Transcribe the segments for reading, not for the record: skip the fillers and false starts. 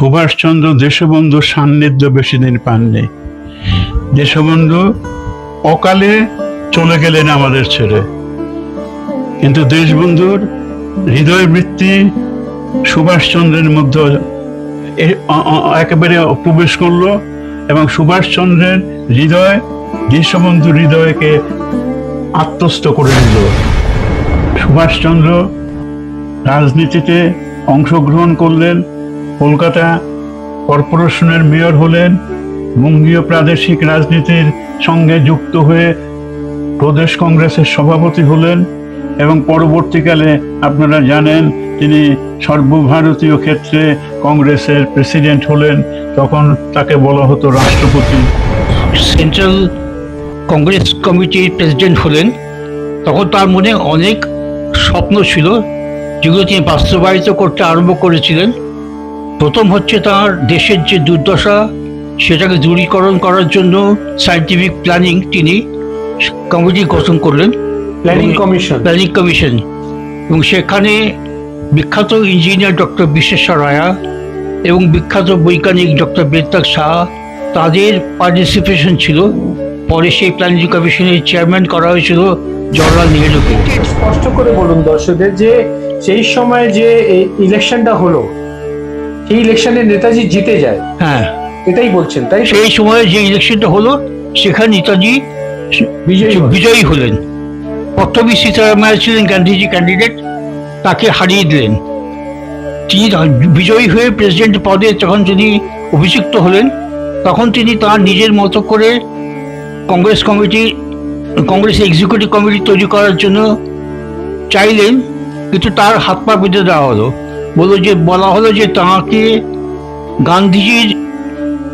সুভাষচন্দ্র দেশবন্ধুর সান্নিধ্য বেশি দিন পাননি। দেশবন্ধু অকালে চলে গেলেন আমাদের ছেড়ে, কিন্তু দেশবন্ধুর হৃদয় বৃত্তি সুভাষচন্দ্রের মধ্যে একেবারে প্রবেশ করলো এবং সুভাষচন্দ্রের হৃদয় দেশবন্ধুর হৃদয়কে আত্মস্থ করে নিল। সুভাষচন্দ্র রাজনীতিতে অংশগ্রহণ করলেন, কলকাতা কর্পোরেশনের মেয়র হলেন, বঙ্গীয় প্রাদেশিক রাজনীতির সঙ্গে যুক্ত হয়ে প্রদেশ কংগ্রেসের সভাপতি হলেন এবং পরবর্তীকালে আপনারা জানেন তিনি সর্বভারতীয় ক্ষেত্রে কংগ্রেসের প্রেসিডেন্ট হলেন। তখন তাকে বলা হতো রাষ্ট্রপতি। সেন্ট্রাল কংগ্রেস কমিটির প্রেসিডেন্ট হলেন। তখন তার মনে অনেক স্বপ্ন ছিল যেগুলো তিনি বাস্তবায়িত করতে আরম্ভ করেছিলেন। প্রথম হচ্ছে তার দেশের যে দুর্দশা সেটাকে দূরীকরণ করার জন্য সায়েন্টিফিক প্ল্যানিং তিনি কমিটি গঠন করলেন, প্ল্যানিং কমিশন। এবং সেখানে বিখ্যাত ইঞ্জিনিয়ার ডক্টর বিশ্বেশ্বর রায়া এবং বিখ্যাত বৈজ্ঞানিক ডক্টর বেতাগ শাহ তাদের পার্টিসিপেশন ছিল। পরে সেই প্ল্যানিং কমিশনের চেয়ারম্যান করা হয়েছিল জওহরলাল নেহরুকে। স্পষ্ট করে বলুন দর্শকদের যে সেই সময় যে ইলেকশনটা হলো সেই ইলেকশনে নেতাজি জিতে যায়। হ্যাঁ, এটাই বলছেন তাই? সেই সময় যে ইলেকশনটা হলো সেখানে নেতাজি বিজয়ী হলেন। পট্টবী সীতারামায়া ছিলেন গান্ধীজি ক্যান্ডিডেট, তাকে হারিয়ে দিলেন। তিনি বিজয়ী হয়ে প্রেসিডেন্ট পদে যখন তিনি অভিষিক্ত হলেন তখন তিনি তার নিজের মতো করে কংগ্রেস এক্সিকিউটিভ কমিটি তৈরি করার জন্য চাইলেন, কিন্তু তার হাত পা বেঁধে দেওয়া হলো। বলা হলো যে তাঁকে গান্ধীজির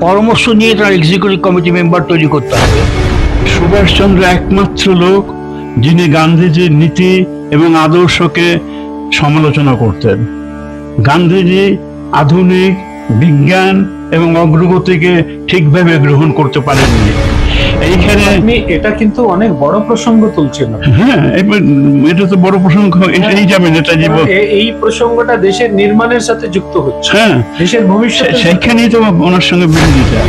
পরামর্শ নিয়ে তার এক্সিকিউটিভ কমিটি মেম্বার তৈরি করতে হবে। সুভাষচন্দ্র একমাত্র লোক যিনি গান্ধীজির নীতি এবং আদর্শকে সমালোচনা করতেন। গান্ধীজি আধুনিক বিজ্ঞান এবং অগ্রগতিকে ঠিকভাবে গ্রহণ করতে পারেননি। এইখানে এটা কিন্তু অনেক বড় প্রসঙ্গ তুলছেন। হ্যাঁ, এটা তো বড় প্রসঙ্গ। এটাই যাবে নেতাজি, এই প্রসঙ্গটা দেশের নির্মাণের সাথে যুক্ত হচ্ছে। হ্যাঁ, দেশের ভবিষ্যৎ সেইখানেই তো ওনার সঙ্গে বিরোধিতা।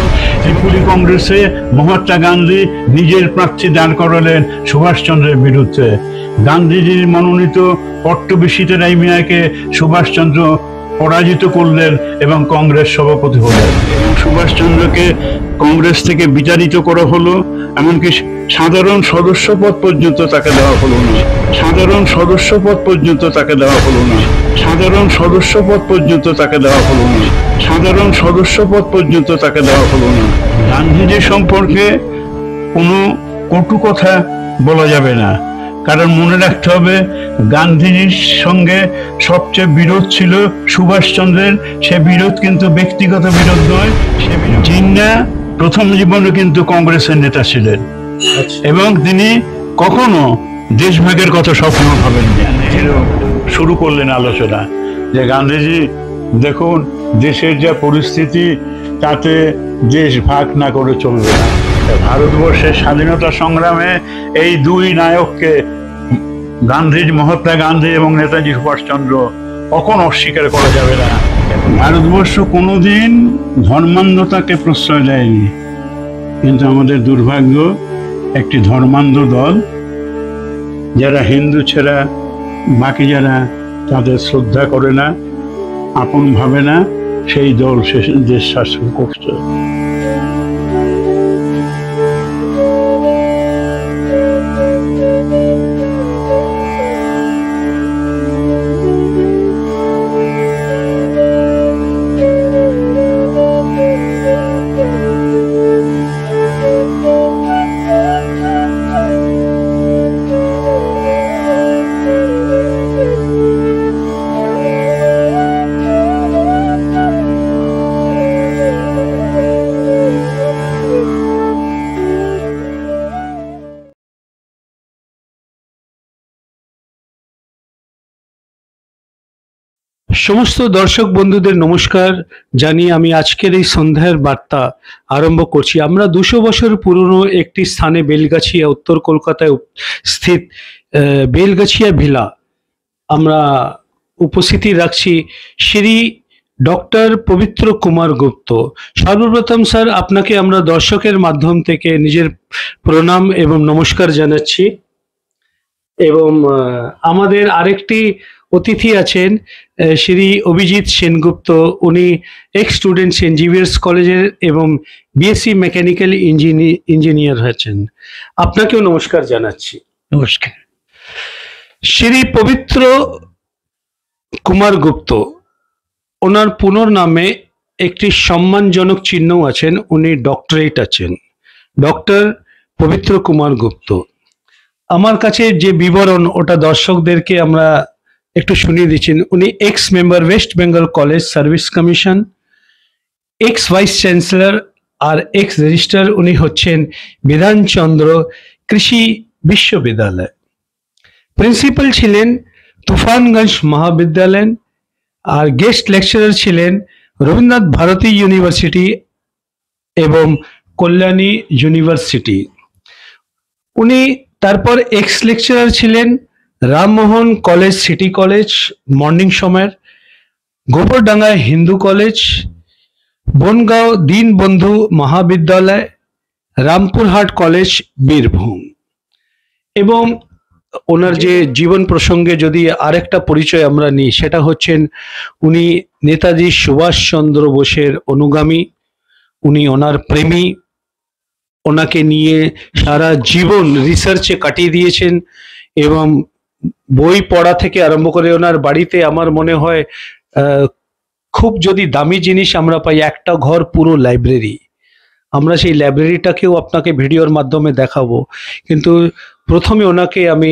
ত্রিপুরী কংগ্রেসে মহাত্মা গান্ধী নিজের প্রার্থী দাঁড় করালেন সুভাষচন্দ্রের বিরুদ্ধে। গান্ধীজির মনোনীত পট্টবী সীতারামায়াকে সুভাষচন্দ্র পরাজিত করলেন এবং কংগ্রেস সভাপতি হলেন। এবং সুভাষচন্দ্রকে কংগ্রেস থেকে বিতাড়িত করা হলো, এমনকি সাধারণ সদস্য পদ পর্যন্ত তাকে দেওয়া হলো না। সাধারণ সদস্য পদ পর্যন্ত তাকে দেওয়া হলো না। সাধারণ সদস্য পদ পর্যন্ত তাকে দেওয়া হলো না। সাধারণ সদস্য পদ পর্যন্ত তাকে দেওয়া হলো না। গান্ধীজি সম্পর্কে কোনো কটু কথা বলা যাবে না, কারণ মনে রাখতে হবে গান্ধীজির সঙ্গে সবচেয়ে বিরোধ ছিল সুভাষচন্দ্রের। সে বিরোধ কিন্তু ব্যক্তিগত বিরোধ নয়, সে জিন্না প্রথম জীবনে কিন্তু কংগ্রেসের নেতা ছিলেন এবং তিনি কখনো দেশভাগের কথা স্বপ্ন ভাবেননি। শুরু করলেন আলোচনা যে গান্ধীজি দেখুন দেশের যা পরিস্থিতি তাতে দেশ ভাগ না করে চলবে না। ভারতবর্ষের স্বাধীনতা সংগ্রামে এই দুই নায়ককে মহাত্মা গান্ধী এবং নেতাজি সুভাষচন্দ্র কখনো অস্বীকার করা যাবে না। ভারতবর্ষ কোনোদিন ধর্মান্ধতাকে প্রশ্রয় দেয়নি, কিন্তু আমাদের দুর্ভাগ্য একটি ধর্মান্ধ দল যারা হিন্দু ছাড়া বাকি যারা তাদের শ্রদ্ধা করে না, আপন ভাবে না, সেই দল দেশ শাসন করছে। সমস্ত দর্শক বন্ধুদের নমস্কার জানিয়ে আমি আজকের এই সন্ধ্যার বার্তা আরম্ভ করছি। আমরা 200 বছর পুরনো একটি স্থানে বেলগাছিয়া, উত্তর কলকাতায় স্থিত বেলগাছিয়া ভিলা আমরা উপস্থিতি রাখছি শ্রী ডক্টর পবিত্র কুমার গুপ্ত। সর্বপ্রথম স্যার আপনাকে আমরা দর্শকের মাধ্যম থেকে নিজের প্রণাম এবং নমস্কার জানাচ্ছি। এবং আমাদের আরেকটি অতিথি আছেন শ্রী অভিজিৎ সেনগুপ্ত। উনি এক্স স্টুডেন্ট সেন্ট জেভিয়ার্স কলেজের এবং বিএসসি মেকানিক্যাল ইঞ্জিনিয়ার হয়েছেন। আপনাকেও নমস্কার জানাচ্ছি। নমস্কার। শ্রী পবিত্র কুমার গুপ্ত, ওনার পুনর নামে একটি সম্মানজনক চিহ্ন আছেন, উনি ডক্টরেট আছেন, ডক্টর পবিত্র কুমার গুপ্ত। আমার কাছে যে বিবরণ ওটা দর্শকদেরকে আমরা একটু শুনিয়ে দিচ্ছেন। উনি ex member West Bengal college service commission, ex vice chancellor আর এক্স রেজিস্ট্রার উনি হচ্ছেন বিধানচন্দ্র কৃষি বিশ্ববিদ্যালয়। প্রিন্সিপাল ছিলেন তুফানগঞ্জ মহাবিদ্যালয় আর গেস্ট লেকচারার ছিলেন রবীন্দ্রনাথ ভারতী ইউনিভার্সিটি এবং কল্যাণী ইউনিভার্সিটি। উনি তারপর এক্স লেকচারার ছিলেন Rammohan college city college morning সময়ের, গোবরডাঙ্গা হিন্দু কলেজ, বনগাঁও দীনবন্ধু মহাবিদ্যালয়, রামপুরহাট কলেজ বীরভূম। এবং ওনার যে জীবন প্রসঙ্গে যদি আরেকটা পরিচয় আমরা নিই, সেটা হচ্ছেন উনি নেতাজি সুভাষচন্দ্র বোসের অনুগামী, উনি ওনার প্রেমী, ওনাকে নিয়ে সারা জীবন রিসার্চে কাটিয়ে দিয়েছেন। এবং বই পড়া থেকে আরম্ভ করে ওনার বাড়িতে আমার মনে হয় খুব যদি দামি জিনিস আমরা পাই, একটা ঘর পুরো লাইব্রেরি। আমরা সেই লাইব্রেরিটাকেও আপনাকে ভিডিওর মাধ্যমে দেখাবো, কিন্তু প্রথমে ওনাকে আমি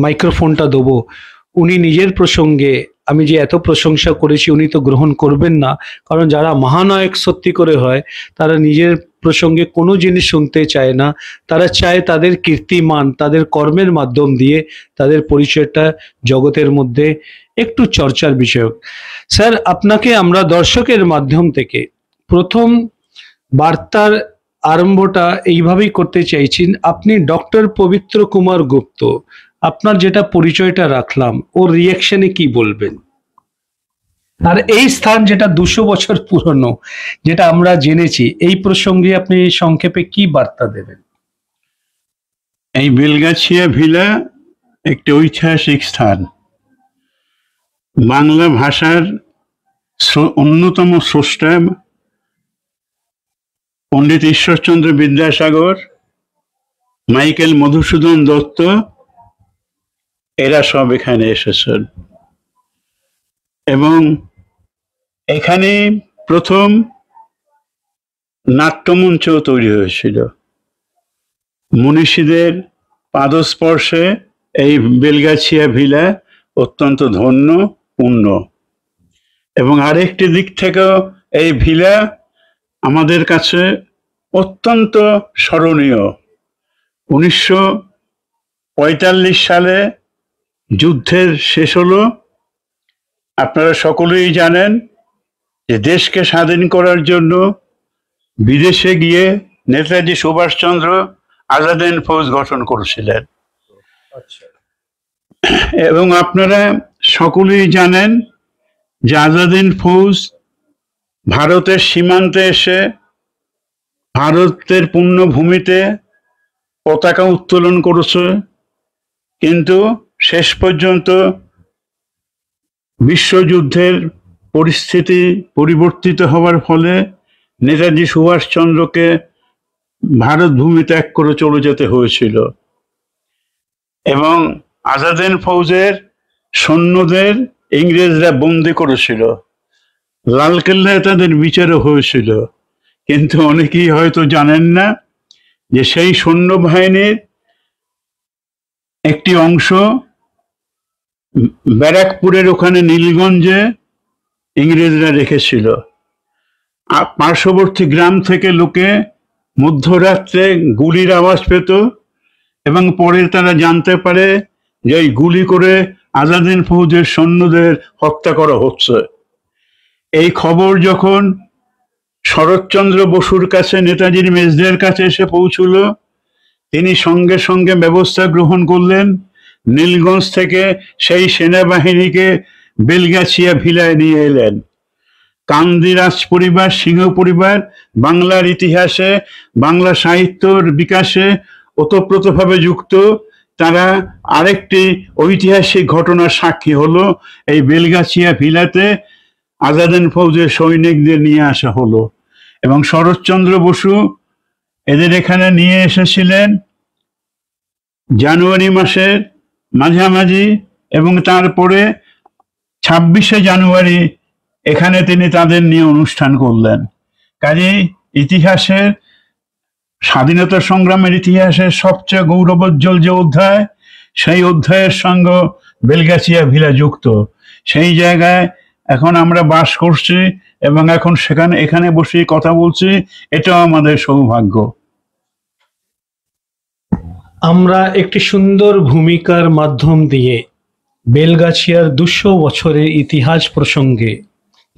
মাইক্রোফোনটা দেবো। উনি নিজের প্রসঙ্গে, আমি যে এত প্রশংসা করেছি উনি তো গ্রহণ করবেন না, কারণ যারা মহানায়ক সত্যি করে হয় তারা নিজের প্রসঙ্গে কোনো জিনিস শুনতে চায় না, তারা চায় তাদের কীর্তিমান, তাদের কর্মের মাধ্যম দিয়ে তাদের পরিচয়টা জগতের মধ্যে একটু চর্চার বিষয়। স্যার, আপনাকে আমরা দর্শকের মাধ্যম থেকে প্রথম বার্তার আরম্ভটা এইভাবেই করতে চাইছেন। আপনি ডক্টর পবিত্র কুমার গুপ্ত, আপনার যেটা পরিচয়টা রাখলাম ওর রিয়াকশনে কি বলবেন? আর এই স্থান যেটা 200 বছর পুরনো, যেটা আমরা জেনেছি, এই প্রসঙ্গে আপনি সংক্ষেপে কি বার্তা দেবেন? এই বেলগাছিয়া ভিলা একটি ঐতিহাসিক স্থান। বাংলা ভাষার অন্যতম স্রষ্টা পণ্ডিত ঈশ্বরচন্দ্র বিদ্যাসাগর, মাইকেল মধুসূদন দত্ত, এরা সব এখানে এসেছেন। এবং এখানে প্রথম নাট্যমঞ্চ তৈরি হয়েছিল। মনীষীদের পাদস্পর্শে এই বেলগাছিয়া ভিলা অত্যন্ত ধন্য পূর্ণ। এবং আরেকটি দিক থেকেও এই ভিলা আমাদের কাছে অত্যন্ত স্মরণীয়। 1945 সালে যুদ্ধের শেষ হলো। আপনারা সকলেই জানেন যে দেশকে স্বাধীন করার জন্য বিদেশে গিয়ে নেতাজি সুভাষচন্দ্র আজাদ হিন্দ ফৌজ গঠন করেছিলেন। এবং আপনারা সকলেই জানেন যে আজাদ হিন্দ ফৌজ ভারতের সীমান্তে এসে ভারতের পূর্ণভূমিতে পতাকা উত্তোলন করেছে, কিন্তু শেষ পর্যন্ত বিশ্বযুদ্ধের পরিস্থিতি পরিবর্তিত হওয়ার ফলে নেতাজি সুভাষচন্দ্রকে ভারত ভূমি ত্যাগ করে চলে যেতে হয়েছিল। এবং আজাদ হিন্দ ফৌজের সৈন্যদের ইংরেজরা বন্দি করেছিল, লালকেল্লায় তাদের বিচারও হয়েছিল। কিন্তু অনেকেই হয়তো জানেন না যে সেই সৈন্যবাহিনীর একটি অংশ ব্যারাকপুরের ওখানে নীলগঞ্জে ইংরেজরা রেখেছিল। পার্শ্ববর্তী গ্রাম থেকে লোকে মধ্যরাত্রে গুলির আওয়াজ পেত এবং পরে তারা জানতে পারে যে এই গুলি করে আজাদ হিন্দ ফৌজের সৈন্যদের হত্যা করা হচ্ছে। এই খবর যখন শরৎচন্দ্র বসুর কাছে, নেতাজির মেজদের কাছে এসে পৌঁছল, তিনি সঙ্গে সঙ্গে ব্যবস্থা গ্রহণ করলেন। নীলগঞ্জ থেকে সেই সেনাবাহিনীকে বেলগাছিয়া ভিলায় নিয়ে এলেন কান্দি রাজ পরিবার, সিংহ পরিবার বাংলার ইতিহাসে, বাংলা সাহিত্যর বিকাশে ওতপ্রোতভাবে যুক্ত। তারা আরেকটি ঐতিহাসিক ঘটনার সাক্ষী হলো এই বেলগাছিয়া ভিলাতে আজাদ ফৌজের সৈনিকদের নিয়ে আসা হলো, এবং শরৎচন্দ্র বসু এদের এখানে নিয়ে এসেছিলেন জানুয়ারি মাসের মাঝামাঝি, এবং তারপরে 26শে জানুয়ারি এখানে তিনি তাদের নিয়ে অনুষ্ঠান করলেন। কাজেই ইতিহাসের, স্বাধীনতা সংগ্রামের ইতিহাসের সবচেয়ে গৌরবোজ্জ্বল যে অধ্যায়, সেই অধ্যায়ের সঙ্গে বেলগাছিয়া ভিলা যুক্ত। সেই জায়গায় এখন আমরা বাস করছি এবং এখন এখানে বসে কথা বলছি, এটাও আমাদের সৌভাগ্য। আমরা একটি সুন্দর ভূমিকার মাধ্যম দিয়ে বেলগাছিয়ার 200 বছরের ইতিহাস প্রসঙ্গে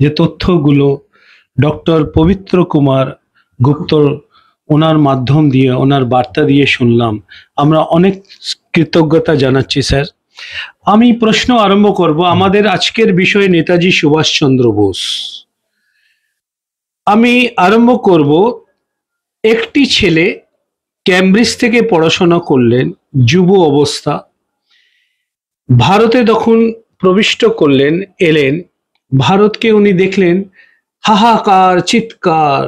যে তথ্যগুলো ডক্টর পবিত্র কুমার গুপ্ত ওনার মাধ্যম দিয়ে, ওনার বার্তা দিয়ে শুনলাম, আমরা অনেক কৃতজ্ঞতা জানাচ্ছি স্যার। আমি প্রশ্ন আরম্ভ করব। আমাদের আজকের বিষয় নেতাজি সুভাষচন্দ্র বোস। আমি আরম্ভ করব, একটি ছেলে ক্যামব্রিজ থেকে পড়াশোনা করলেন, যুব অবস্থা, ভারতে তখন প্রবিষ্ট করলেন, এলেন ভারতকে উনি দেখলেন হাহাকার, চিৎকার,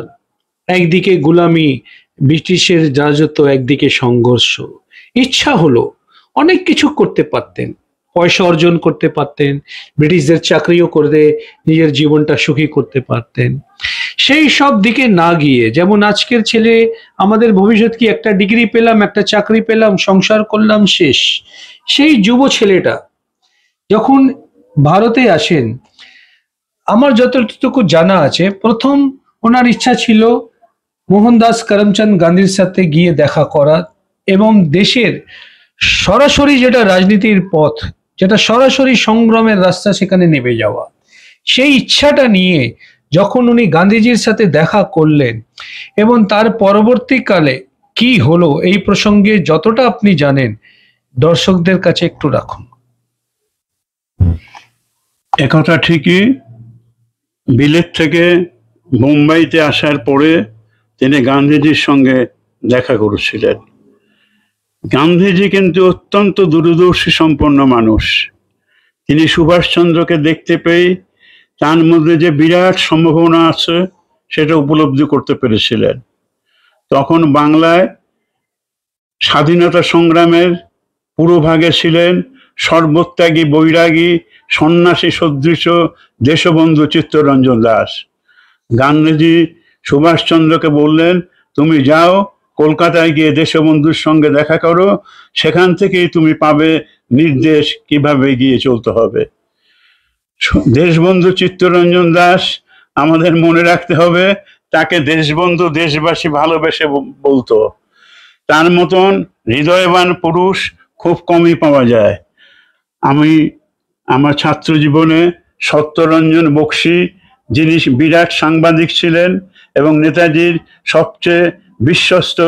একদিকে গোলামি, ব্রিটিশের রাজত্ব, একদিকে সংঘর্ষ। ইচ্ছা হলো অনেক কিছু করতে পারতেন, পয়সা অর্জন করতে পারতেন, ব্রিটিশদের চাকরিও করে নিজের জীবনটা সুখী করতে পারতেন। সেই সব দিকে না গিয়ে, যেমন আজকের ছেলে, আমাদের ভবিষ্যৎ কি, একটা ডিগ্রি পেলাম, একটা চাকরি পেলাম, সংসার করলাম, শেষ। সেই যুব ছেলেটা যখন ভারতে আসেন, আমার যতটুকু জানা আছে, প্রথম ওনার ইচ্ছা ছিল মোহনদাস করমচাঁদ গান্ধীর সাথে গিয়ে দেখা করা এবং দেশের সরাসরি যেটা রাজনীতির পথ, যেটা সরাসরি সংগ্রামের রাস্তা, সেখানে নেমে যাওয়া। সেই ইচ্ছাটা নিয়ে যখন উনি গান্ধীজির সাথে দেখা করলেন, এবং তার পরবর্তীকালে কি হলো, এই প্রসঙ্গে যতটা আপনি জানেন দর্শকদের কাছে একটু রাখুন। একথা ঠিকই, বিলেত থেকে বোম্বাইতে আসার পরে তিনি গান্ধীজির সঙ্গে দেখা করেছিলেন। গান্ধীজি কিন্তু অত্যন্ত দূরদর্শী সম্পন্ন মানুষ। তিনি সুভাষচন্দ্রকে দেখতে পেয়ে তার মধ্যে যে বিরাট সম্ভাবনা আছে সেটা উপলব্ধি করতে পেরেছিলেন। তখন বাংলায় স্বাধীনতা সংগ্রামের পুরোভাগে ছিলেন সর্বত্যাগী, বৈরাগী, সন্ন্যাসী সদৃশ দেশবন্ধু চিত্তরঞ্জন দাস। গান্ধীজি সুভাষচন্দ্রকে বললেন, তুমি যাও কলকাতায় গিয়ে দেশবন্ধুর সঙ্গে দেখা করো, সেখান থেকেই তুমি পাবে নির্দেশ কিভাবে এগিয়ে চলতে হবে। দেশবন্ধু চিত্তরঞ্জন দাস, আমাদের মনে রাখতে হবে, তাকে দেশবন্ধু দেশবাসী ভালোবেসে বলতো। তার মতন হৃদয়বান পুরুষ খুব কমই পাওয়া যায়। আমি আমার ছাত্র জীবনে সত্যরঞ্জন বক্সী, যিনি বিরাট সাংবাদিক ছিলেন এবং নেতাজির সবচেয়ে বিশ্বস্ত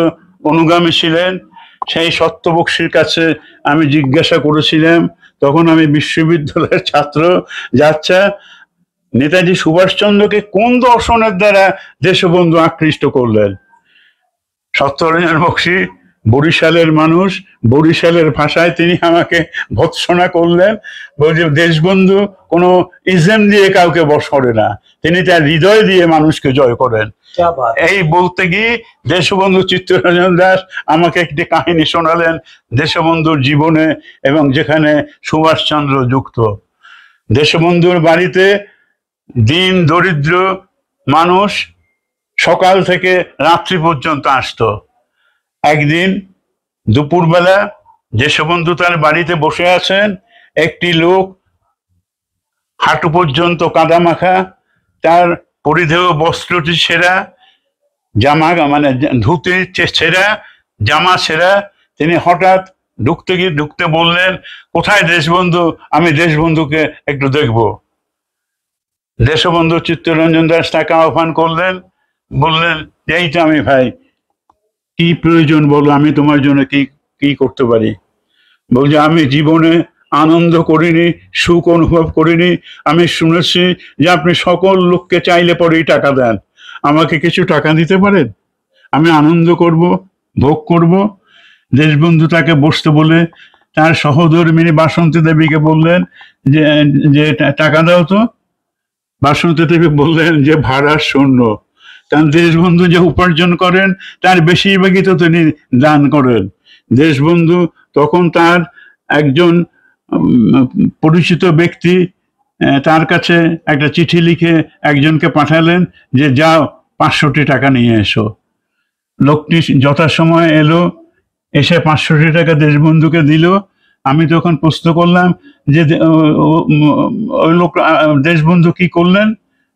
অনুগামী ছিলেন, সেই সত্য বক্সীর কাছে আমি জিজ্ঞাসা করেছিলাম, তখন আমি বিশ্ববিদ্যালয়ের ছাত্র, যাচ্ছা নেতাজি সুভাষচন্দ্রকে কোন দর্শনের দ্বারা দেশবন্ধু আকৃষ্ট করলেন। সত্যরঞ্জন বক্সী বরিশালের মানুষ, বরিশালের ভাষায় তিনি আমাকে ভৎসনা করলেন, বলছে দেশবন্ধু কোনো ইজম দিয়ে কাউকে বশ করে না, তিনি তার হৃদয় দিয়ে মানুষকে জয় করেন। এই বলতে গিয়ে দেশবন্ধু চিত্তরঞ্জন দাস আমাকে একটি কাহিনী শোনালেন দেশবন্ধুর জীবনে, এবং যেখানে সুভাষচন্দ্র যুক্ত। দেশবন্ধুর বাড়িতে দিন দরিদ্র মানুষ সকাল থেকে রাত্রি পর্যন্ত আসতো। একদিন দুপুরবেলা দেশবন্ধু তার বাড়িতে বসে আছেন, একটি লোক হাঁটু পর্যন্ত কাদা মাখা, তার পরিধেয় বস্ত্রটি ছেঁড়া, জামা মানে ধুতি ছেঁড়া, জামা ছেঁড়া। তিনি হঠাৎ ঢুকতে বললেন, কোথায় দেশবন্ধু, আমি দেশবন্ধুকে একটু দেখব। দেশবন্ধু চিত্তরঞ্জন দাস তাকে আহ্বান করলেন, বললেন, এই তো আমি ভাই, কি প্রয়োজন বলো, আমি তোমার জন্য কি কি করতে পারি। বলছে, আমি জীবনে আনন্দ করিনি, সুখ অনুভব করিনি। আমি শুনেছি যে আপনি সকল লোককে চাইলে পরেই টাকা দেন। আমাকে কিছু টাকা দিতে পারেন, আমি আনন্দ করব, ভোগ করব। দেশবন্ধু তাকে বসতে বলে তার সহধর্মিনী বাসন্তী দেবীকে বললেন যে যে টাকা দাও তো। বাসন্তী দেবী বললেন যে ভাড়া শূন্য। কারণ দেশবন্ধু যে উপার্জন করেন তার বেশিরভাগই তো তিনি দান করেন। দেশবন্ধু তখন তার একজন পরিচিত ব্যক্তি তার কাছে একটা চিঠি লিখে একজনকে পাঠালেন যে যাও 500টি টাকা নিয়ে এসো। লোকটি যথাসময়ে এলো, এসে 500টি টাকা দেশবন্ধুকে দিল। আমি তখন প্রশ্ন করলাম যে ওই লোক দেশবন্ধু কি করলেন?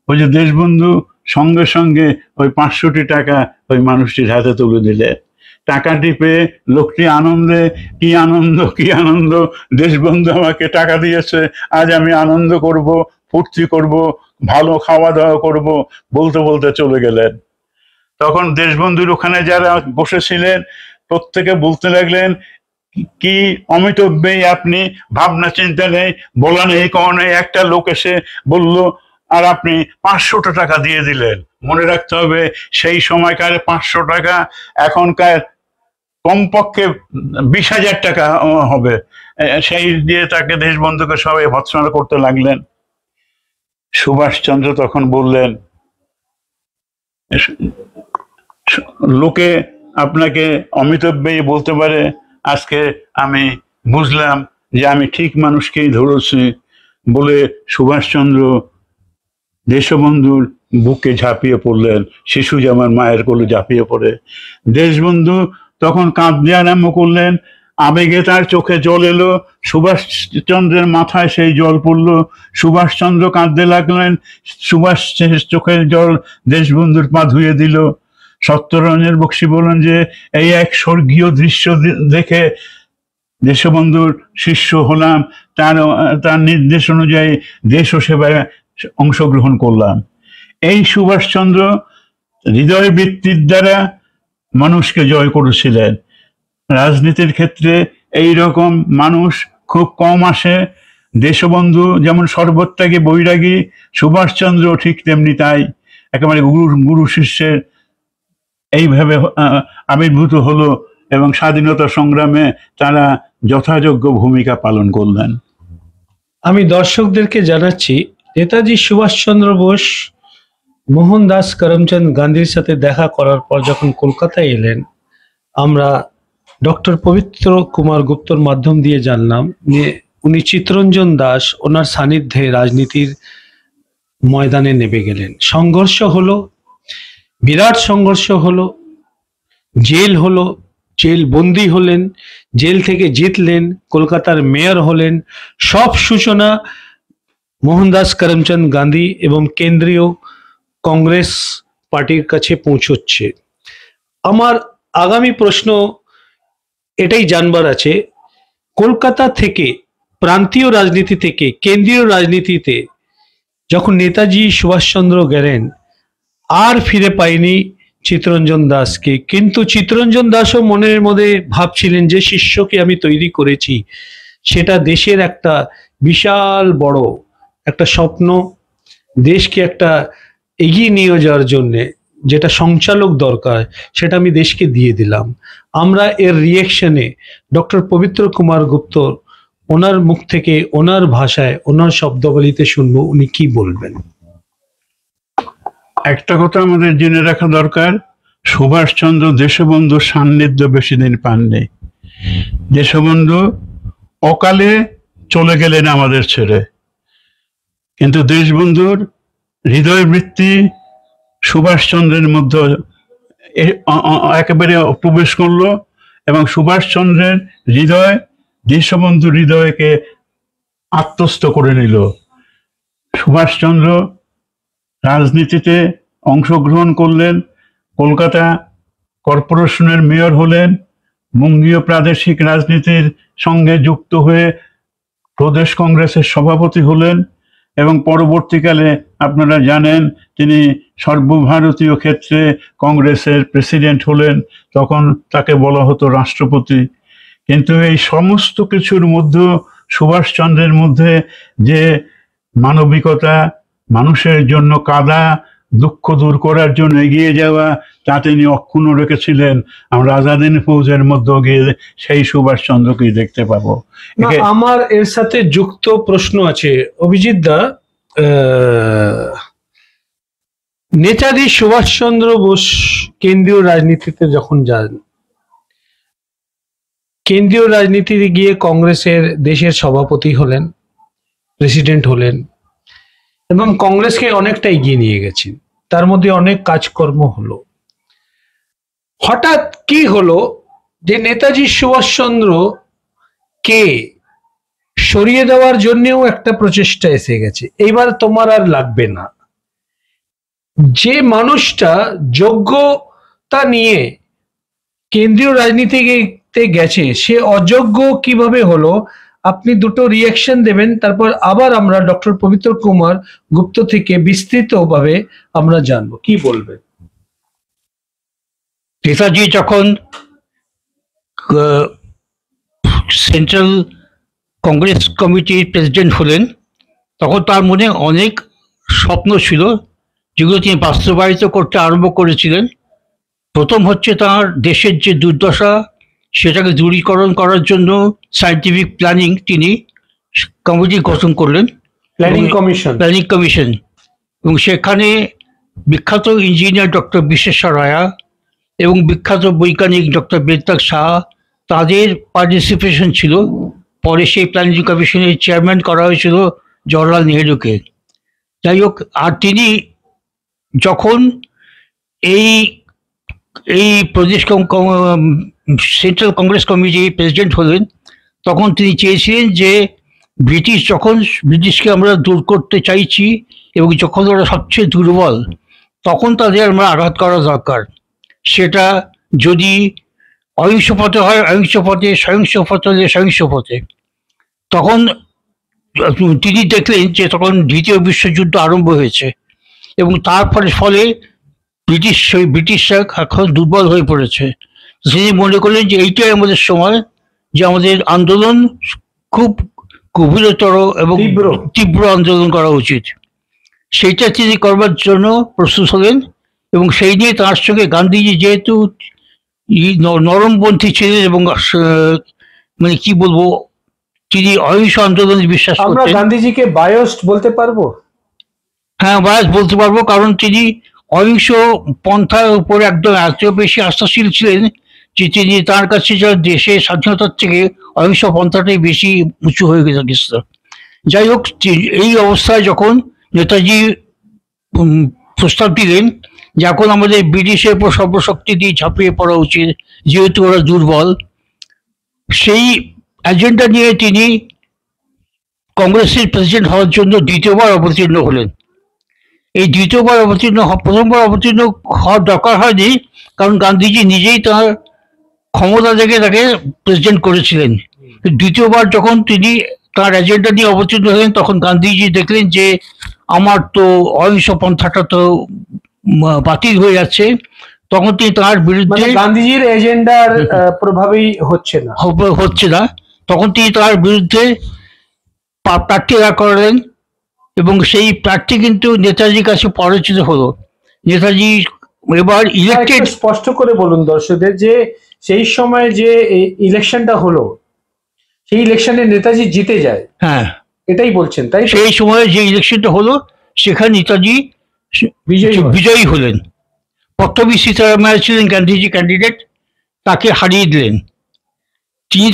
ওই যে দেশবন্ধু সঙ্গে সঙ্গে ওই 500টি টাকা ওই মানুষটির হাতে তুলে দিলে। টাকাটি পেয়ে লোকটি আনন্দে, কি আনন্দ কি আনন্দ, দেশবন্ধু আমাকে টাকা দিয়েছে, আজ আমি আনন্দ করব, ফুর্তি করব, ভালো খাওয়া দাওয়া করব বলতে বলতে চলে গেলেন। তখন দেশবন্ধুর ওখানে যারা বসেছিলেন প্রত্যেকে বলতে লাগলেন, কি অমিতব্যই আপনি, ভাবনা চিন্তা নেই, বলা নেই, কওয়া নেই, একটা লোক এসে বলল আর আপনি 500টা টাকা দিয়ে দিলেন। মনে রাখতে হবে সেই সময়কার 500 টাকা এখনকার কমপক্ষে 20,000 টাকা হবে। সেই দিয়ে তাকে দেশবন্ধুকে সবাই ভৎসনা করতে লাগলেন। সুভাষচন্দ্র তখন বললেন, লোকে আপনাকে অমিতব্যয়ী বলতে পারে, আজকে আমি বুঝলাম যে আমি ঠিক মানুষকেই ধরেছি। বলে সুভাষচন্দ্র দেশবন্ধুর বুকে ঝাঁপিয়ে পড়লেন, শিশু যেমন মায়ের কোলে ঝাঁপিয়ে পড়ে। দেশবন্ধু তখন কাঁদতে আরম্ভ করলেন, আবেগে তার চোখে জল এলো, সুভাষচন্দ্রের মাথায় সেই জল পড়ল। সুভাষচন্দ্র কাঁদতে লাগলেন, সুভাষ চোখের জল দেশবন্ধুর পা ধুয়ে দিল। সত্যরঞ্জন বক্সী বলেন যে এই এক স্বর্গীয় দৃশ্য দেখে দেশবন্ধুর শিষ্য হলাম, তার নির্দেশ অনুযায়ী দেশ ও সেবায় অংশগ্রহণ করলাম। এই সুভাষচন্দ্র হৃদয় বৃত্তির দ্বারা মানুষকে জয় করেছিলেন। রাজনীতির ক্ষেত্রে এই রকম মানুষ খুব কম আসে। দেশবন্ধু যেমন সর্বত্যাগী বৈরাগী, সুভাষচন্দ্র ঠিক তেমনি তাই। একেবারে গুরু শিষ্যের এইভাবে আবির্ভূত হলো এবং স্বাধীনতা সংগ্রামে তারা যথাযোগ্য ভূমিকা পালন করলেন। আমি দর্শকদেরকে জানাচ্ছি, নেতাজি সুভাষচন্দ্র বোস মোহনদাস করমচাঁদ গান্ধীর সাথে দেখা করার পর যখন কলকাতায় এলেন, আমরা ডক্টর পবিত্র কুমার গুপ্তর মাধ্যম দিয়ে জানলাম যে উনি চিত্তরঞ্জন দাস ওনার সান্নিধ্যে রাজনীতির ময়দানে নেমে গেলেন। সংঘর্ষ হলো, বিরাট সংঘর্ষ হলো, জেল হলো, জেল বন্দী হলেন, জেল থেকে জিতলেন, কলকাতার মেয়র হলেন। সব সূচনা মোহনদাস করমচাঁদ গান্ধী এবং কেন্দ্রীয় কংগ্রেস পার্টির কাছে পৌঁছচ্ছে। আমার আগামী প্রশ্ন এটাই জানবার আছে, কলকাতা থেকে প্রান্তীয় রাজনীতি থেকে কেন্দ্রীয় রাজনীতিতে যখন নেতাজি সুভাষচন্দ্র গেলেন, আর ফিরে পাইনি চিত্তরঞ্জন দাসকে। কিন্তু চিত্তরঞ্জন দাসও মনের মধ্যে ভাবছিলেন যে শিষ্যকে আমি তৈরি করেছি, সেটা দেশের একটা বিশাল বড় একটা স্বপ্ন, দেশকে একটা এগিয়ে নিয়ে যাওয়ার জন্যে যেটা সঞ্চালক দরকার সেটা আমি দেশকে দিয়ে দিলাম। আমরা এর রিয়েকশনে ডক্টর পবিত্র কুমার গুপ্ত ওনার মুখ থেকে ওনার ভাষায় ওনার শব্দাবলিতে শুনবো, উনি কি বলবেন। একটা কথা আমাদের জেনে রাখা দরকার, সুভাষচন্দ্র দেশবন্ধুর সান্নিধ্য বেশি দিন পাননি। দেশবন্ধু অকালে চলে গেলেন আমাদের ছেড়ে, কিন্তু দেশবন্ধুর হৃদয় বৃত্তি সুভাষচন্দ্রের মধ্যে একেবারে প্রবেশ করলো এবং সুভাষচন্দ্রের হৃদয় দেশবন্ধুর হৃদয়কে আত্মস্থ করে নিল। সুভাষচন্দ্র রাজনীতিতে অংশগ্রহণ করলেন, কলকাতা কর্পোরেশনের মেয়র হলেন, বঙ্গীয় প্রাদেশিক রাজনীতির সঙ্গে যুক্ত হয়ে প্রদেশ কংগ্রেসের সভাপতি হলেন এবং পরবর্তীকালে আপনারা জানেন তিনি সর্বভারতীয় ক্ষেত্রে কংগ্রেসের প্রেসিডেন্ট হলেন, তখন তাকে বলা হতো রাষ্ট্রপতি। কিন্তু এই সমস্ত কিছুর মধ্যে সুভাষচন্দ্রের মধ্যে যে মানবিকতা, মানুষের জন্য কাঁদা, দুঃখ দূর করার জন্য এগিয়ে যাওয়া, তা তিনি অক্ষুণ্ণ রেখেছিলেন। আমরা আজাদিন ফৌজের মধ্যে গিয়ে সেই সুভাষচন্দ্রকেই দেখতে পাবো। না, আমার এর সাথে যুক্ত প্রশ্ন আছে অভিজিৎ দা। নেতাজি সুভাষচন্দ্র বোস কেন্দ্রীয় রাজনীতিতে যখন যান, কেন্দ্রীয় রাজনীতিতে গিয়ে কংগ্রেসের দেশের সভাপতি হলেন, প্রেসিডেন্ট হলেন এবং কংগ্রেসকে অনেকটা এগিয়ে নিয়ে গেছেন। তার মধ্যে অনেক কাজকর্ম হলো। হঠাৎ কি হলো যে নেতাজি সুভাষচন্দ্র কে সরিয়ে দেওয়ার জন্যও একটা প্রচেষ্টা এসে গেছে, এইবার তোমার আর লাগবে না। যে মানুষটা যোগ্যতা নিয়ে কেন্দ্রীয় রাজনীতিতে গেছে সে অযোগ্য কিভাবে হলো? আপনি দুটো রিয়াকশন দেবেন, তারপর আবার আমরা ডক্টর পবিত্র কুমার গুপ্ত থেকে বিস্তৃতভাবে আমরা জানবো, কি বলবেন? নেতাজি যখন সেন্ট্রাল কংগ্রেস কমিটির প্রেসিডেন্ট হলেন, তখন তার মনে অনেক স্বপ্ন ছিল যেগুলো তিনি বাস্তবায়িত করতে আরম্ভ করেছিলেন। প্রথম হচ্ছে তার দেশের যে দুর্দশা সেটাকে দূরীকরণ করার জন্য সায়েন্টিফিক প্ল্যানিং তিনি কমিটি গঠন করলেন, প্ল্যানিং কমিশন, এবং সেখানে বিখ্যাত ইঞ্জিনিয়ার ডক্টর বিশ্বেশ্বর রায়া এবং বিখ্যাত বৈজ্ঞানিক ডক্টর বেতাগ শাহ, তাদের পার্টিসিপেশন ছিল। পরে সেই প্ল্যানিং কমিশনের চেয়ারম্যান করা হয়েছিল জওহরলাল নেহেরুকে। যাই হোক, আর তিনি যখন এই প্রদেশ সেন্ট্রাল কংগ্রেস কমিটির প্রেসিডেন্ট হলেন, তখন তিনি চেয়েছিলেন যে ব্রিটিশকে আমরা দূর করতে চাইছি এবং যখন ওরা সবচেয়ে দুর্বল তখন তাদের আমরা আঘাত করা দরকার। সেটা যদি অহিংস পথে হয় অহিংস পথে, সহিংস পথে হলে সহিংস পথে। তখন তিনি দেখলেন যে তখন দ্বিতীয় বিশ্বযুদ্ধ আরম্ভ হয়েছে এবং তার ফলে ব্রিটিশরা এখন দুর্বল হয়ে পড়েছে। তিনি মনে করলেন যে এইটাই আমাদের সময়, যে আমাদের আন্দোলন খুব গভীরতর এবং তীব্র আন্দোলন করা উচিত। সেইটা তিনি করবার জন্য প্রস্তুত হলেন এবং সেই নিয়ে তার সঙ্গে গান্ধীজি যেহেতু নরমপন্থী ছিলেন এবং মানে কি বলবো, তিনি অহিংস আন্দোলনে বিশ্বাস করতেন। আমরা গান্ধীজিকে বায়োস্ট বলতে পারবো? হ্যাঁ, বায়োস্ট বলতে পারবো, কারণ তিনি অহিংস পন্থার উপরে একদম এত বেশি আস্থাশীল ছিলেন যে তিনি তার কাছে যা দেশের স্বাধীনতার থেকে অহিংস পন্থাটাই বেশি উঁচু হয়ে গেছে। যাই হোক, এই অবস্থায় যখন নেতাজি প্রস্তাব দিলেন যে এখন আমাদের ব্রিটিশের উপর সর্বশক্তি দিয়ে ঝাঁপিয়ে পড়া উচিত যেহেতু ওরা দুর্বল, সেই এজেন্ডা নিয়ে তিনি কংগ্রেসের প্রেসিডেন্ট হওয়ার জন্য দ্বিতীয়বার অবতীর্ণ হলেন। এই দ্বিতীয়বার প্রথমবার অবতীর্ণ হওয়ার দরকার হয়নি, কারণ গান্ধীজি নিজেই তার ক্ষমতা থেকে তাকে প্রেসিডেন্ট করেছিলেন। দ্বিতীয়বার যখন তিনি তার এজেন্ডা নিয়ে অবতীর্ণ হলেন, তখন গান্ধীজি দেখলেন যে আমার তো অহিংস পন্থাটা তো বাতিল হয়ে যাচ্ছে। তখন তিনি তার বিরুদ্ধে, গান্ধীজির এজেন্ডার প্রভাবেই হচ্ছে না, তখন তিনি তার বিরুদ্ধে প্রার্থী দাঁড় করালেন এবং সেই প্রার্থী কিন্তু নেতাজির কাছে পরাজিত হলো। নেতাজি এবার ইলেক্টেড। স্পষ্ট করে বলুন দর্শকদের যে সেই সময় যে ইলেকশনটা হলো, সেই ইলেকশনে নেতাজি জিতে যায়। হ্যাঁ, এটাই বলছেন, তাই? সেই সময় যে ইলেকশনটা হলো সেখানে নেতাজি বিজয়ী হলেন। পট্টবী সীতারামাইয়া ছিলেন গান্ধীজি ক্যান্ডিডেট, তাকে হারিয়ে দিলেন। তিনি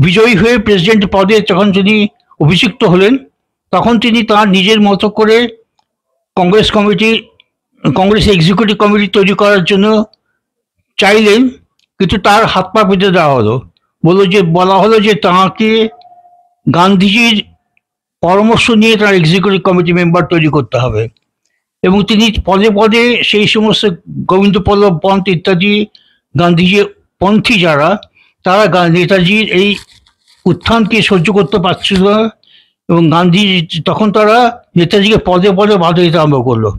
বিজয়ী হয়ে প্রেসিডেন্ট পদে যখন তিনি অভিষিক্ত হলেন, তখন তিনি তার নিজের মতো করে কংগ্রেস এক্সিকিউটিভ কমিটি তৈরি করার জন্য চাইলেন, কিন্তু তার হাত পা বেঁধে দেওয়া হলো। বলা হলো যে তাঁকে গান্ধীজির পরামর্শ নিয়ে তার এক্সিকিউটিভ কমিটি মেম্বার তৈরি করতে হবে এবং তিনি পদে পদে সেই সমস্ত গোবিন্দ পল্লব পন্থ ইত্যাদি গান্ধীজির পন্থী যারা, তারা নেতাজির এই উত্থানকে সহ্য করতে পারছিল না এবং তখন তারা নেতাজিকে পদে পদে বাধা দিতে আরম্ভ করলো।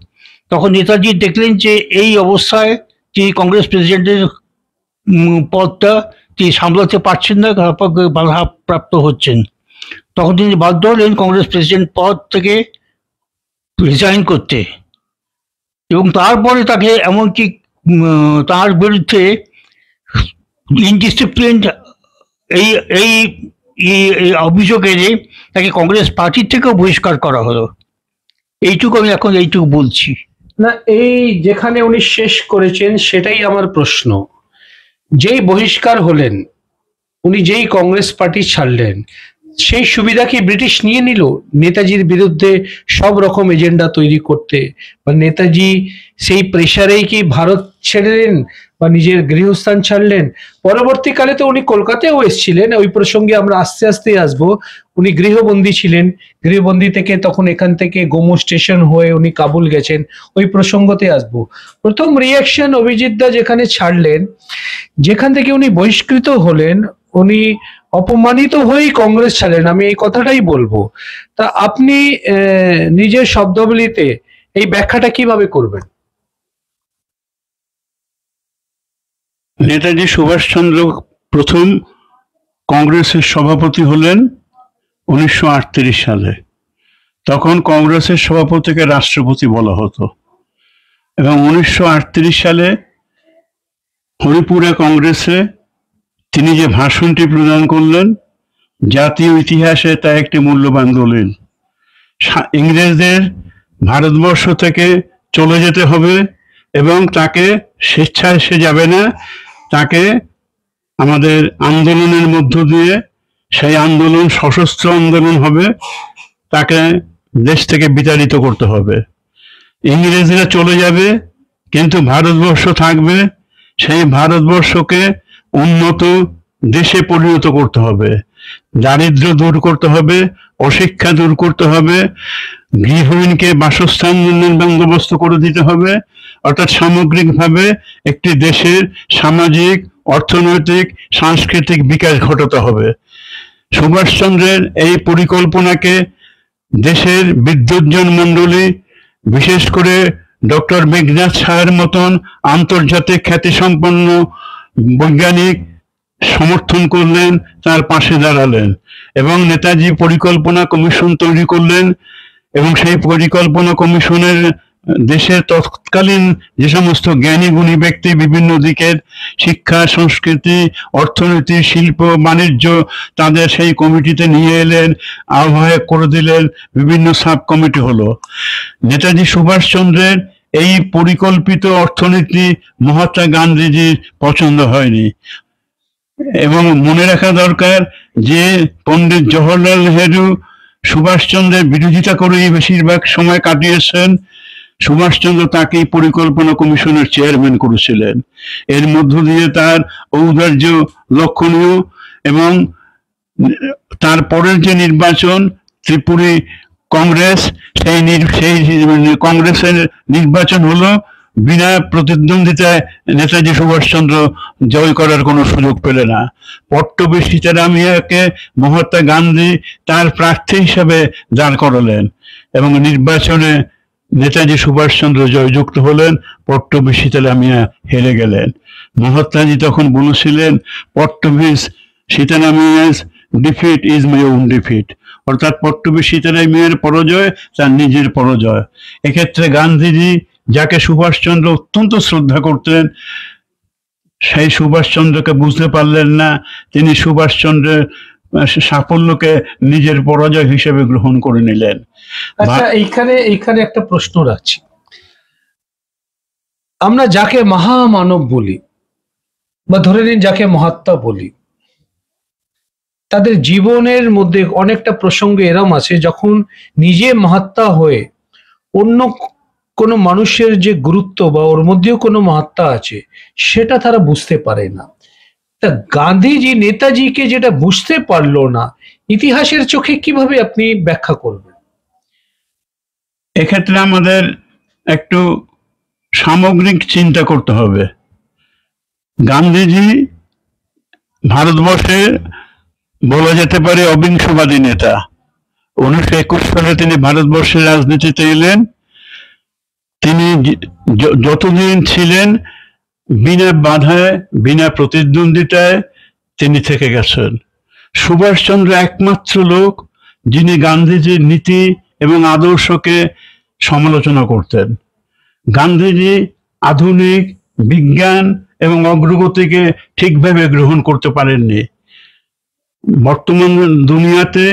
তখন নেতাজি দেখলেন যে এই অবস্থায় তিনি কংগ্রেস প্রেসিডেন্টের পদটা তিনি সামলাতে পারছেন না, বাধাপ্রাপ্ত হচ্ছেন। তখন তিনি বাধ্য হলেন কংগ্রেস প্রেসিডেন্ট পদ থেকে রিজাইন করতে, এবং তারপরে তাকে এমনকি তার বিরুদ্ধে ইনডিসিপ্লিন এই এই এই অভিযোগ এনে তাকে কংগ্রেস পার্টির থেকেও বহিষ্কার করা হলো। এইটুকু আমি এখন এইটুকু বলছি। না, এই যেখানে উনি শেষ করেছেন সেটাই আমার প্রশ্ন। যেই বহিষ্কার হলেন, উনি যেই কংগ্রেস পার্টি ছাড়লেন, সেই সুবিধা কি ব্রিটিশ নিয়ে নিল নেতাজির বিরুদ্ধে সব রকম এজেন্ডা তৈরি করতে? বা নেতাজি সেই প্রেসারেই কি ভারত ছেড়েলেন বা নিজের গৃহস্থান ছাড়লেন? পরবর্তীকালে তো উনি কলকাতায়ও এসেছিলেন, ওই প্রসঙ্গে আমরা আস্তে আস্তে আসবো। উনি গৃহবন্দী ছিলেন, গৃহবন্দী থেকে তখন এখান থেকে গোমো স্টেশন হয়ে উনি কাবুল গেছেন, ওই প্রসঙ্গতে আসবো। প্রথম রিয়াকশন অভিজিৎ দা যেখানে ছাড়লেন, যেখান থেকে উনি বহিষ্কৃত হলেন, উনি অপমানিত হয়েই কংগ্রেস ছাড়লেন, আমি এই কথাটাই বলবো। তা আপনি নিজের শব্দাবলীতে এই ব্যাখ্যাটা কিভাবে করবেন? নেতাজি সুভাষচন্দ্র প্রথম কংগ্রেসের সভাপতি হলেন 1938 সালে। তখন কংগ্রেসের সভাপতিকে রাষ্ট্রপতি বলা হতো, এবং 1938 সালে হরিপুরা কংগ্রেসে তিনি যে ভাষণটি প্রদান করলেন, জাতীয় ইতিহাসে তা একটি মূল্যবান দলিল। ইংরেজদের ভারতবর্ষ থেকে চলে যেতে হবে এবং তাকে স্বেচ্ছায় সে যাবে না, তাকে আমাদের আন্দোলনের মধ্য দিয়ে, সেই আন্দোলন সশস্ত্র আন্দোলন হবে, তাকে দেশ থেকে বিতাড়িত করতে হবে। ইংরেজরা চলে যাবে কিন্তু ভারতবর্ষ থাকবে, সেই ভারতবর্ষকে উন্নত দেশে পরিণত করতে হবে, দারিদ্র্য দূর করতে হবে, অশিক্ষা দূর করতে হবে, গৃহহীনকে বাসস্থান বন্দোবস্ত করে দিতে হবে, অর্থাৎ সামগ্রিকভাবে একটি দেশের সামাজিক, অর্থনৈতিক, সাংস্কৃতিক বিকাশ ঘটাতে হবে। সুভাষচন্দ্রের এই পরিকল্পনাকে দেশের বিদ্বজ্জন মণ্ডলী, বিশেষ করে ডক্টর মেঘনাদ সাহার মতন আন্তর্জাতিক খ্যাতিসম্পন্ন বৈজ্ঞানিক সমর্থন করলেন, তার পাশে দাঁড়ালেন, এবং নেতাজি পরিকল্পনা কমিশন তৈরি করলেন। এবং সেই পরিকল্পনা কমিশনের দেশের তৎকালীন যে সমস্ত জ্ঞানী গুণী ব্যক্তি বিভিন্ন দিকের শিক্ষা, সংস্কৃতি, অর্থনীতি, শিল্প, বাণিজ্য, তাদের সেই কমিটিতে নিয়ে এলেন, আহ্বায়ক করে দিলেন, বিভিন্ন সাব কমিটি হলো। নেতাজি সুভাষচন্দ্রের এই পরিকল্পিত অর্থনীতি মহাত্মা গান্ধীজির পছন্দ হয়নি। এবং মনে রাখা দরকার যে পণ্ডিত জওহরলাল নেহেরু সুভাষচন্দ্রের বিরোধিতা করেই বেশিরভাগ সময় কাটিয়েছেন। সুভাষচন্দ্র তাকে পরিকল্পনা কমিশনের চেয়ারম্যান করেছিলেন। এর মধ্য দিয়ে তার ঔদার্য লক্ষণীয়। এবং তারপরের যে নির্বাচন, ত্রিপুরী কংগ্রেস, সেই কংগ্রেসের নির্বাচন হলো বিনা প্রতিদ্বন্দ্বিতায় নেতাজি সুভাষচন্দ্র জয় করার কোনো সুযোগ পেলে না। পট্টবী সীতারামাইয়াকে মহাত্মা গান্ধী তার প্রার্থী হিসাবে দাঁড় করালেন, এবং নির্বাচনে নেতাজি সুভাষচন্দ্র জয়যুক্ত হলেন, পট্টবী সীতারামাইয়া হেরে গেলেন। মহাত্মাজি তখন বলেছিলেন, Pattabhi সীতারামাইয়া's defeat is my own defeat, অর্থাৎ পট্টবী সীতারামাইয়ার পরাজয় তার নিজের পরাজয়। এক্ষেত্রে গান্ধীজি, যাকে সুভাষচন্দ্র অত্যন্ত শ্রদ্ধা করতেন, সেই সুভাষচন্দ্রকে বুঝতে পারলেন না। তিনি সুভাষচন্দ্রের সাফল্যকে নিজের পরাজয় হিসেবে গ্রহণ করে নিলেন। আচ্ছা, এইখানে একটা প্রশ্ন রাখছি। আমরা যাকে মহামানব বলি বা ধরে নিন যাকে মহাত্মা বলি, তাদের জীবনের মধ্যে অনেকটা প্রসঙ্গ এরম আছে যখন নিজে মহাত্মা হয়ে অন্য কোনো মানুষের যে গুরুত্ব বা ওর মধ্যেও কোনো মহাত্মা আছে সেটা তারা বুঝতে পারে না। তা গান্ধীজি নেতাজিকে যেটা বুঝতে পারলো না, ইতিহাসের চোখে কিভাবে আপনি ব্যাখ্যা করবেন? এক্ষেত্রে আমাদের একটু সামগ্রিক চিন্তা করতে হবে। গান্ধীজি ভারতবর্ষের বলা যেতে পারে অবিংশবাদী নেতা। 1921 সালে তিনি ভারতবর্ষের রাজনীতিতে এলেন। তিনি যতদিন ছিলেন বিনা বাধায়, বিনা প্রতিদ্বন্দ্বিতায় তিনি থেকে গেছেন। সুভাষচন্দ্র একমাত্র লোক যিনি গান্ধীজির নীতি এবং আদর্শকে সমালোচনা করতেন। গান্ধীজি আধুনিক বিজ্ঞান এবং অগ্রগতিকে ঠিকভাবে গ্রহণ করতে পারেননি। বর্তমান দুনিয়াতে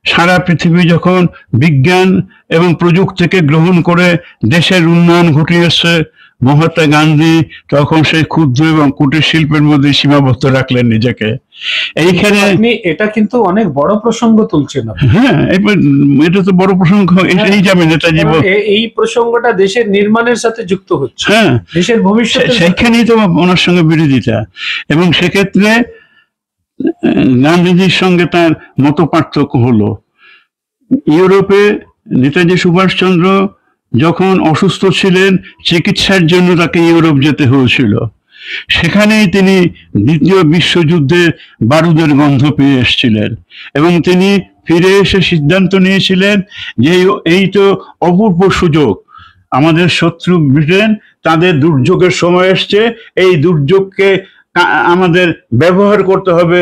সারা পৃথিবী যখন বিজ্ঞান এবং প্রযুক্তিকে গ্রহণ করে দেশের উন্নয়ন ঘটিয়েছে, মহাত্মা গান্ধী তখন সেই ক্ষুদ্র এবং কুটির শিল্পের মধ্যে সীমাবদ্ধ রাখলেন নিজেকে। এইখানে আপনি এটা কিন্তু অনেক বড় প্রসঙ্গ তুলছেন আপনি। হ্যাঁ, এটা তো বড় প্রসঙ্গ, এটাই যাবে নেতাজি। এই প্রসঙ্গটা দেশের নির্মাণের সাথে যুক্ত হচ্ছে, হ্যাঁ, দেশের ভবিষ্যৎ। সেইখানেই তো ওনার সঙ্গে বিরোধিতা, এবং সেক্ষেত্রে গান্ধীজির সঙ্গে তার মত পার্থক্য হলো। ইউরোপে নেতাজি সুভাষচন্দ্র যখন অসুস্থ ছিলেন, চিকিৎসার জন্য তাকে ইউরোপ যেতে হয়েছিল। সেখানেই তিনি দ্বিতীয় বিশ্বযুদ্ধের বারুদের গন্ধ পেয়ে এসেছিলেন, এবং তিনি ফিরে এসে সিদ্ধান্ত নিয়েছিলেন যে এই তো অপূর্ব সুযোগ, আমাদের শত্রু ব্রিটেন, তাদের দুর্যোগের সময় এসছে, এই দুর্যোগকে আমাদের ব্যবহার করতে হবে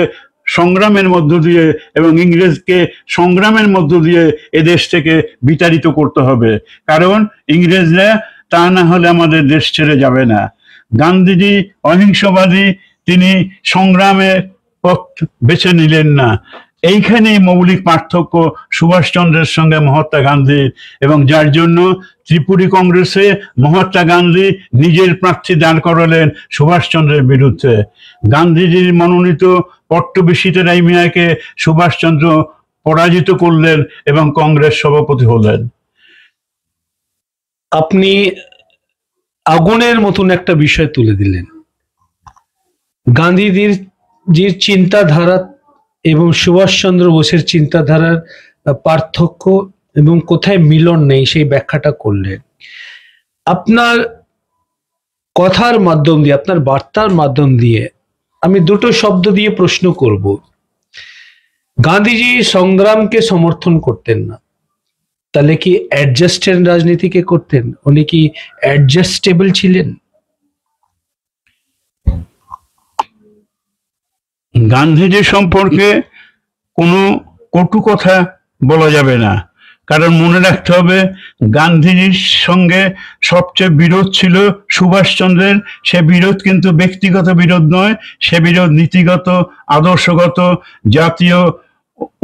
সংগ্রামের মধ্য দিয়ে, এবং ইংরেজকে সংগ্রামের মধ্য দিয়ে এদেশ থেকে বিতাড়িত করতে হবে, কারণ ইংরেজরা তা না হলে আমাদের দেশ ছেড়ে যাবে না। গান্ধীজি অহিংসবাদী, তিনি সংগ্রামের পথ বেছে নিলেন না। এইখানেই মৌলিক পার্থক্য সুভাষচন্দ্রের সঙ্গে মহাত্মা গান্ধীর, এবং যার জন্য ত্রিপুরী কংগ্রেসে মহাত্মা গান্ধী নিজের প্রার্থী দাঁড় করালেন সুভাষচন্দ্রের বিরুদ্ধে। গান্ধীজির মনোনীত পট্টবিশিতে রাইমিয়াকে সুভাষচন্দ্র পরাজিত করলেন এবং কংগ্রেস সভাপতি হলেন। আপনি আগুনের মতন একটা বিষয় তুলে দিলেন। গান্ধীজির যে চিন্তাধারা এবং সুভাষচন্দ্র বোসের চিন্তাধারার পার্থক্য এবং কোথায় মিলন নেই সেই ব্যাখ্যাটা করলেন। আপনার কথার মাধ্যম দিয়ে, আপনার বার্তার মাধ্যম দিয়ে আমি দুটো শব্দ দিয়ে প্রশ্ন করব। গান্ধীজি সংগ্রামকে সমর্থন করতেন না, তাহলে কি অ্যাডজাস্টেড রাজনীতিকে করতেন? উনি কি অ্যাডজাস্টেবল ছিলেন? গান্ধীজি সম্পর্কে কোনো কটু কথা বলা যাবে না, কারণ মনে রাখতে হবে গান্ধীজির সঙ্গে সবচেয়ে বিরোধ ছিল সুভাষচন্দ্রের। সে বিরোধ কিন্তু ব্যক্তিগত বিরোধ নয়, সে বিরোধ নীতিগত, আদর্শগত, জাতীয়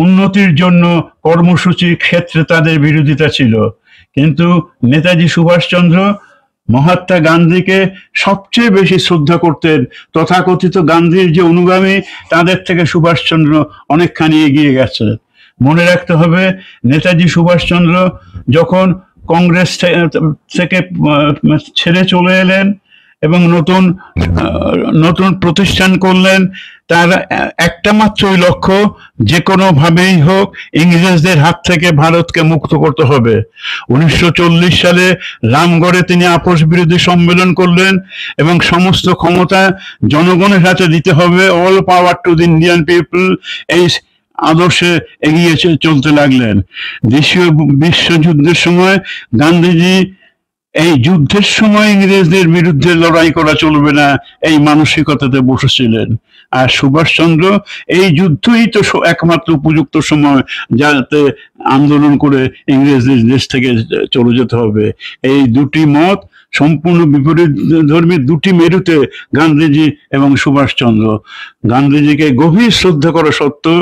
উন্নতির জন্য কর্মসূচির ক্ষেত্রে তাদের বিরোধিতা ছিল। কিন্তু নেতাজি সুভাষচন্দ্র মহাত্মা গান্ধীকে সবচেয়ে বেশি শ্রদ্ধা করতেন। তথাকথিত গান্ধীর যে অনুগামী, তাদের থেকে সুভাষচন্দ্র অনেকখানি এগিয়ে গেছে। মনে রাখতে হবে নেতাজি সুভাষচন্দ্র যখন কংগ্রেস থেকে ছেড়ে চলে এলেন এবং নতুন প্রতিষ্ঠান করলেন, তার একটা মাত্রই লক্ষ্য, যে কোনো ভাবেই হোক ইংরেজদের হাত থেকে ভারতকে মুক্ত করতে হবে। 1940 সালে রামগড়ে তিনি আপোষ বিরোধী সম্মেলন করলেন এবং সমস্ত ক্ষমতা জনগণের হাতে দিতে হবে, all power to the Indian people, এই আদর্শে এগিয়ে চলতে লাগলেন। দ্বিতীয় বিশ্বযুদ্ধের সময় গান্ধীজি এই যুদ্ধের সময় ইংরেজদের বিরুদ্ধে লড়াই করা চলবে না, এই মানসিকতাতে বসেছিলেন। আর সুভাষচন্দ্র এই যুদ্ধই তো একমাত্র উপযুক্ত সময় যাতে আন্দোলন করে ইংরেজদের দেশ থেকে চলে যেতে হবে। এই দুটি মত সম্পূর্ণ বিপরীত ধর্মী দুটি মেরুতে গান্ধীজি এবং সুভাষচন্দ্র। গান্ধীজিকে গভীর শ্রদ্ধা করা সত্ত্বেও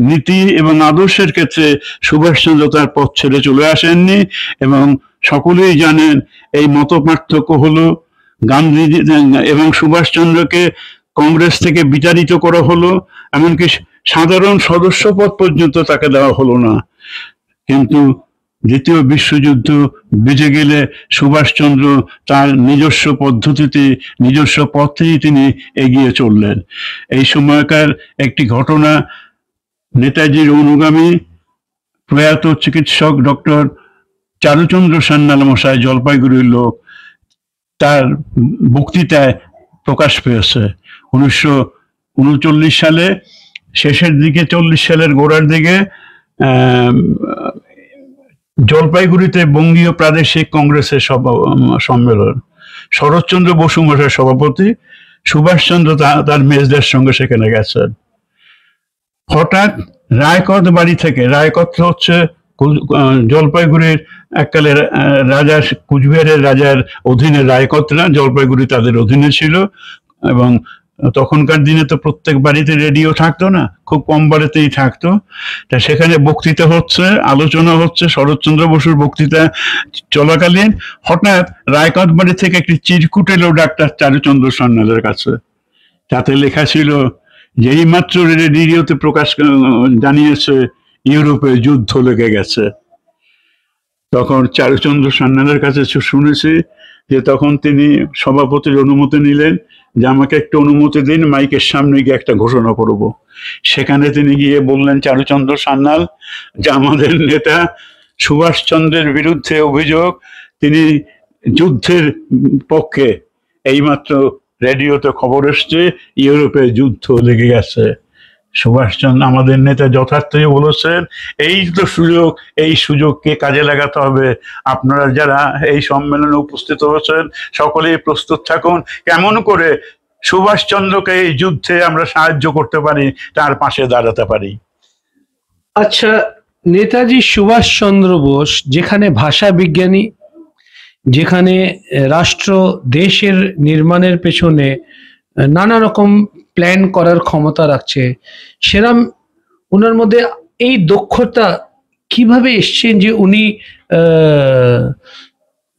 নীতি এবং আদর্শের ক্ষেত্রে সুভাষচন্দ্র তার পথ ছেড়ে চলে আসেননি, এবং সকলেই জানেন এই মত পার্থক্য হলো গান্ধীজি এবং সুভাষচন্দ্রকে কংগ্রেস থেকে বিতাড়িত করা হলো, এমনকি সাধারণ সদস্য পদ পর্যন্ত তাকে দেওয়া হলো না। কিন্তু দ্বিতীয় বিশ্বযুদ্ধ বেজে গেলে সুভাষচন্দ্র তার নিজস্ব পদ্ধতিতে, নিজস্ব পথেই তিনি এগিয়ে চললেন। এই সময়কার একটি ঘটনা, নেতাজির অনুগামী প্রয়াত চিকিৎসক ডক্টর চারুচন্দ্র সান্যাল মশাই, জলপাইগুড়ির লোক, তার বক্তৃতায় প্রকাশ পেয়েছে 1939 সালে শেষের দিকে, 40 সালের গোড়ার দিকে জলপাইগুড়িতে বঙ্গীয় প্রাদেশিক কংগ্রেসের সম্মেলন। শরৎচন্দ্র বসু মশাই সভাপতি, সুভাষচন্দ্র তার মেজদের সঙ্গে সেখানে গেছেন। হঠাৎ রায়কত বাড়ি থেকে, রায়কত হচ্ছে জলপাইগুড়ির এককালের রাজা, কুচবিহারের রাজার অধীনে রায়কতরা, জলপাইগুড়ি তাদের অধীনে ছিল। এবং তখনকার দিনে তো প্রত্যেক বাড়িতে রেডিও থাকতো না, খুব কম বাড়িতেই থাকতো। তা সেখানে বক্তৃতা হচ্ছে, আলোচনা হচ্ছে, শরৎচন্দ্র বসুর বক্তৃতা চলাকালীন হঠাৎ রায়কত বাড়ি থেকে একটি চিরকুট এলো ডাক্তার চারুচন্দ্র সান্যালের কাছে। তাতে লেখা ছিল যে এইমাত্র রেডিওতে প্রকাশ জানিয়েছে ইউরোপে যুদ্ধ লেগে গেছে। তখন চারুচন্দ্র সান্যালের কাছে শুনেছি যে তখন তিনি সভাপতির অনুমতি নিলেন যে আমাকে একটু অনুমতি দিন, মাইকের সামনে গিয়ে একটা ঘোষণা করব। সেখানে তিনি গিয়ে বললেন, চারুচন্দ্র সান্যাল, যে আমাদের নেতা সুভাষচন্দ্রের বিরুদ্ধে অভিযোগ, তিনি যুদ্ধের পক্ষে, এইমাত্র রেডিওতে খবর এসছে ইউরোপে যুদ্ধ লেগে গেছে। সুভাষচন্দ্র আমাদের নেতা যথার্থই বলেছেন, এই তো সুযোগ, এই সুযোগকে কাজে লাগাতে হবে। আপনারা যারা এই সম্মেলনে উপস্থিত হয়েছেন সকলেই প্রস্তুত থাকুন, কেমন করে সুভাষচন্দ্রকে এই যুদ্ধে আমরা সাহায্য করতে পারি, তার পাশে দাঁড়াতে পারি। আচ্ছা, নেতাজি সুভাষচন্দ্র বোস যেখানে ভাষা বিজ্ঞানী, যেখানে রাষ্ট্র দেশের নির্মাণের পেছনে নানা রকম প্ল্যান করার ক্ষমতা রাখছে, সেরম ওনার মধ্যে এই দক্ষতা কিভাবে এসছেন যে উনি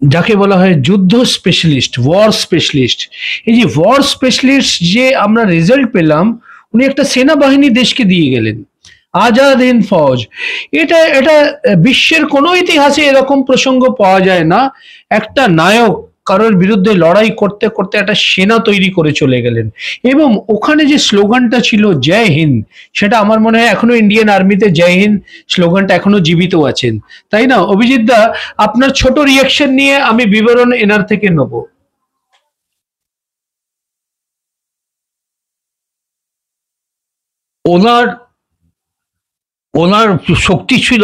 যাকে বলা হয় যুদ্ধ স্পেশালিস্ট, ওয়ার স্পেশালিস্ট, এই যে ওয়ার স্পেশালিস্ট যে আমরা রেজাল্ট পেলাম, উনি একটা সেনাবাহিনী দেশকে দিয়ে গেলেন, আজাদ হিন্দ ফৌজ। এটা এটা বিশ্বের কোনো ইতিহাসে এরকম প্রসঙ্গ পাওয়া যায় না। একটা নায়ক কারোর বিরুদ্ধে লড়াই করতে করতে একটা সেনা তৈরি করে চলে গেলেন, এবং ওখানে যে স্লোগানটা ছিল জয় হিন্দ, সেটা আমার মনে হয় এখনো ইন্ডিয়ান আর্মিতে জয় হিন্দ স্লোগানটা এখনো জীবিত আছেন, তাই না? অভিজিৎ দা, আপনার ছোট রিয়াকশন নিয়ে আমি বিবরণ এনার থেকে নেব। ওনার ওনার শক্তি ছিল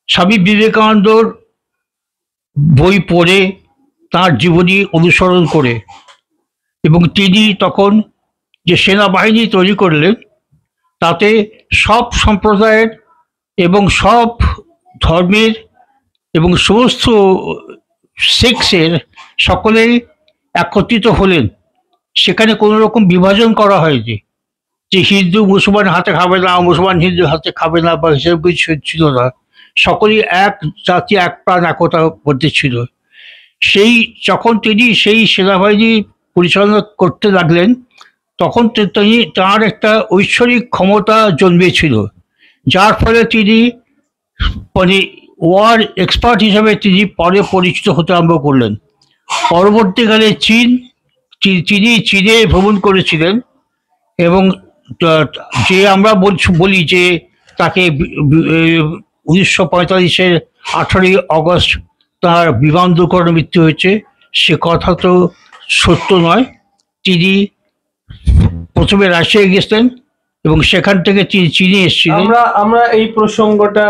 স্বামী বিবেকানন্দর বই পড়ে, তার জীবনী অনুসরণ করে, এবং তিনি তখন যে সেনাবাহিনী তৈরি করলেন তাতে সব সম্প্রদায়ের এবং সব ধর্মের এবং সমস্ত সেক্সের সকলেই একত্রিত হলেন। সেখানে কোনো রকম বিভাজন করা হয়নি যে হিন্দু মুসলমান হাতে খাবে না, মুসলমান হিন্দু হাতে খাবে না, বা হিসেবে কিছু ছিল না। সকলেই এক জাতি, এক প্রাণ, একতার মধ্যে ছিল। সেই যখন তিনি সেই সেনাবাহিনী পরিচালনা করতে লাগলেন, তখন তিনি তাঁর একটা ঐশ্বরিক ক্ষমতা জন্মেছিল, যার ফলে তিনি মানে ওয়ার এক্সপার্ট হিসাবে তিনি পরে পরিচিত হতে আরম্ভ করলেন। পরবর্তীকালে তিনি চীনে ভ্রমণ করেছিলেন, এবং যে আমরা বলি যে তাকে 1945-এর 18ই অগস্ট তার বিমান দুর্ঘটনায় মৃত্যু হয়েছে, সে কথা তো সত্য নয়। তিনি প্রথমে রাশিয়ায় গেছিলেন এবং সেখান থেকে তিনি চীনে এসেছিলেন। আমরা এই প্রসঙ্গটা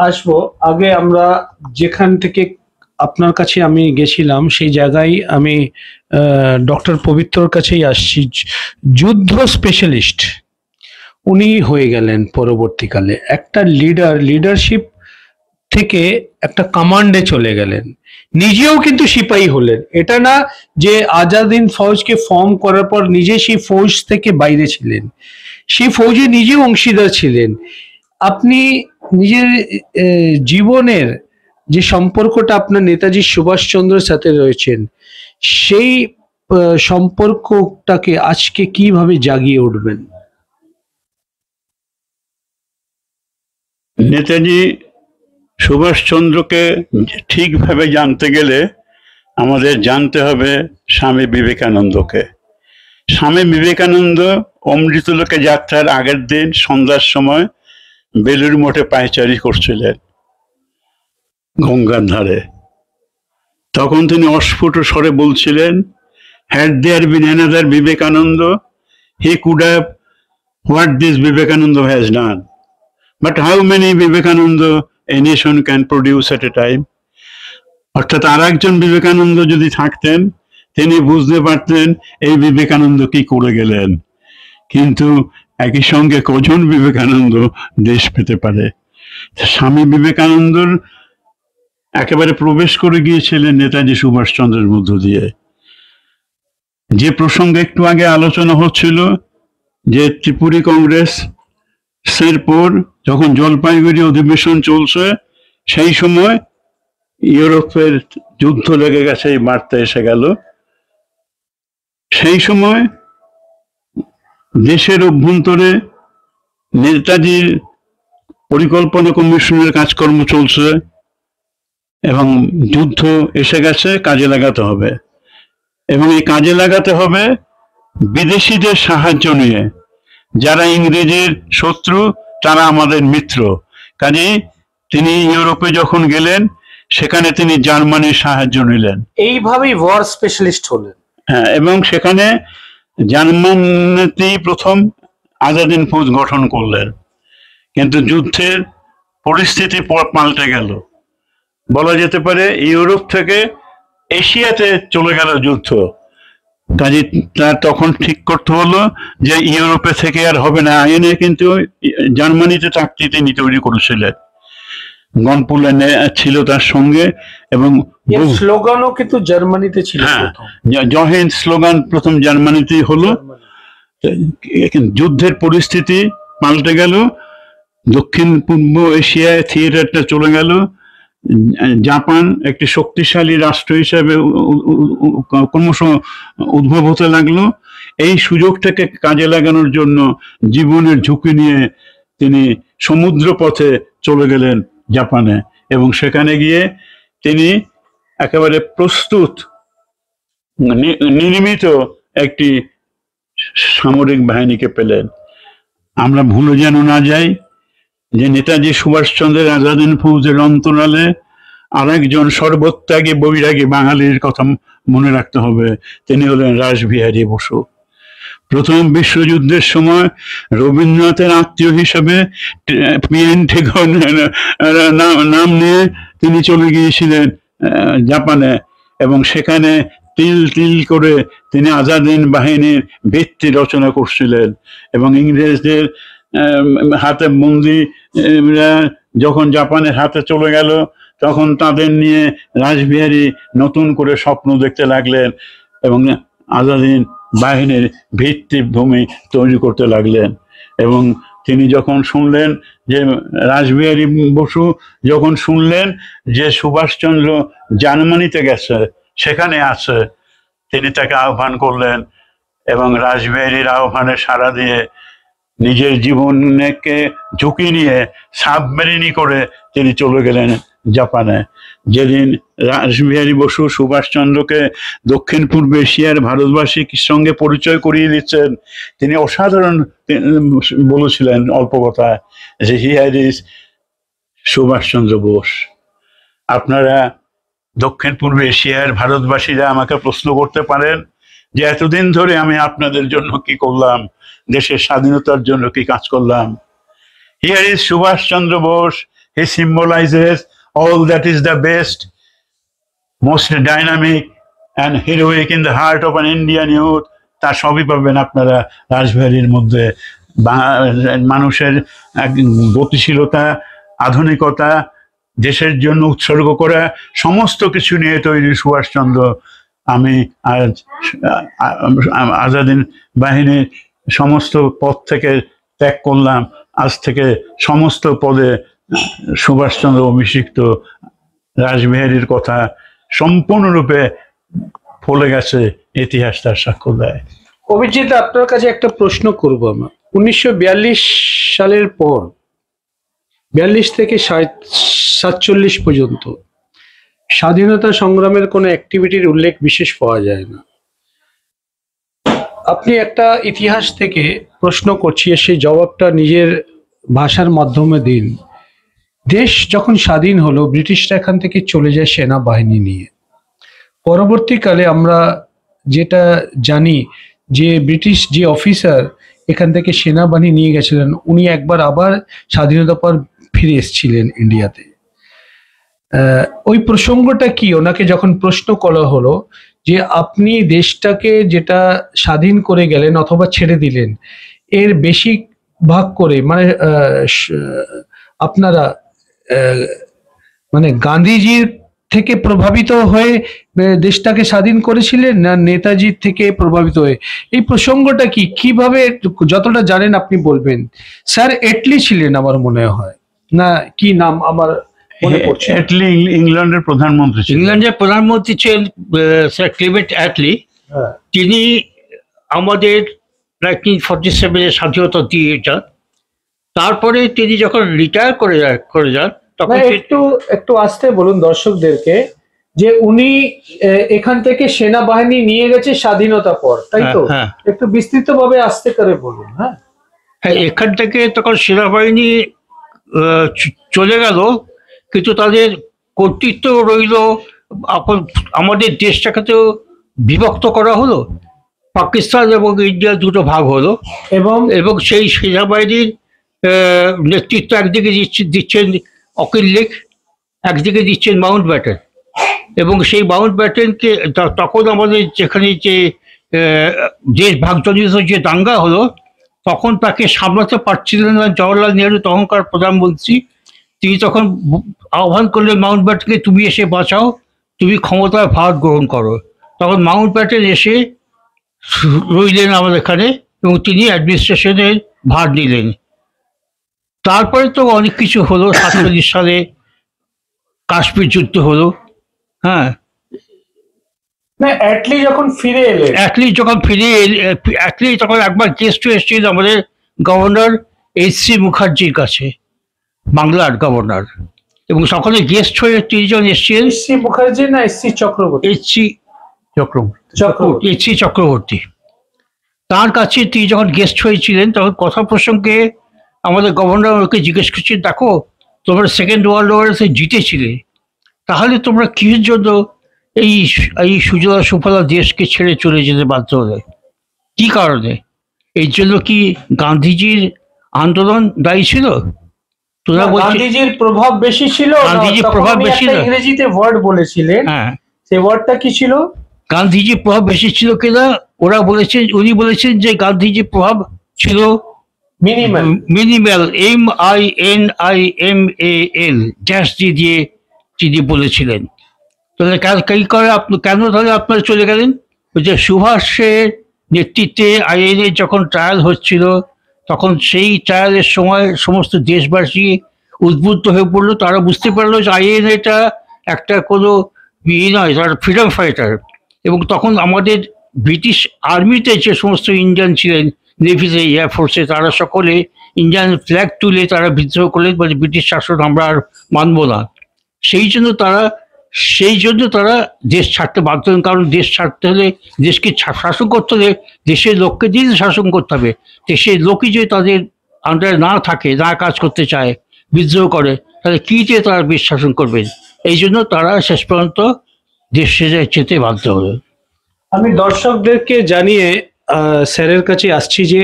আসবো, আগে আমরা যেখান থেকে আপনার কাছে আমি গেছিলাম সেই জায়গায় আমি ডক্টর পবিত্রর কাছেই আসছি। যুদ্ধ স্পেশালিস্ট উনি হয়ে গেলেন পরবর্তীকালে, একটা লিডারশিপ থেকে একটা কমান্ডে চলে গেলেন, নিজেও কিন্তু সিপাহী হলেন। এটা না যে আজাদ হিন্দ ফৌজকে ফর্ম করার পর নিজে সেই ফৌজ থেকে বাইরে ছিলেন, সেই ফৌজে নিজেও অংশীদার ছিলেন। আপনি নিজের জীবনের যে সম্পর্কটা আপনার নেতাজি সুভাষচন্দ্রের সাথে রয়েছেন, সেই সম্পর্কটাকে আজকে কিভাবে জাগিয়ে উঠবেন? নেতাজি সুভাষচন্দ্রকে ঠিকভাবে জানতে গেলে আমাদের জানতে হবে স্বামী বিবেকানন্দকে। স্বামী বিবেকানন্দ অমৃতলোকে যাত্রার আগের দিন সন্ধ্যার সময় বেলুড় মঠে পায়চারি করছিলেন গঙ্গার ধারে। তখন তিনি অস্ফুট স্বরে বলছিলেন, had there been another Vivekananda, he could have what this Vivekananda has done, but how many Vivekananda a nation can produce at a time. অর্থাৎ আর একজন বিবেকানন্দ যদি থাকতেন, তিনি বুঝতে পারতেন এই বিবেকানন্দ কি করে গেলেন। কিন্তু একই সঙ্গে কজন বিবেকানন্দ দেশ পেতে পারে? স্বামী বিবেকানন্দর একেবারে প্রবেশ করে গিয়েছিলেন নেতাজি সুভাষচন্দ্রের মধ্য দিয়ে। যে প্রসঙ্গে একটু আগে আলোচনা হচ্ছিল, যে ত্রিপুরী কংগ্রেস এর পর যখন জলপাইগুড়ি অধিবেশন চলছে, সেই সময় ইউরোপের যুদ্ধ লেগে গেছে, এই বার্তা এসে গেল। সেই সময় দেশের অভ্যন্তরে নেতাজির পরিকল্পনা কমিশনের কাজকর্ম চলছে এবং যুদ্ধ এসে গেছে, কাজে লাগাতে হবে। এবং এই কাজে লাগাতে হবে বিদেশিদের সাহায্য নিয়ে। যারা ইংরেজের শত্রু তারা আমাদের মিত্র। কাজেই তিনি ইউরোপে যখন গেলেন, সেখানে তিনি জার্মানির সাহায্য নিলেন। এইভাবেই ওয়ার স্পেশালিস্ট হলেন। হ্যাঁ, এবং সেখানে জার্মানিতেই প্রথম আজাদিন ফৌজ গঠন করলেন। কিন্তু যুদ্ধের পরিস্থিতি পাল্টে গেল। বলা যেতে পারে ইউরোপ থেকে এশিয়াতে চলে গেল যুদ্ধ। কাজে তার তখন ঠিক করতে হলো যে ইউরোপে থেকে আর হবে না। আইনে কিন্তু জার্মানিতে চাকরি তিনি তৈরি করেছিলেন, গনপুলেনে ছিল তার সঙ্গে। এবং এর স্লোগানও কিন্তু জার্মানিতে ছিল হ্যাঁ, প্রথম। জয় হিন্দ স্লোগান প্রথম জার্মানিতেই হলো। যুদ্ধের পরিস্থিতি পাল্টে গেল, দক্ষিণ পূর্ব এশিয়ায় থিয়েটারটা চলে গেল। জাপান একটি শক্তিশালী রাষ্ট্র হিসেবে ক্রমশ উদ্ভব হতে লাগলো। এই সুযোগটাকে কাজে লাগানোর জন্য জীবনের ঝুঁকি নিয়ে তিনি সমুদ্র পথে চলে গেলেন জাপানে, এবং সেখানে গিয়ে তিনি একেবারে প্রস্তুত নির্মিত একটি সামরিক বাহিনীকে পেলেন। আমরা ভুলে যেন না যাই যে নেতাজি সুভাষচন্দ্রের আজাদিন ফৌজের অন্তরালে আরেকজন সর্বত্যাগী বৈরাগী বাঙালির কথা মনে রাখতে হবে। তিনি হলেন রাসবিহারী বসু। প্রথম বিশ্বযুদ্ধের সময় রবীন্দ্রনাথের আত্মীয় হিসেবে পিএনটি নাম নিয়ে তিনি চলে গিয়েছিলেন জাপানে, এবং সেখানে তিল তিল করে তিনি আজাদিন বাহিনীর ভিত্তি রচনা করছিলেন। এবং ইংরেজদের হাতে বন্দি যখন জাপানের হাতে চলে গেল, তখন তাদের নিয়ে রাসবিহারী নতুন করে স্বপ্ন দেখতে লাগলেন এবং আজাদিন বাহিনীর ভিত্তিভূমি তৈরি করতে লাগলেন। এবং তিনি যখন শুনলেন যে রাসবিহারী বসু যখন শুনলেন যে সুভাষচন্দ্র জার্মানিতে গেছে, সেখানে আছে, তিনি তাকে আহ্বান করলেন এবং রাসবিহারীর আহ্বানে সাড়া দিয়ে নিজের জীবনকে ঝুঁকি নিয়ে সাবমেরিনি করে তিনি চলে গেলেন জাপানে। যেদিন রাসবিহারী বসু সুভাষচন্দ্রকে দক্ষিণ পূর্ব এশিয়ার ভারতবাসীর সঙ্গে পরিচয় করিয়ে দিচ্ছেন, তিনি অসাধারণ বলেছিলেন অল্প কথায় যে হিয়ার ইজ সুভাষচন্দ্র বোস। আপনারা দক্ষিণ পূর্ব এশিয়ার ভারতবাসীরা আমাকে প্রশ্ন করতে পারেন যে এতদিন ধরে আমি আপনাদের জন্য কি করলাম, দেশের স্বাধীনতার জন্য কি কাজ করলাম। Here is Subhash Chandra Bose. He symbolizes all that is the best, most dynamic and heroic in the heart of an Indian youth. তা সবই পাবেন আপনারা রাসবিহারীর মধ্যে। মানুষের গতিশীলতা, আধুনিকতা, দেশের জন্য উৎসর্গ করা, সমস্ত কিছু নিয়ে তৈরি সুভাষচন্দ্র। আমি আজ আজাদিন বাহিনীর সমস্ত পদ থেকে ত্যাগ করলাম, আজ থেকে সমস্ত পদে সুভাষচন্দ্র অভিষিক্ত। রাসবিহারীর কথা সম্পূর্ণরূপে ফলে গেছে, ইতিহাস তার সাক্ষ্য দেয়। অভিজিৎ, আপনার কাছে একটা প্রশ্ন করবো আমরা। 1942 সালের পর 42 থেকে 47 পর্যন্ত স্বাধীনতা সংগ্রামের কোনো অ্যাক্টিভিটির উল্লেখ বিশেষ পাওয়া যায় না। আপনি একটা ইতিহাস থেকে প্রশ্ন করছি, সেই জবাবটা নিজের ভাষার মাধ্যমে দিন। দেশ যখন স্বাধীন হলো, ব্রিটিশরা এখান থেকে চলে যায় সেনাবাহিনী নিয়ে। পরবর্তীকালে আমরা যেটা জানি যে ব্রিটিশ যে অফিসার এখান থেকে সেনাবাহিনী নিয়ে গেছিলেন, উনি একবার আবার স্বাধীনতা পর ফিরে এসেছিলেন ইন্ডিয়াতে। ওই প্রসঙ্গটা কি, ওনাকে যখন প্রশ্ন করা হলো যে আপনি দেশটাকে যেটা স্বাধীন করে গেলেন অথবা ছেড়ে দিলেন, এর বেশি ভাগ করে মানে আপনারা মানে গান্ধীজির থেকে প্রভাবিত হয়ে দেশটাকে স্বাধীন করেছিলেন, না নেতাজির থেকে প্রভাবিত হয়ে? এই প্রসঙ্গটা কিভাবে, যতটা জানেন আপনি বলবেন। স্যার এটলি ছিলেন আমার মনে হয়, না কি নাম আমার মনে পড়ছে না। অ্যাটলি ইংল্যান্ডের প্রধানমন্ত্রী ছিলেন। ইংল্যান্ডের প্রধানমন্ত্রী ছিলেন স্যার ক্লিমেন্ট অ্যাটলি। হ্যাঁ। তিনি আমাদের 1947 স্বাধীনতা দিয়ে যান। তারপরে তিনি যখন রিটায়ার করে যান তখন একটু একটু আস্তে বলুন দর্শকদেরকে, যে উনি এখান থেকে সেনাবাহিনী নিয়ে গেছে স্বাধীনতা পর, তাই তো? হ্যাঁ। একটু বিস্তৃতভাবে আস্তে করে বলুন। হ্যাঁ, হ্যাঁ, এখান থেকে তখন সেনাবাহিনী চলে গেল, কিন্তু তাদের কর্তৃত্ব রইল। আমাদের দেশটাকে তো বিভক্ত করা হলো, পাকিস্তান এবং ইন্ডিয়া দুটো ভাগ হলো, এবং সেই সেনাবাহিনীর নেতৃত্ব একদিকে দিচ্ছেন অকিল লেক, একদিকে দিচ্ছেন মাউন্ট ব্যাটেন। এবং সেই মাউন্ট ব্যাটেনকে তখন আমাদের যেখানে যে দেশ ভাগজনিত যে দাঙ্গা হলো, তখন তাকে সামলাতে পারছিলেন না জওয়াহরলাল নেহরু, তখনকার প্রধানমন্ত্রী। তিনি তখন আহ্বান করলেন মাউন্ট ব্যাটেনকে, তুমি এসে বাঁচাও, তুমি ক্ষমতার ভার গ্রহণ করো। তখন মাউন্ট ব্যাটেন এসে রইলেন আমাদের এখানে, এবং তিনি অ্যাডমিনিস্ট্রেশনের ভার নিলেন। তারপরে তো অনেক কিছু হলো। 47 সালে কাশ্মীর যুদ্ধ হলো। হ্যাঁ, অ্যাটলি যখন ফিরে এলেন, অ্যাটলি তখন একবার গেস্ট হয়ে এসেছিল আমাদের গভর্নর এইচ.সি. মুখার্জির কাছে, বাংলার গভর্নর। এবং সকালে গেস্ট হয়ে তিনজন এসেছিলেন। এস.সি. মুখার্জি না এস.সি. চক্রবর্তী? এইচ.সি. চক্রবর্তী। এইচ.সি. চক্রবর্তী। তার কাছে তিনি যখন গেস্ট হয়েছিলেন, তখন কথা প্রসঙ্গে আমাদের গভর্নর ওকে জিজ্ঞেস করছেন, দেখো তোমরা সেকেন্ড ওয়ার্ল্ড ওয়ারে জিতেছিলে, তাহলে তোমরা কিসের জন্য এই সুজলা সুফলা দেশকে ছেড়ে চলে যেতে বাধ্য হলে? কি কারণে? এই জন্য কি গান্ধীজির আন্দোলন দায়ী ছিল? তোরা বলছিস গান্ধীজির প্রভাব বেশি ছিল। গান্ধীজির প্রভাব বেশি ছিল। ইংরেজিতে ওয়ার্ড বলেছিলেন, হ্যাঁ, সেই ওয়ার্ডটা কি ছিল? গান্ধীজির প্রভাব বেশি ছিল কিনা উনি বলেছেন যে গান্ধীজির প্রভাব ছিল মিনিমাল, MINIMAL ড্যাশ দিয়ে তিনি বলেছিলেন। তাহলে কেন তাহলে আপনারা চলে গেলেন? ওই যে সুভাষের নেতৃত্বে আইএনএ যখন ট্রায়াল হচ্ছিল, তখন সেই ট্রায়ালের সময় সমস্ত দেশবাসী উদ্বুদ্ধ হয়ে পড়লো। তারা বুঝতে পারলো যে আইএনএটা একটা কোনো নয়, তারা ফ্রিডম ফাইটার। এবং তখন আমাদের ব্রিটিশ আর্মিতে যে সমস্ত ইন্ডিয়ান ছিলেন, নেভিতে, এয়ারফোর্সে, তারা সকলে ইন্ডিয়ান ফ্ল্যাগ তুলে তারা বিদ্রোহ করলেন, বলে ব্রিটিশ শাসন আমরা আর মানব না। সেই জন্য তারা দেশ ছাড়তে বাধ্য হন। কারণ দেশ ছাড়তে হলে, দেশকে শাসন করতে হলে দেশের লোককে দিয়ে শাসন করতে হবে। দেশের লোকই যদি তাদের আন্ডারে না থাকে, না কাজ করতে চায়, বিদ্রোহ করে, তাহলে কী দিয়ে তারা দেশ শাসন করবেন? এই জন্য তারা শেষ পর্যন্ত দেশ ছেড়ে যেতে বাধ্য হলো। আমি দর্শকদেরকে জানিয়ে স্যারের কাছে আসছি যে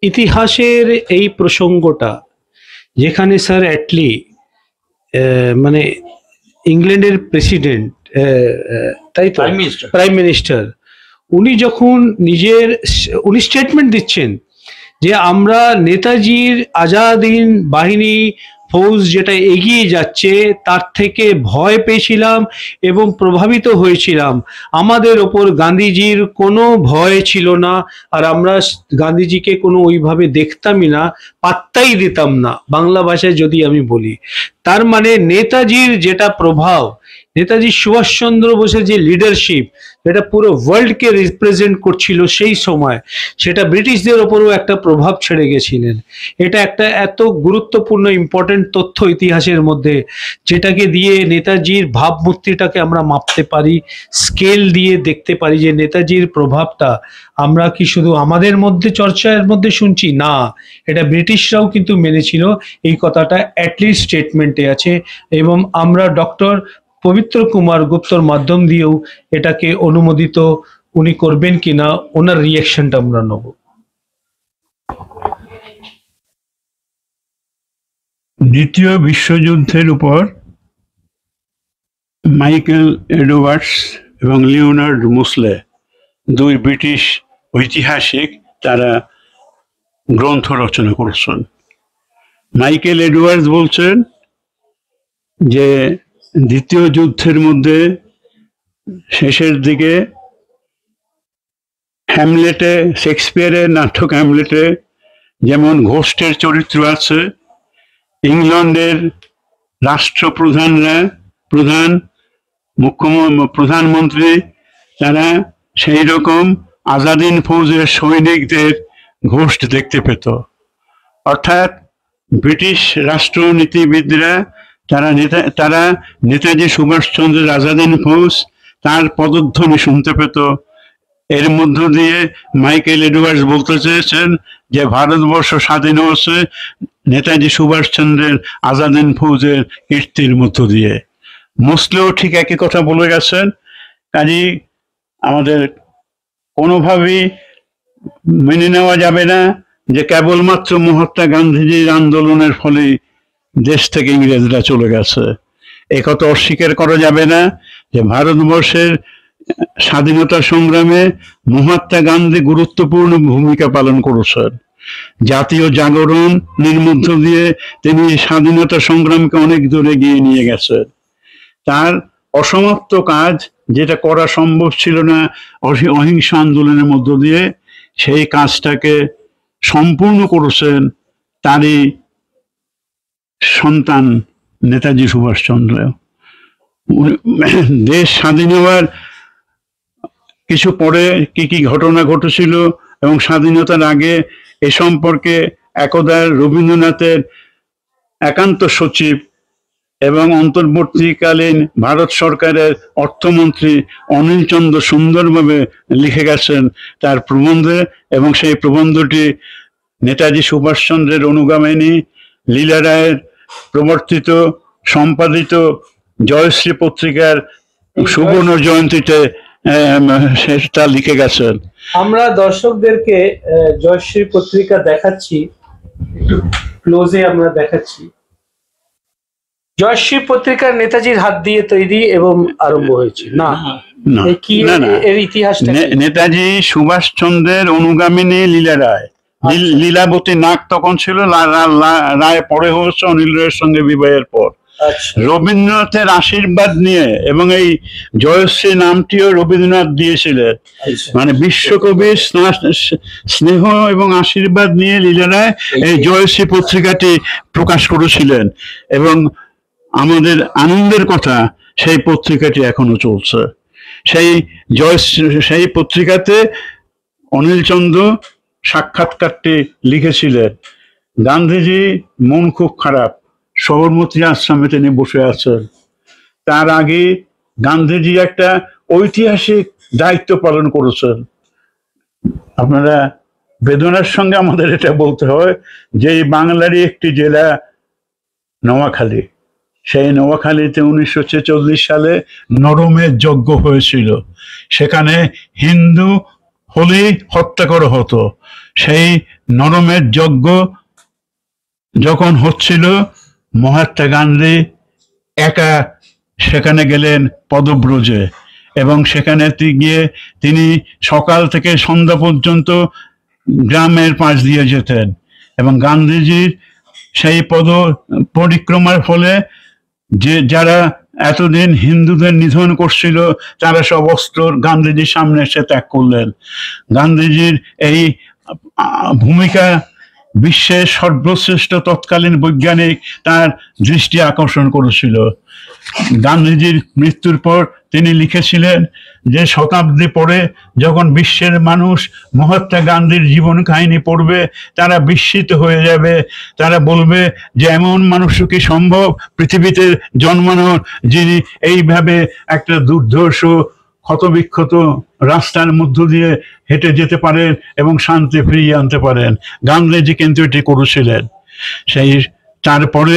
ইতিহাসের এই প্রসঙ্গটা, যেখানে স্যার অ্যাটলি মানে ইংল্যান্ডের প্রেসিডেন্ট, তাই তো, প্রাইম মিনিস্টার, উনি যখন উনি স্টেটমেন্ট দিচ্ছেন যে আমরা নেতাজির আজাদ হিন্দ বাহিনী ফৌজ যেটা এগিয়ে যাচ্ছে তার থেকে ভয় পেয়েছিলাম এবং প্রভাবিত হয়েছিলাম। আমাদের ওপর গান্ধীজির কোনো ভয় ছিল না, আর আমরা গান্ধীজিকে কোনো ওইভাবে দেখতামই না, পাত্তাই দিতাম না, বাংলা ভাষায় যদি আমি বলি। তার মানে নেতাজির যেটা প্রভাব, নেতাজি সুভাষচন্দ্র বোসের যে লিডারশিপ, যেটা পুরো ওয়ার্ল্ডকে রিপ্রেজেন্ট করছিল সেই সময়, সেটা ব্রিটিশদের ওপরও একটা প্রভাব ছেড়ে গেছিলেন। এটা একটা এত গুরুত্বপূর্ণ ইম্পর্টেন্ট তথ্য ইতিহাসের মধ্যে, যেটাকে দিয়ে নেতাজির ভাবমূর্তিটাকে আমরা মাপতে পারি, স্কেল দিয়ে দেখতে পারি যে নেতাজির প্রভাবটা আমরা কি শুধু আমাদের মধ্যে চর্চার মধ্যে শুনছি, না, এটা ব্রিটিশরাও কিন্তু মেনেছিল। এই কথাটা অ্যাটলিস্ট স্টেটমেন্টে আছে, এবং আমরা ডক্টর পবিত্র কুমার গুপ্তর মাধ্যম দিয়েও এটাকে অনুমোদিত উনি করবেন কিনা, ওনার রিয়াকশনটা আমরা নেব। দ্বিতীয় বিশ্বযুদ্ধের উপর মাইকেল এডওয়ার্ডস এবং লিওনার্ড মুসলে, দুই ব্রিটিশ ঐতিহাসিক, তারা গ্রন্থ রচনা করেছেন। মাইকেল এডওয়ার্ডস বলছেন যে দ্বিতীয় যুদ্ধের মধ্যে শেষের দিকে হ্যামলেটে, শেক্সপিয়ারের নাটক হ্যামলেটে যেমন ঘোস্টের চরিত্র আছে, ইংল্যান্ডের রাষ্ট্রপ্রধানরা, প্রধানমন্ত্রী, তারা সেই রকম আজাদিন ফৌজের সৈনিকদের ঘোস্ট দেখতে পেত। অর্থাৎ ব্রিটিশ রাষ্ট্রনীতিবিদরা তারা নেতাজি সুভাষচন্দ্রের আজাদিন ফৌজ, তার পদধ্বনি শুনতে পেত। এর মধ্য দিয়ে মাইকেল এডওয়ার্ডস বলতে চেয়েছেন যে ভারতবর্ষ স্বাধীন হয়েছে নেতাজি সুভাষচন্দ্রের আজাদিন ফৌজের কীর্তির মধ্য দিয়ে। মোসলেও ঠিক একই কথা বলে গেছেন। কাজেই আমাদের কোনোভাবেই মেনে নেওয়া যাবে না যে কেবলমাত্র মহাত্মা গান্ধীজির আন্দোলনের ফলে দেশ থেকে ইংরেজরা চলে গেছে। এই কথা অস্বীকার করা যাবে না যে ভারতবর্ষের স্বাধীনতা সংগ্রামে মহাত্মা গান্ধী গুরুত্বপূর্ণ ভূমিকা পালন করেছেন। জাতীয় জাগরণের মধ্য দিয়ে তিনি স্বাধীনতা সংগ্রামকে অনেক দূরে এগিয়ে নিয়ে গেছেন। তার অসমাপ্ত কাজ, যেটা করা সম্ভব ছিল না অহিংস আন্দোলনের মধ্য দিয়ে, সেই কাজটাকে সম্পূর্ণ করেছেন তারই সন্তান নেতাজি সুভাষচন্দ্র। দেশ স্বাধীন হওয়ার কিছু পরে কি কি ঘটনা ঘটেছিল এবং স্বাধীনতার আগে এ সম্পর্কে একদা রবীন্দ্রনাথের একান্ত সচিব এবং অন্তর্বর্তীকালীন ভারত সরকারের অর্থমন্ত্রী অনিল চন্দ্র সুন্দরভাবে লিখে গেছেন তার প্রবন্ধে, এবং সেই প্রবন্ধটি নেতাজি সুভাষচন্দ্রের অনুগামিনী লীলা রায়ের প্রবর্তিত সম্পাদিত জয়শ্রী পত্রিকার সুবর্ণ জয়ন্তীতে সেটা লিখে গেছেন। আমরা দর্শকদেরকে জয়শ্রী পত্রিকা দেখাচ্ছি, একটু ক্লোজে আমরা দেখাচ্ছি। জয়শ্রী পত্রিকা নেতাজির হাত দিয়ে তৈরি এবং আরম্ভ হয়েছে না? কি এর ইতিহাসটা? নেতাজি সুভাষচন্দ্রের অনুগামিনী লীলা রায়, লীলাবতী নাগ তখন ছিল, রায় পরে হয়েছে অনিল রায়ের সঙ্গে বিবাহের পর। রবীন্দ্রনাথের আশীর্বাদ নিয়ে, এবং এই জয়শ্রী নামটিও রবীন্দ্রনাথ দিয়েছিলেন, মানে বিশ্বকবির স্নেহ এবং আশীর্বাদ নিয়ে লীলা রায় এই জয়শ্রী পত্রিকাটি প্রকাশ করেছিলেন। এবং আমাদের আনন্দের কথা, সেই পত্রিকাটি এখনো চলছে। সেই পত্রিকাতে অনিল চন্দ্র সাক্ষাৎকারটি লিখেছিলেন। গান্ধীজি মন খুব খারাপ, সবরমতী আশ্রমে তিনি বসে আছেন। তার আগে গান্ধীজি একটা ঐতিহাসিক দায়িত্ব পালন করেছেন। আপনারা বেদনার সঙ্গে আমাদের এটা বলতে হয় যে বাংলারই একটি জেলা নোয়াখালী, সেই নোয়াখালীতে 1946 সালে নরমের যজ্ঞ হয়েছিল। সেখানে হিন্দু হলেই হত্যা করা হতো। সেই নরমের যজ্ঞ যখন হচ্ছিল, মহাত্মা গান্ধী একা সেখানে গেলেন পদব্রজে, এবং সেখানে গিয়ে তিনি সকাল থেকে সন্ধ্যা পর্যন্ত গ্রামের পাশ দিয়ে যেতেন। এবং গান্ধীজির সেই পরিক্রমার ফলে যারা এতদিন হিন্দুদের নিধন করছিল, তারা সব অস্ত্র গান্ধীজির সামনে এসে ত্যাগ করলেন। গান্ধীজির এই ভূমিকা বিশ্বের সর্বশ্রেষ্ঠ তৎকালীন বৈজ্ঞানিক তার দৃষ্টি আকর্ষণ করেছিল। গান্ধীজির মৃত্যুর পর তিনি লিখেছিলেন যে শতাব্দী পরে যখন বিশ্বের মানুষ মহাত্মা গান্ধীর জীবন কাহিনী পড়বে, তারা বিস্মিত হয়ে যাবে। তারা বলবে যে এমন মানুষ কি সম্ভব পৃথিবীতে জন্মানোর, যিনি এইভাবে একটা দুর্ধর্ষ ক্ষতবিক্ষত রাস্তার মধ্য দিয়ে হেঁটে যেতে পারেন এবং শান্তি ফিরিয়ে আনতে পারেন। গান্ধীজি কিন্তু এটি করেছিলেন। তারপরে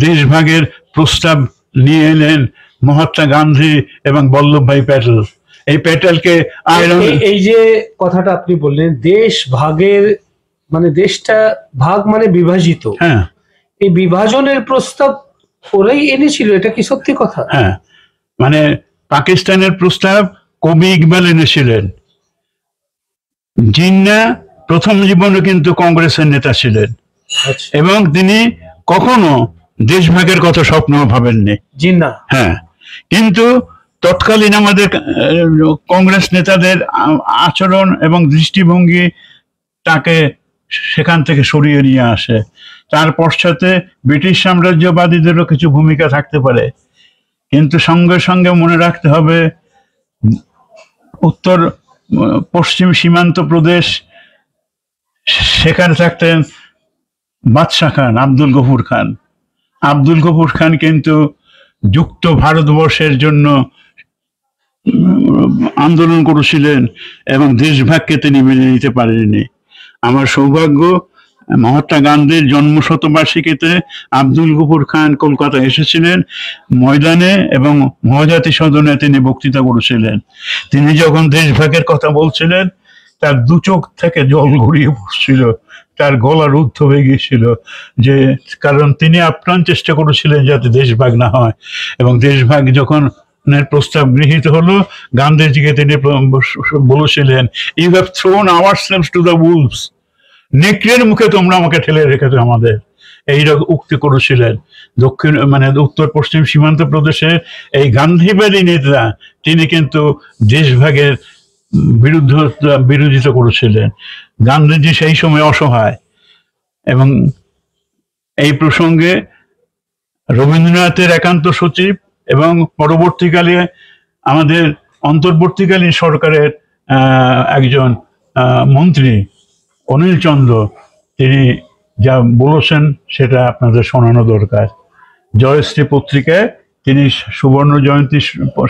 দেশভাগের প্রস্তাব নিয়ে এলেন মহাত্মা গান্ধী এবং বল্লভভাই প্যাটেল। এই প্যাটেলকে এই যে কথাটা আপনি বললেন, দেশ ভাগের মানে দেশটা ভাগ মানে বিভাজিত, হ্যাঁ, এই বিভাজনের প্রস্তাব ওরাই এনেছিল, এটা কি সত্যি কথা? হ্যাঁ, মানে পাকিস্তানের প্রস্তাব কবি ইকবাল এনেছিলেন। জিন্না প্রথম জীবনে কিন্তু কংগ্রেসের নেতা ছিলেন এবং তিনি কখনো দেশভাগের কথা স্বপ্ন ভাবেননি। জি না। হ্যাঁ, কিন্তু তৎকালীন আমাদের কংগ্রেস নেতাদের আচরণ এবং দৃষ্টিভঙ্গি তাকে সেখান থেকে সরিয়ে নিয়ে আসে। তার পশ্চাতে ব্রিটিশ সাম্রাজ্যবাদীদেরও কিছু ভূমিকা থাকতে পারে, কিন্তু সঙ্গে সঙ্গে মনে রাখতে হবে উত্তর পশ্চিম সীমান্ত প্রদেশ, সেখানে থাকতেন বাদশাহ খান, আব্দুল গফুর খান। আব্দুল গফুর খান কিন্তু যুক্ত ভারতবর্ষের জন্য আন্দোলন করেছিলেন এবং দেশভাগকে তিনি মেনে নিতে পারেননি। আমার সৌভাগ্য, মহাত্মা গান্ধীর জন্ম শতবার্ষিকীতে আব্দুল গফুর খান কলকাতা এসেছিলেন ময়দানে এবং মহাজাতি সদনে তিনি বক্তৃতা করেছিলেন। তিনি যখন দেশভাগের কথা বলছিলেন তার দু চোখ থেকে জল গড়িয়ে পড়ছিল, তার গলা রুদ্ধ হয়ে গিয়েছিল, যে কারণ তিনি আপ্রাণ চেষ্টা করেছিলেন যাতে দেশভাগ না হয়। এবং দেশভাগ যখন প্রস্তাব গৃহীত হলো, গান্ধীজিকে তিনি বলেছিলেন, you have thrown ourselves to the wolves, নেকড়ের মুখে তোমরা আমাকে ঠেলে রেখেছো আমাদের, এইরকম উক্তি করেছিলেন। দক্ষিণ উত্তর পশ্চিম সীমান্ত প্রদেশে এই গান্ধীবাদী নেতা তিনি কিন্তু দেশভাগের বিরোধিতা করেছিলেন। গান্ধীজি সেই সময় অসহায়, এবং এই প্রসঙ্গে রবীন্দ্রনাথের একান্ত সচিব এবং পরবর্তীকালে আমাদের অন্তর্বর্তীকালীন সরকারের একজন মন্ত্রী অনিল চন্দ্র, তিনি যা বলেছেন সেটা আপনাদের শোনানো দরকার। জয়শ্রী পত্রিকায় তিনি সুবর্ণ জয়ন্তী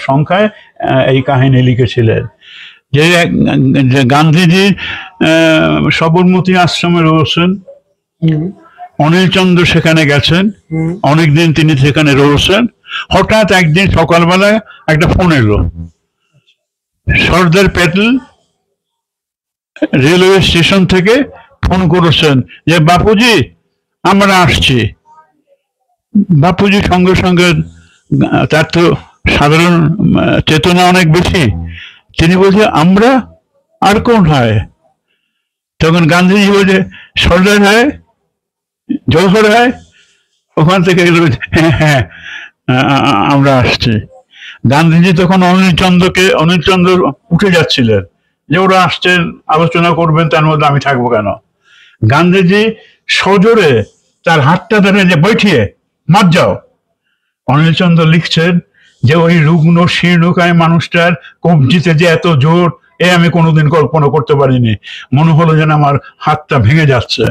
সংখ্যায় এই কাহিনী লিখেছিলেন যে গান্ধীজি সবরমতী আশ্রমে রয়েছেন, অনিল চন্দ্র সেখানে গেছেন, অনেকদিন তিনি সেখানে রয়েছেন। হঠাৎ একদিন সকালবেলায় একটা ফোন এলো, সর্দার প্যাটেল রেলওয়ে স্টেশন থেকে ফোন করেছেন যে বাপুজি আমরা আসছি। বাপুজি সঙ্গে সঙ্গে, তার তো সাধারণ চেতনা অনেক বেশি, তিনি বলছে আমরা আর কোন হয়? তখন গান্ধীজি বলছে সর্দার হয়, জওহর হয়। ওখান থেকে হ্যাঁ হ্যাঁ আমরা আসছি। গান্ধীজি তখন অনিল চন্দ্র উঠে যাচ্ছিলেন যে ওরা আসছেন, আলোচনা করবেন, তার মধ্যে আমি থাকবো কেন? গান্ধীজি সজোরে তার হাতটা ধরে যে বৈঠিয়ে মার যাও। অনিল চন্দ্র লিখছেন যে ওই রুগ্ন শীর্ণকায় মানুষটার কবজিতে যে এত জোর, এ আমি কোনোদিন কল্পনা করতে পারিনি। মনে হলো যেন আমার হাতটা ভেঙে যাচ্ছে।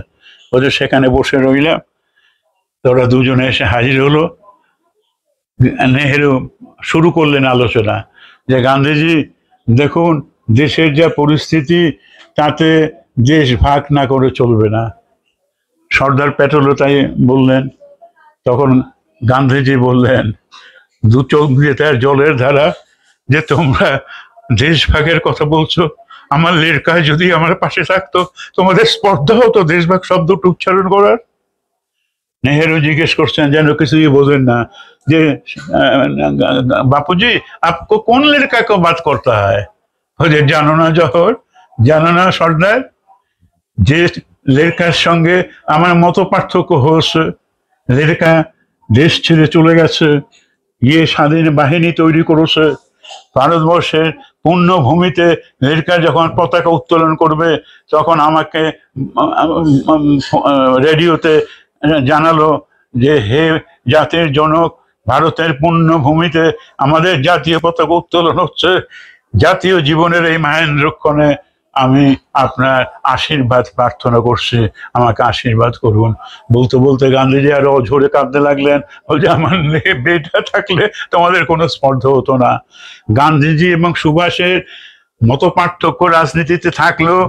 ওদের সেখানে বসে রইলাম, ওরা দুজনে এসে হাজির হলো। নেহেরু শুরু করলেন আলোচনা যে গান্ধীজি দেখুন দেশের যা পরিস্থিতি, তাতে দেশ ভাগ না করে চলবে না। সর্দার প্যাটেলও তাই বললেন। তখন গান্ধীজি বললেন, দু চোখ দিয়ে তার জলের ধারা, যে তোমরা দেশ ভাগের কথা বলছো, আমার লেরকায় যদি আমার পাশে থাকতো তোমাদের স্পর্ধা হতো দেশভাগ শব্দটা উচ্চারণ করার। নেহেরু জিজ্ঞেস করছেন, যেন কিছুই বোঝেন না, যে বাপুজি আপকো কোন লেরকা কো বাত করতা হয়? যে জানো না জওহর, জানো না সর্দার, যে লেরকার সঙ্গে আমার মত পার্থক্য হয়েছে, লেরকা দেশ ছেড়ে চলে গেছে, গিয়ে স্বাধীন বাহিনী তৈরি করেছে। ভারতবর্ষের পূর্ণভূমিতে লেরকা যখন পতাকা উত্তোলন করবে, তখন আমাকে রেডিওতে জানালো যে হে জাতির জনক, ভারতের পূর্ণভূমিতে আমাদের জাতীয় পতাকা উত্তোলন হচ্ছে। জাতীয় জীবনের এই মাহেন্দ্রক্ষণে আমি আপনার আশীর্বাদ প্রার্থনা করছি, আমাকে আশীর্বাদ করুন। বলতে বলতে গান্ধীজি আরো ঝরে কাঁদতে লাগলেন, বলছে আমার বেটা থাকলে তোমাদের কোনো স্পর্ধা হতো না। গান্ধীজি এবং সুভাষের মত পার্থক্য রাজনীতিতে থাকলেও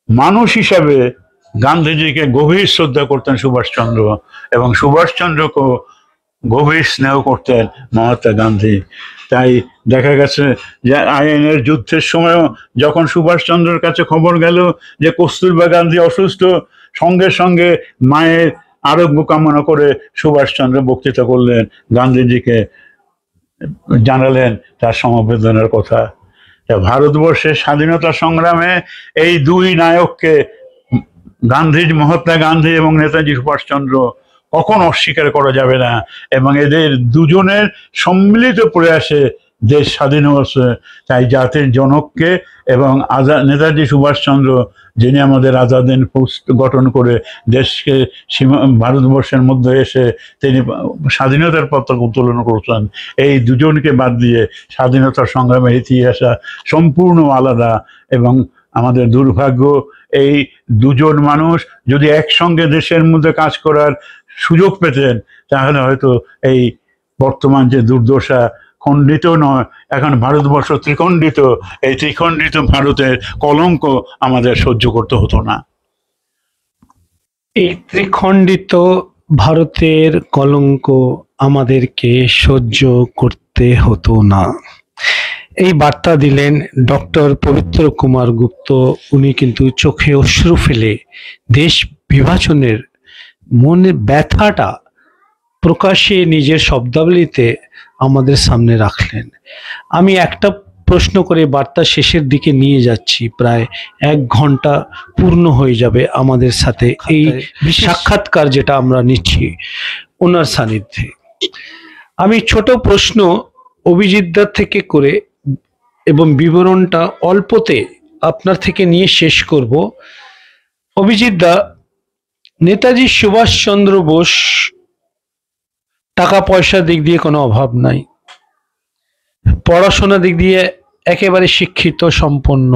মানুষ হিসাবে গান্ধীজিকে গভীর শ্রদ্ধা করতেন সুভাষচন্দ্র, এবং সুভাষচন্দ্রকেও গভীর স্নেহ করতেন মহাত্মা গান্ধী। তাই দেখা গেছে যে আইএনএর যুদ্ধের সময়ও যখন সুভাষচন্দ্রের কাছে খবর গেল যে কস্তুরবা গান্ধী অসুস্থ, সঙ্গে সঙ্গে মায়ের আরোগ্য কামনা করে সুভাষচন্দ্র বক্তৃতা করলেন, গান্ধীজিকে জানালেন তার সমবেদনার কথা। তা ভারতবর্ষের স্বাধীনতা সংগ্রামে এই দুই নায়ককে মহাত্মা গান্ধী এবং নেতাজি সুভাষচন্দ্র কখনো অস্বীকার করা যাবে না, এবং এদের দুজনের সম্মিলিত প্রয়াসে দেশ স্বাধীন হয়েছে। তাই জাতির জনককে এবং নেতাজি সুভাষচন্দ্র, যিনি আমাদের আজাদ হিন্দ ফৌজ গঠন করে দেশকে ভারতবর্ষের মধ্যে এসে তিনি স্বাধীনতার পতাকা উত্তোলন করছেন, এই দুজনকে বাদ দিয়ে স্বাধীনতা সংগ্রামের ইতিহাস সম্পূর্ণ আলাদা। এবং আমাদের দুর্ভাগ্য, এই দুজন মানুষ যদি একসঙ্গে দেশের মধ্যে কাজ করার সুযোগ পেতেন তাহলে হয়তো এই বর্তমান যে দুর্দশা খণ্ডিত নয়, এখন ভারতবর্ষ ত্রিখণ্ডিত, এই ত্রিখণ্ডিত ভারতের কলঙ্ক আমাদের সহ্য করতে হতো না। এই ত্রিখণ্ডিত ভারতের কলঙ্ক আমাদেরকে সহ্য করতে হতো না। এই বার্তা দিলেন ডক্টর পবিত্র কুমার গুপ্ত। উনি কিন্তু চোখে অশ্রু ফেলে দেশ বিভাজনের মনে ব্যথাটা প্রকাশে নিজের শব্দাবলীতে আমাদের সামনে রাখলেন। আমি একটা প্রশ্ন করে বার্তা শেষের দিকে নিয়ে যাচ্ছি, প্রায় 1 ঘন্টা পূর্ণ হয়ে যাবে আমাদের সাথে এই সাক্ষাৎকার যেটা আমরা নিচ্ছি ওনার সান্নিধ্যে। আমি ছোট প্রশ্ন অভিজিৎদার থেকে করে এবং বিবরণটা অল্পতে আপনার থেকে নিয়ে শেষ করব। অভিজিৎদা, নেতাজি সুভাষচন্দ্র বোস টাকা পয়সার দিক দিয়ে কোনো অভাব নাই, পড়াশোনার দিক দিয়ে একেবারে শিক্ষিত সম্পন্ন,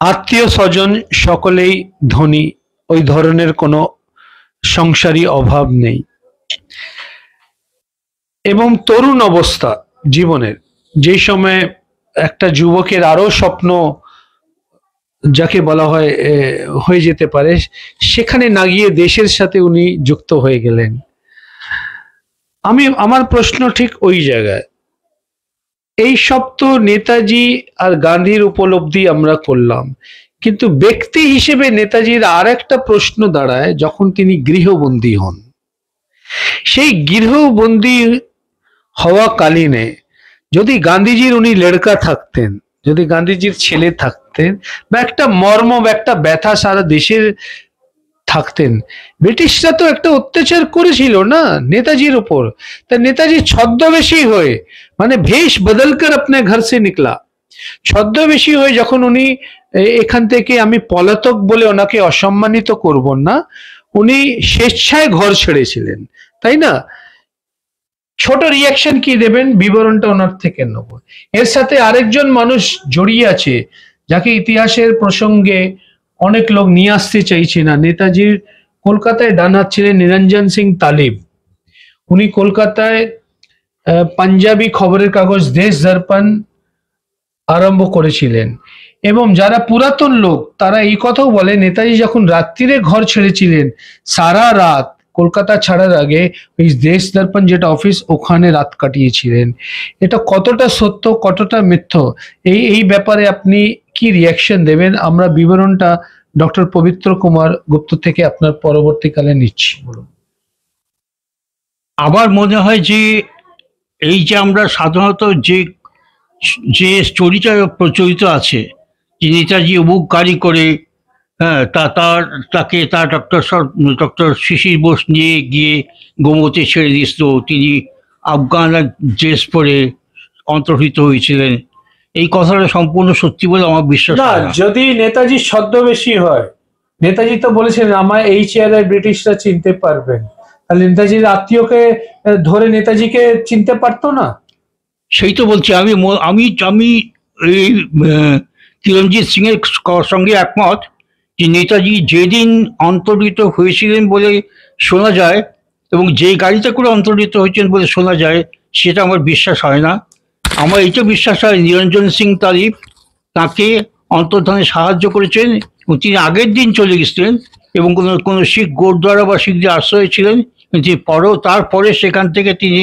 আত্মীয় স্বজন সকলেই ধনী, ওই ধরনের কোনো সংসারী অভাব নেই। এবং তরুণ অবস্থা জীবনের, যেই সময় একটা যুবকের আরো স্বপ্ন যাকে বলা হয় হয়ে যেতে পারে, সেখানে না গিয়ে দেশের সাথে উনি যুক্ত হয়ে গেলেন। আমার প্রশ্ন ঠিক ওই জায়গায়, এই সব তো নেতাজি আর গান্ধীর উপলব্ধি আমরা করলাম, কিন্তু ব্যক্তি হিসেবে নেতাজির আর একটা প্রশ্ন দাঁড়ায় যখন তিনি গৃহবন্দী হন। সেই গৃহবন্দী হওয়া কালীনে যদি গান্ধীজির উনি লড়কা থাকতেন, যদি গান্ধীজির ছেলে থাকতেন, বা একটা মর্ম বা একটা ব্যথা সারা দেশের থাকতেন, ব্রিটিশরা তো একটা অত্যাচার করেছিল না নেতাজির উপর। তা নেতাজি ছদ্মবেশী হয়ে, মানে ভেষ বদলকর আপনি ঘর সে নিকলা, ছদ্মবেশী হয়ে যখন উনি এখান থেকে, আমি পলাতক বলে ওনাকে অসম্মানিত করব না, উনি স্বেচ্ছায় ঘর ছেড়েছিলেন, তাই না? ছোট রিয়াকশন কি দেবেন, বিবরণটা ওনার থেকে নেব। এর সাথে আরেকজন মানুষ জড়িয়ে আছে যাকে ইতিহাসের প্রসঙ্গে অনেক লোক নিয়ে আসতে চাইছে না। নেতাজির কলকাতায় ডান হাত ছিলেন নিরঞ্জন সিং তালিব। উনি কলকাতায় পাঞ্জাবি খবরের কাগজ দেশ দর্পণ আরম্ভ করেছিলেন, এবং যারা পুরাতন লোক তারা এই কথাও বলে নেতাজি যখন রাত্রিরে ঘর ছেড়েছিলেন, সারা রাত কলকাতা ছাড়ার আগে ওই দেশ দর্পণ যেটা অফিস, ওখানে রাত কাটিয়েছিলেন। এটা কতটা সত্য কতটা মিথ্য, এই ব্যাপারে আপনি কি রিয়াকশন দেবেন? আমরা বিবরণটা ডক্টর পবিত্র কুমার গুপ্ত থেকে আপনার পরবর্তীকালে নিচ্ছি। আমার মনে হয় যে এই যে আমরা সাধারণত যে যে স্টোরিটা প্রচলিত আছে যে নেতাজি অমুক গাড়ি করে, হ্যাঁ, তাকে ডক্টর শিশির বোস নিয়ে গিয়ে গোমতে ছেড়ে দিয়েছিল, তিনি আফগান ড্রেস পরে অন্তর্হিত হয়েছিলেন, এই কথাটা সম্পূর্ণ সত্যি বলে আমার বিশ্বাস না। হয় না। যদি নেতাজি ছদ্মবেশী হয়, নেতাজি তো বলেছেন আমার এই চেহারায় ব্রিটিশরা চিনতে পারবেন, তাহলে নেতাজির আত্মীয়কে ধরে নেতাজিকে চিনতে পারতো না? সেই তো বলছি আমি এই কিরণজিৎ সিং এর সঙ্গে একমত যে নেতাজি যেদিন অন্তর্হিত হয়েছিলেন বলে শোনা যায় এবং যে গাড়িতে করে অন্তর্হিত হয়েছেন বলে শোনা যায়, সেটা আমার বিশ্বাস হয় না। আমার এইটা বিশ্বাস হয় নিরঞ্জন সিং তালিব তাকে অন্তর্ধানে সাহায্য করেছেন এবং তিনি আগের দিন চলে গেছিলেন এবং কোনো শিখ গুরুদ্বারা বা শিখদের আশ্রয় ছিলেন, কিন্তু তারপরে সেখান থেকে তিনি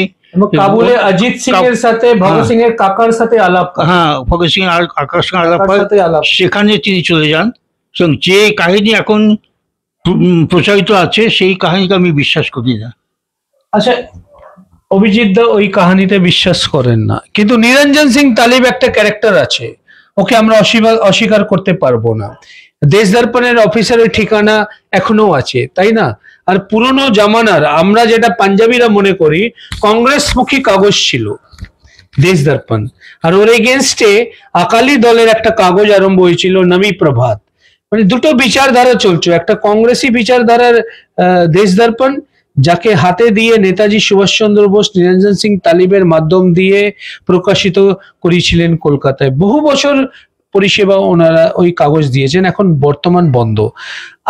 কাবুলে অজিত সিং এর সাথে ভগৎ সিং এর কাকার সাথে আলাপ, হ্যাঁ, ভগৎ সিং আর কাকার সঙ্গে আলাপ, সেখানে তিনি চলে যান। এবং যে কাহিনী এখন প্রচারিত আছে সেই কাহিনীকে আমি বিশ্বাস করি না। আচ্ছা অভিজিৎ দা ওই কাহিনীতে বিশ্বাস করেন না, কিন্তু নিরঞ্জন সিং তালিব একটা ক্যারেক্টার আছে, ওকে আমরা অস্বীকার করতে পারবো না। দেশ দর্পণের অফিসারের ঠিকানা এখনো আছে, তাই না? আর পুরনো জামানার আমরা যেটা পাঞ্জাবিরা মনে করি কংগ্রেসমুখী কাগজ ছিল দেশ দর্পণ, আর ওর এগেনস্টে আকালি দলের একটা কাগজ আরম্ভ হয়েছিল নবী প্রভাত। মানে দুটো বিচারধারা চলছে, একটা কংগ্রেসি বিচারধারার দেশ দর্পণ, যাকে হাতে দিয়ে নেতাজি সুভাষচন্দ্র বোস নিরঞ্জন সিং তালিবের মাধ্যম দিয়ে প্রকাশিত করেছিলেন কলকাতায়। বহু বছর পরিষেবা ওনারা ওই কাগজ দিয়েছেন, এখন বর্তমান বন্ধ।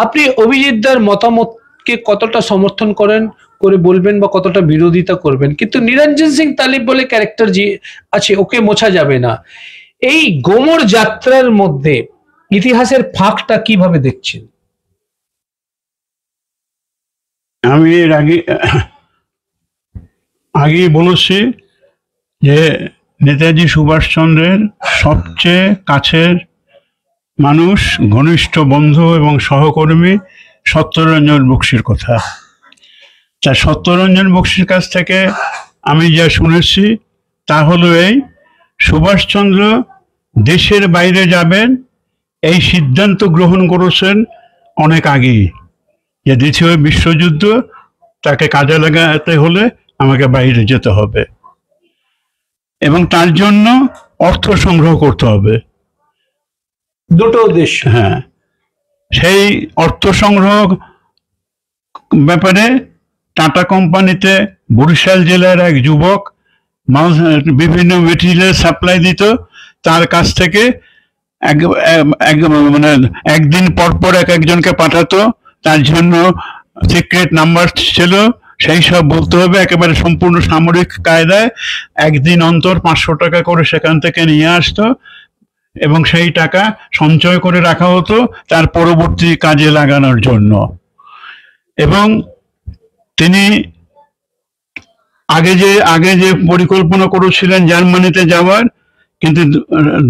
আপনি অভিজিৎ দার মতামতকে কতটা সমর্থন করেন করে বলবেন বা কতটা বিরোধিতা করবেন? কিন্তু নিরঞ্জন সিং তালিব বলে ক্যারেক্টার যে আছে ওকে মোছা যাবে না। এই গোমর যাত্রার মধ্যে ইতিহাসের ফাঁকটা কিভাবে দেখছেন? আমি এর আগে বলেছি যে নেতাজি সুভাষচন্দ্রের সবচেয়ে কাছের মানুষ, ঘনিষ্ঠ বন্ধু এবং সহকর্মী সত্যরঞ্জন বক্সীর কথা। তা সত্যরঞ্জন বক্সীর কাছ থেকে আমি যা শুনেছি তা হলো এই, সুভাষচন্দ্র দেশের বাইরে যাবেন এই সিদ্ধান্ত গ্রহণ করেছেন অনেক আগেই, যে দ্বিতীয় বিশ্বযুদ্ধ তাকে কাজে লাগাতে হলে আমাকে বাইরে যেতে হবে এবং তার জন্য অর্থ সংগ্রহ করতে হবে। দুটো উদ্দেশ্য। হ্যাঁ, সেই অর্থ সংগ্রহ ব্যাপারে টাটা কোম্পানিতে বরিশাল জেলার এক যুবক বিভিন্ন মেটেরিয়াল সাপ্লাই দিত, তার কাছ থেকে মানে একদিন পর পর একজনকে পাঠাতো, তার জন্য সিক্রেট নাম্বার ছিল, সেই সব বলতে হবে একেবারে সম্পূর্ণ সামরিক কায়দায়। একদিন অন্তর 500 টাকা করে সেখান থেকে নিয়ে আসতো এবং সেই টাকা সঞ্চয় করে রাখা হতো তার পরবর্তী কাজে লাগানোর জন্য। এবং তিনি আগে যে পরিকল্পনা করেছিলেন জার্মানিতে যাওয়ার, কিন্তু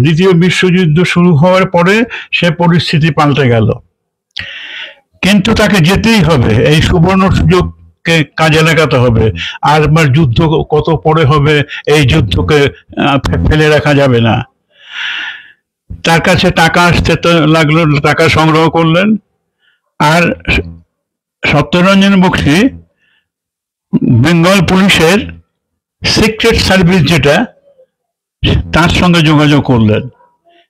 দ্বিতীয় বিশ্বযুদ্ধ শুরু হওয়ার পরে সে পরিস্থিতি পাল্টে গেল। কিন্তু তাকে যেতেই হবে, এই সুবর্ণ সুযোগকে কাজে লাগাতে হবে। আর যুদ্ধ কত পরে হবে, এই যুদ্ধকে ফেলে রাখা যাবে না। তার কাছে টাকা আসতে তো লাগলো, টাকা সংগ্রহ করলেন। আর সত্যরঞ্জন বক্সী বেঙ্গল পুলিশের সিক্রেট সার্ভিস যেটা, তার সঙ্গে যোগাযোগ করলেন,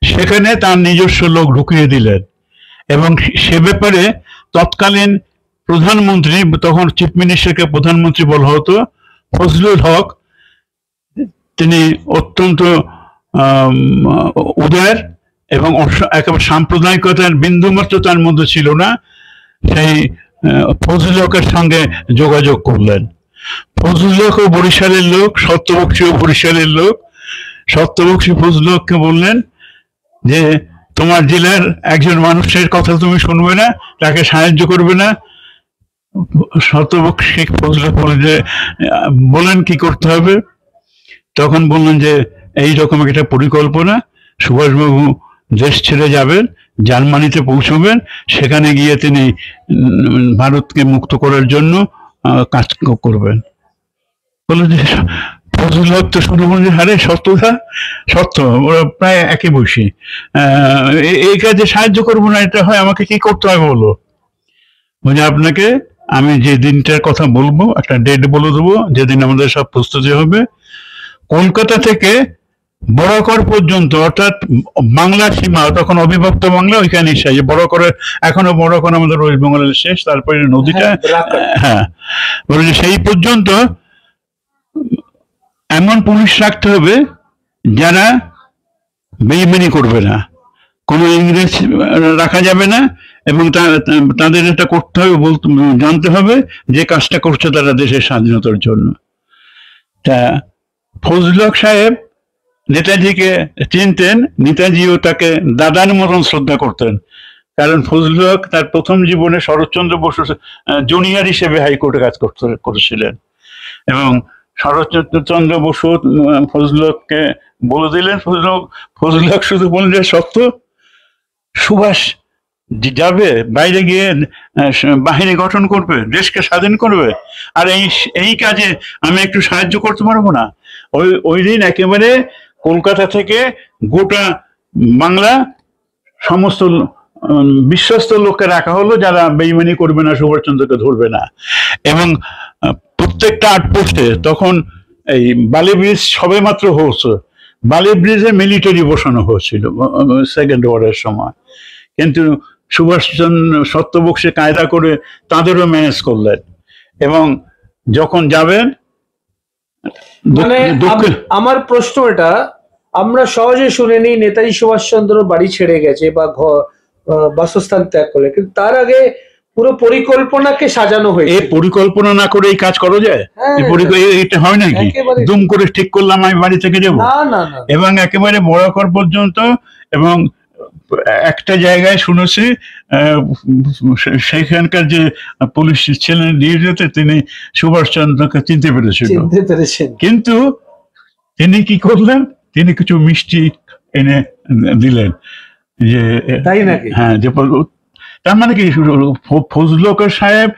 সেখানে তার নিজস্ব লোক ঢুকিয়ে দিলেন এবং সে ব্যাপারে তৎকালীন প্রধানমন্ত্রী, তখন চিফ মিনিস্টারকে প্রধানমন্ত্রী বলা হতো, ফজলুল হক, তিনি অত্যন্ত উদার এবং একেবারে সাম্প্রদায়িকতার বিন্দুমাত্র তার মধ্যে ছিল না, সেই ফজলুল হকের সঙ্গে যোগাযোগ করলেন। ফজলুল হকও বরিশালের লোক, সত্যবক্সীও বরিশালের লোক। সত্যবক্সী ফজলুল হককে বললেন যে তোমার জেলার একজন মানুষের কথা তুমি শুনবে না, তাকে সাহায্য করবে না। সত্যবক্সী ফজলুল হক বলেন কি করতে হবে? তখন বললেন যে এইরকম একটা পরিকল্পনা, সুভাষবাবু দেশ ছেড়ে যাবেন, জার্মানিতে পৌঁছবেন, সেখানে গিয়ে তিনি ভারতকে মুক্ত করার জন্য কাজ করবেন। বললেন যে ফজলুল হক তো শুনে বললেন যে আরে সত্য, ওরা প্রায় একই বয়সী, এই কাজে সাহায্য করবো না, এটা হয় আমাকে কি করতে হবে বলো? বলছে আপনাকে আমি যে দিনটার কথা বলবো একটা ডেট বলে দেবো, যেদিন আমাদের সব প্রস্তুতি হবে। কলকাতা থেকে বড়কর পর্যন্ত, অর্থাৎ বাংলার সীমা, তখন অবিভক্ত বাংলা, ওইখানে শেষ। বড়করের এখনো বড়কর আমাদের ওয়েস্ট বেঙ্গলের শেষ, তারপরে নদীটা, হ্যাঁ, বলে সেই পর্যন্ত এমন পুলিশ রাখতে হবে যারা বেইমানি করবে না, কোনো ইংরেজ রাখা যাবে না, এবং তাদের এটা করতে হবে, জানতে হবে যে কাজটা করছে তারা দেশের স্বাধীনতার জন্য। তা ফজলুল হক সাহেব নেতাজিকে চিনতেন, নেতাজিও তাকে দাদার মতন শ্রদ্ধা করতেন, কারণ ফজলুল হক তার প্রথম জীবনে শরৎচন্দ্র বসু জুনিয়র হিসেবে হাইকোর্টে কাজ করেছিলেন এবং শরৎচন্দ্র বসু ফজলুল হককে বলে দিলেন, ফজলুল হক শুধু বললেন যে সত্য, সুভাষ যাবে বাইরে গিয়ে বাহিনী গঠন করবে, দেশকে স্বাধীন করবে, আর এই কাজে আমি একটু সাহায্য করতে পারবো না? ওই দিন একেবারে কলকাতা থেকে গোটা বাংলা সমস্ত বিশ্বস্ত লোককে রাখা হলো, যারা বেইমানি করবে না, সুভাষচন্দ্রকে ধরবে না। এবং প্রত্যেকটা আউটপোস্টে তখন এই বালি ব্রিজ সবে মাত্র হয়েছে, বালি ব্রিজে মিলিটারি বসানো হয়েছিল সেকেন্ড ওয়ারের সময়, কিন্তু সুভাষচন্দ্র সত্যবক্সী কায়দা করে তাদেরও ম্যানেজ করলেন। এবং যখন যাবেন মানে আমার প্রশ্ন এটা, আমরা সহজে শুনে নিই নেতাজি সুভাষচন্দ্র বাড়ি ছেড়ে গেছে বা বাসস্থান ত্যাগ করলে, কিন্তু তার আগে পুরো পরিকল্পনাকে সাজানো হয়েছে। এই পরিকল্পনা না করে এই কাজ করা যায়? এটা হয় নাকি দুম করে ঠিক করলাম আমি বাড়ি থেকে যাবো? এবং একেবারে বড়াকর পর্যন্ত, এবং একটা জায়গায় শুনেছি সেইখানকার যে পুলিশ ছিলেন ডিউটিতে, তিনি সুভাষচন্দ্রকে চিনতে পেরেছেন, কিন্তু তিনি কি করলেন, তিনি কিছু মিষ্টি এনে দিলেন, যে তাই নাকি? হ্যাঁ, যে তার মানে কি ফজলুল সাহেব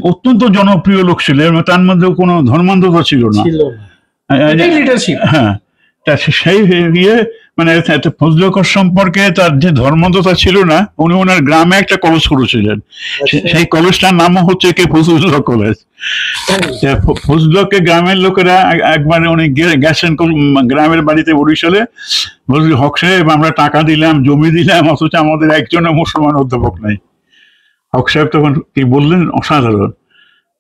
অত্যন্ত জনপ্রিয় লোক ছিলেন, তার মধ্যে কোনো ধর্মান্ধতা ছিল না। হ্যাঁ, সেই মানে ফজলুল সম্পর্কে তার যে ধর্মান্ধতা ছিল না, উনি ওনার গ্রামে একটা কলেজ করেছিলেন, সেই কলেজটার নাম হচ্ছে কি ফজলুল কলেজ। ফজলুলকে গ্রামের লোকেরা একবার উনি গেছেন গ্রামের বাড়িতে বরিশালে, বলছিল হক সাহেব আমরা টাকা দিলাম, জমি দিলাম, অথচ আমাদের একজনের মুসলমান অধ্যাপক নাই। হক সাহেব তখন কি বললেন, অসাধারণ,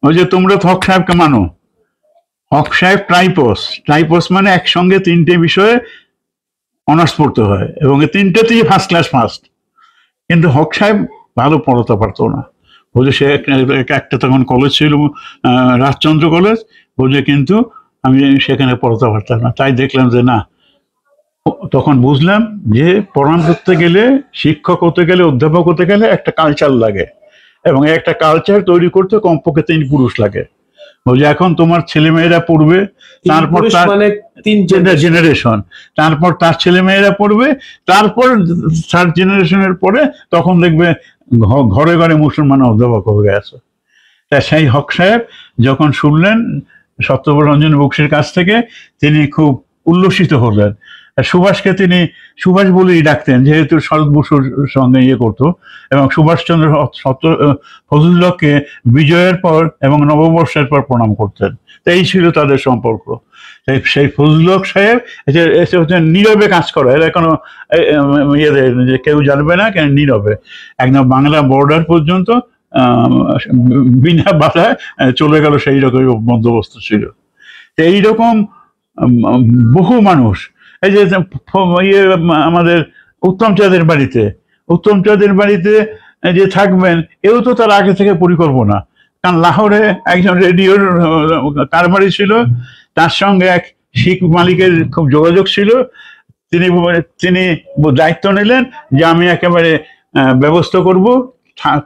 ওই যে তোমরা তো হক সাহেবকে মানো। হক সাহেব ট্রাইপস মানে একসঙ্গে তিনটে বিষয়ে অনার্স পড়তে হয়, এবং এই তিনটেতেই ফার্স্ট ক্লাস ফার্স্ট। কিন্তু হক সাহেব ভালো পড়াতে পারতো না, বলছে সে একটা তখন কলেজ ছিল রাজচন্দ্র কলেজ, বলছে কিন্তু আমি সেখানে পড়াতে পারতাম না। তাই দেখলাম যে না, তখন বুঝলাম যে পড়ান করতে গেলে, শিক্ষক হতে গেলে, অধ্যাপক হতে গেলে একটা কালচার লাগে, এবং একটা কালচার তৈরি করতে কমপক্ষে 3 পুরুষ লাগে। বলছে এখন তোমার ছেলেমেয়েরা পড়বে, তারপর তার জেনারেশন, তারপর তার ছেলেমেয়েরা পড়বে, তারপর থার্ড জেনারেশনের পরে তখন দেখবে ঘরে ঘরে মুসলমান অধ্যাপক হয়ে গেছে। তা সেই হক সাহেব যখন শুনলেন সত্যরঞ্জন বক্সীর কাছ থেকে, তিনি খুব উল্লসিত হলেন। সুভাষকে তিনি সুভাষ বলেই ডাকতেন, যেহেতু শরৎ বসুর সঙ্গে করতো, এবং সুভাষচন্দ্র ফজলুল্লাহকে বিজয়ের পর এবং নববর্ষের পর প্রণাম করতেন। তো এই ছিল তাদের সম্পর্ক। সেই ফজলুল সাহেব এসে হচ্ছে নীরবে কাজ করা, এরা কোনো যে কেউ জানবে না, কেন নীরবে একদম বাংলা বর্ডার পর্যন্ত বিনা বাধায় চলে গেল, সেই রকম বন্দোবস্ত ছিল। তো এইরকম বহু মানুষ, এই যে আমাদের উত্তম চাঁদের বাড়িতে যে থাকবেন, এও তো তার আগে থেকে পরিকল্পনা। কারণ লাহোরে একজন রেডিওর কারবারি ছিল, তার সঙ্গে এক শিখ মালিকের খুব যোগাযোগ ছিল। তিনি দায়িত্ব নিলেন যে আমি একেবারে ব্যবস্থা করব,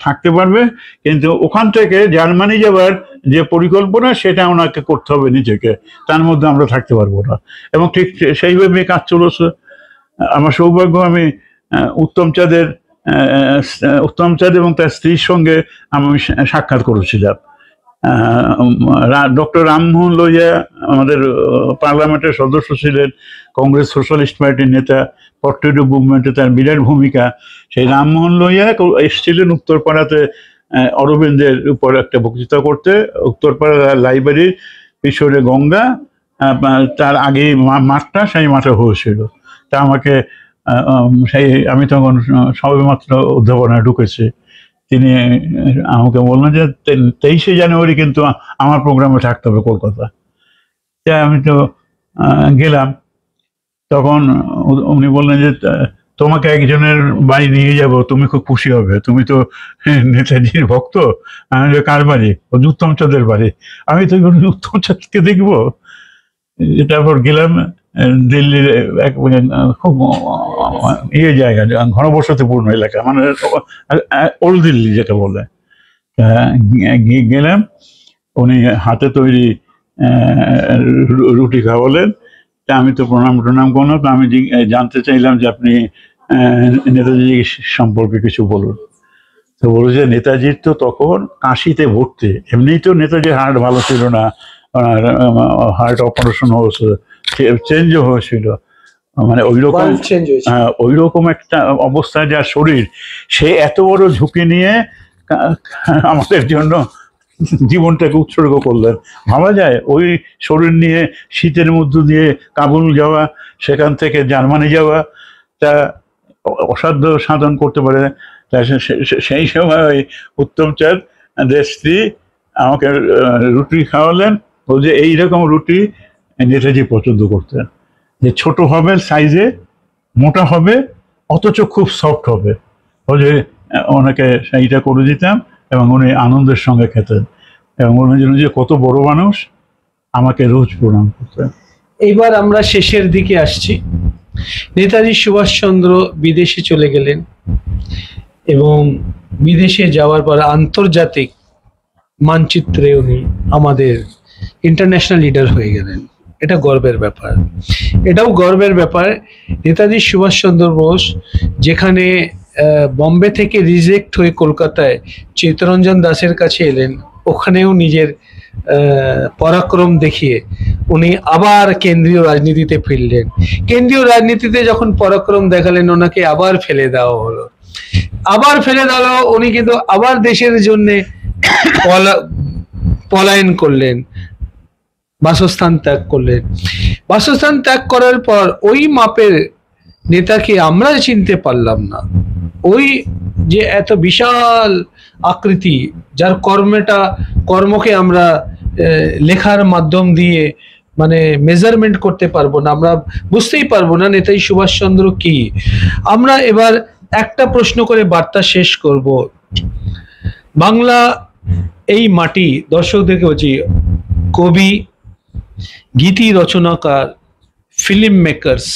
থাকতে পারবে, কিন্তু ওখান থেকে জার্মানি যাবার যে পরিকল্পনা সেটা ওনাকে করতে হবে নিজেকে, তার মধ্যে আমরা থাকতে পারবো না। এবং ঠিক সেইভাবে কাজ চলেছে। আমার সৌভাগ্য, আমি উত্তম চাঁদ এবং তার স্ত্রীর সঙ্গে আমি সাক্ষাৎ করেছিলাম। ডক্টর রামমোহন লোহিয়া আমাদের পার্লামেন্টের সদস্য ছিলেন, কংগ্রেস সোশ্যালিস্ট পার্টির নেতা, পটেটো মুভমেন্টে তার বিরাট ভূমিকা। সেই রামমোহন লোহিয়া এসেছিলেন উত্তরপাড়াতে অরবিন্দের উপর একটা বক্তৃতা করতে। উত্তরপাড়া লাইব্রেরির পিছনে গঙ্গা, তার আগে মাঠটা, সেই মাঠে হয়েছিল। তা আমাকে আমি তখন সবেমাত্র অধ্যাপনায় ঢুকেছি। তিনি আমাকে বললেন যে 23শে জানুয়ারি কিন্তু আমার প্রোগ্রামে থাকতে হবে কলকাতা। তাই আমি তো গেলাম। তখন উনি বললেন যে তোমাকে একজনের বাড়ি নিয়ে যাব, তুমি খুব খুশি হবে, তুমি তো নেতাজির ভক্ত। আমি কার বাড়ি? উত্তম চাঁদের বাড়ি। আমি তো উত্তম চাঁদকে দেখবো। তারপর গেলাম দিল্লির এক খুব জায়গা, ঘনবসতিপূর্ণ এলাকা, মানে ওল্ড দিল্লি যেটা বলে। গেলাম, উনি হাতে তৈরি রুটি খাওয়ালেন। তা আমি তো প্রণাম করলাম। তো আমি জানতে চাইলাম যে আপনি নেতাজি সম্পর্কে কিছু বলুন। তো বলল যে নেতাজির তো তখন কাশিতে ভর্তি, এমনিই তো নেতাজির হার্ট ভালো ছিল না, হার্ট অপারেশন হয়েছে, চেঞ্জও হয়েছিল, মানে ওইরকম চেঞ্জ হয়েছে। ওইরকম একটা অবস্থায় যার শরীর, সে এত বড় ঝুঁকি নিয়ে আমাদের জন্য জীবনটাকে উৎসর্গ করলেন। ভাবা যায় ওই শরীর নিয়ে শীতের মধ্য দিয়ে কাবুল যাওয়া, সেখান থেকে জার্মানি যাওয়া, তা অসাধ্য সাধন করতে পারে। তা সেই সময় ওই উত্তমচাঁদ দের স্ত্রী আমাকে রুটি খাওয়ালেন, বলছে এইরকম রুটি নেতাজি পছন্দ করতেন, যে ছোট হবে সাইজে, মোটা হবে, অথচ খুব সফট হবে। বলছে ওনাকে সেইটা করে দিতাম এবং উনি আনন্দের সঙ্গে খেতেন, এবং উনি যে কত বড় মানুষ, আমাকে রোজ প্রণাম করতেন। এইবার আমরা শেষের দিকে আসছি। নেতাজি সুভাষচন্দ্র বিদেশে চলে গেলেন এবং বিদেশে যাওয়ার পর আন্তর্জাতিক মানচিত্রে উনি আমাদের ইন্টারন্যাশনাল লিডার হয়ে গেলেন। এটা গর্বের ব্যাপার। এটাও গর্বের ব্যাপার, নেতাজি সুভাষচন্দ্র বোস যেখানে বম্বে থেকে রিজেক্ট হয়ে কলকাতায় চিত্তরঞ্জন দাসের কাছে এলেন, ওখানেও নিজের পরাক্রম দেখিয়ে উনি আবার কেন্দ্রীয় রাজনীতিতে ফিরলেন। কেন্দ্রীয় রাজনীতিতে যখন পরাক্রম দেখালেন, ওনাকে আবার ফেলে দেওয়া হলো। আবার ফেলে দেওয়া, উনি কিন্তু আবার দেশের জন্য পলায়ন করলেন, বাসস্থান ত্যাগ করলেন। বাসস্থান ত্যাগ করার পর ওই মাপের নেতাকে আমরা চিনতে পারলাম না। ওই যে এত বিশাল আকৃতি, যার কর্মকে আমরা লেখার মাধ্যম দিয়ে মানে মেজারমেন্ট করতে পারবো না, আমরা বুঝতেই পারবো না নেতাজি সুভাষচন্দ্র কি। আমরা এবার একটা প্রশ্ন করে বার্তা শেষ করব। বাংলা এই মাটি, দর্শকদেরকে বলছি, কবি, গীতি রচনাকার, ফিল্ম মেকার্স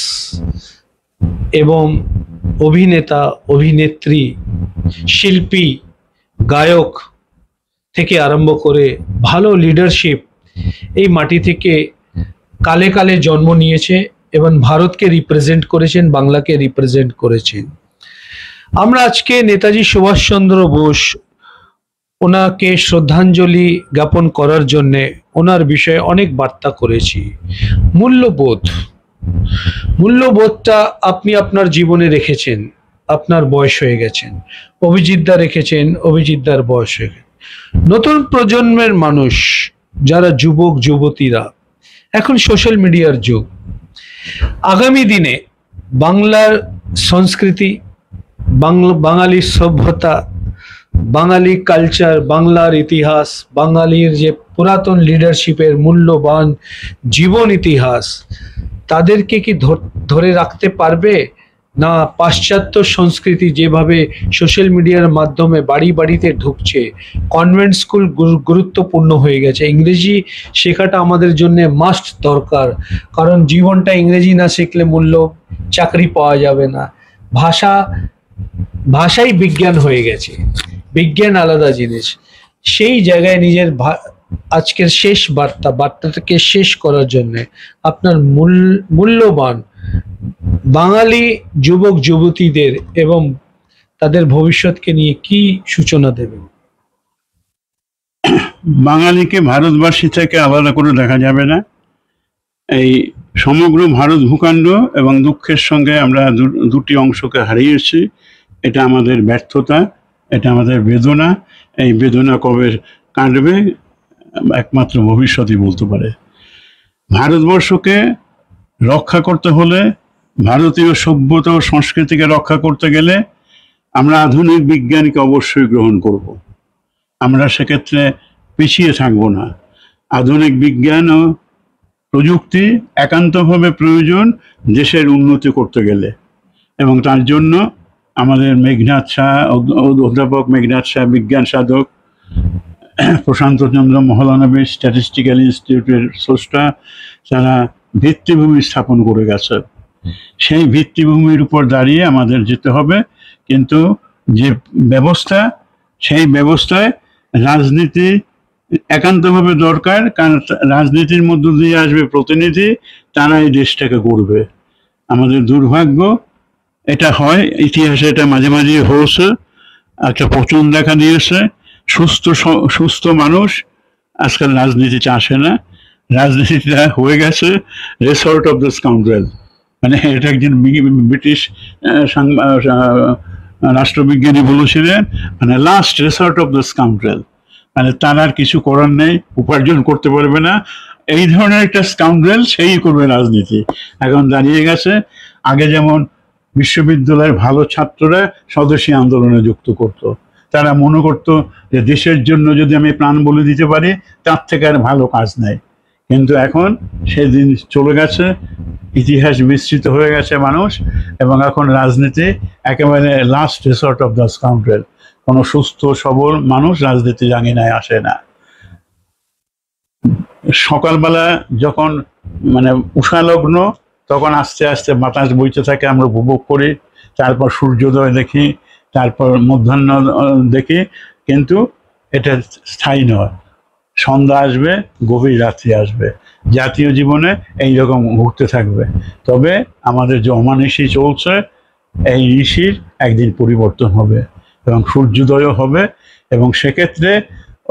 এবং অভিনেতা, অভিনেত্রী, শিল্পী, গায়ক থেকে আরম্ভ করে ভালো লিডারশিপ এই মাটি থেকে কালে কালে জন্ম নিয়েছে এবং ভারতকে রিপ্রেজেন্ট করেছেন, বাংলাকে রিপ্রেজেন্ট করেছেন। আমরা আজকে নেতাজি সুভাষচন্দ্র বোস, ওনাকে শ্রদ্ধাঞ্জলি জ্ঞাপন করার জন্যে ওনার বিষয়ে অনেক বার্তা করেছি। মূল্যবোধটা আপনি আপনার জীবনে রেখেছেন, আপনার বয়স হয়ে গেছেন। অভিজিৎদা রেখেছেন, অভিজিৎদার বয়স হয়ে গেছে। নতুন প্রজন্মের মানুষ যারা যুবক যুবতীরা, এখন সোশ্যাল মিডিয়ার যুগ। আগামী দিনে বাংলার সংস্কৃতি, বাঙালির সভ্যতা, বাঙালি কালচার, বাংলার ইতিহাস, বাঙালির যে পুরাতন লিডারশিপের মূল্যবান জীবন ইতিহাস, তাদেরকে কি ধরে রাখতে পারবে না পাশ্চাত্য সংস্কৃতি যেভাবে সোশ্যাল মিডিয়ার মাধ্যমে বাড়ি বাড়িতে ঢুকছে? কনভেন্ট স্কুল গুরুত্বপূর্ণ হয়ে গেছে। ইংরেজি শেখাটা আমাদের জন্য মাস্ট দরকার, কারণ জীবনটা ইংরেজি না শিখলে চাকরি পাওয়া যাবে না। ভাষাই বিজ্ঞান হয়ে গেছে, বিজ্ঞান আলাদা জিনিস। সেই জায়গায় নিজের আজকের শেষ বার্তাটাকে শেষ করার জন্য আপনার মূল্যবান বাঙালি যুবক যুবতীদের এবং তাদের ভবিষ্যৎকে নিয়ে কি সূচনা দেবেন? বাঙালিকে ভারতবাসী থেকে আলাদা করে দেখা যাবে না। এই সমগ্র ভারত ভূখণ্ড এবং দুঃখের সঙ্গে আমরা দুটি অংশকে হারিয়েছি। এটা আমাদের ব্যর্থতা, এটা আমাদের বেদনা। এই বেদনা কবে কাটবে একমাত্র ভবিষ্যতই বলতে পারে। ভারতবর্ষকে রক্ষা করতে হলে, ভারতীয় সভ্যতা ও সংস্কৃতিকে রক্ষা করতে গেলে আমরা আধুনিক বিজ্ঞানকে অবশ্যই গ্রহণ করব। আমরা সেক্ষেত্রে পিছিয়ে থাকব না। আধুনিক বিজ্ঞান ও প্রযুক্তি একান্তভাবে প্রয়োজন দেশের উন্নতি করতে গেলে, এবং তার জন্য আমাদের অধ্যাপক মেঘনাথ শাহ, বিজ্ঞান সাধক, প্রশান্তচন্দ্র মহলানবী স্ট্যাটিস্টিক্যাল ইনস্টিটিউটের স্রষ্টা, তারা ভিত্তিভূমি স্থাপন করে গেছে। সেই ভিত্তিভূমির উপর দাঁড়িয়ে আমাদের যেতে হবে। কিন্তু যে ব্যবস্থা, সেই ব্যবস্থায় রাজনীতি একান্তভাবে দরকার, কারণ রাজনীতির মধ্য দিয়ে আসবে প্রতিনিধি, তারা এই দেশটাকে গড়বে। আমাদের দুর্ভাগ্য, এটা হয়, ইতিহাসে এটা মাঝে মাঝে হয়েছে, একটা পচন দেখা দিয়েছে। সুস্থ মানুষ আজকাল রাজনীতিতে আসে না, রাজনীতিটা হয়ে গেছে রেসর্ট অফ দ্য স্কাউন্ড্রেল। মানে এটা একজন ব্রিটিশ রাষ্ট্রবিজ্ঞানী বলেছিলেন, মানে last resort of the scoundrel, মানে তার আর কিছু করার নেই, উপার্জন করতে পারবে না, এই ধরনের একটা স্কাউন্ড্রেল সেই করবে রাজনীতি। এখন দাঁড়িয়ে গেছে, আগে যেমন বিশ্ববিদ্যালয়ের ভালো ছাত্ররা স্বদেশী আন্দোলনে যুক্ত করত, তারা মনে করতো যে দেশের জন্য যদি আমি প্রাণ বলে দিতে পারি তার থেকে আর ভালো কাজ নেই। কিন্তু এখন সেদিন চলে গেছে, ইতিহাস বিস্তৃত হয়ে গেছে মানুষ, এবং এখন রাজনীতি একেবারে last resort of the scoundrel. কোনো সুস্থ সবল মানুষ রাজনীতি জাঙ্গিনায় আসে না। সকালবেলা যখন মানে উষালগ্ন, তখন আস্তে আস্তে বাতাস বইতে থাকে, আমরা উপভোগ করি, তারপর সূর্যোদয় দেখি, তারপর মধ্যাহ্ন দেখি, কিন্তু এটা স্থায়ী নয়। সন্ধ্যা আসবে, গভীর রাত্রি আসবে, জাতীয় জীবনে এইরকম ঘুরতে থাকবে। তবে আমাদের যে অমানিসি চলছে, এই ঋষির একদিন পরিবর্তন হবে এবং সূর্যোদয়ও হবে, এবং সেক্ষেত্রে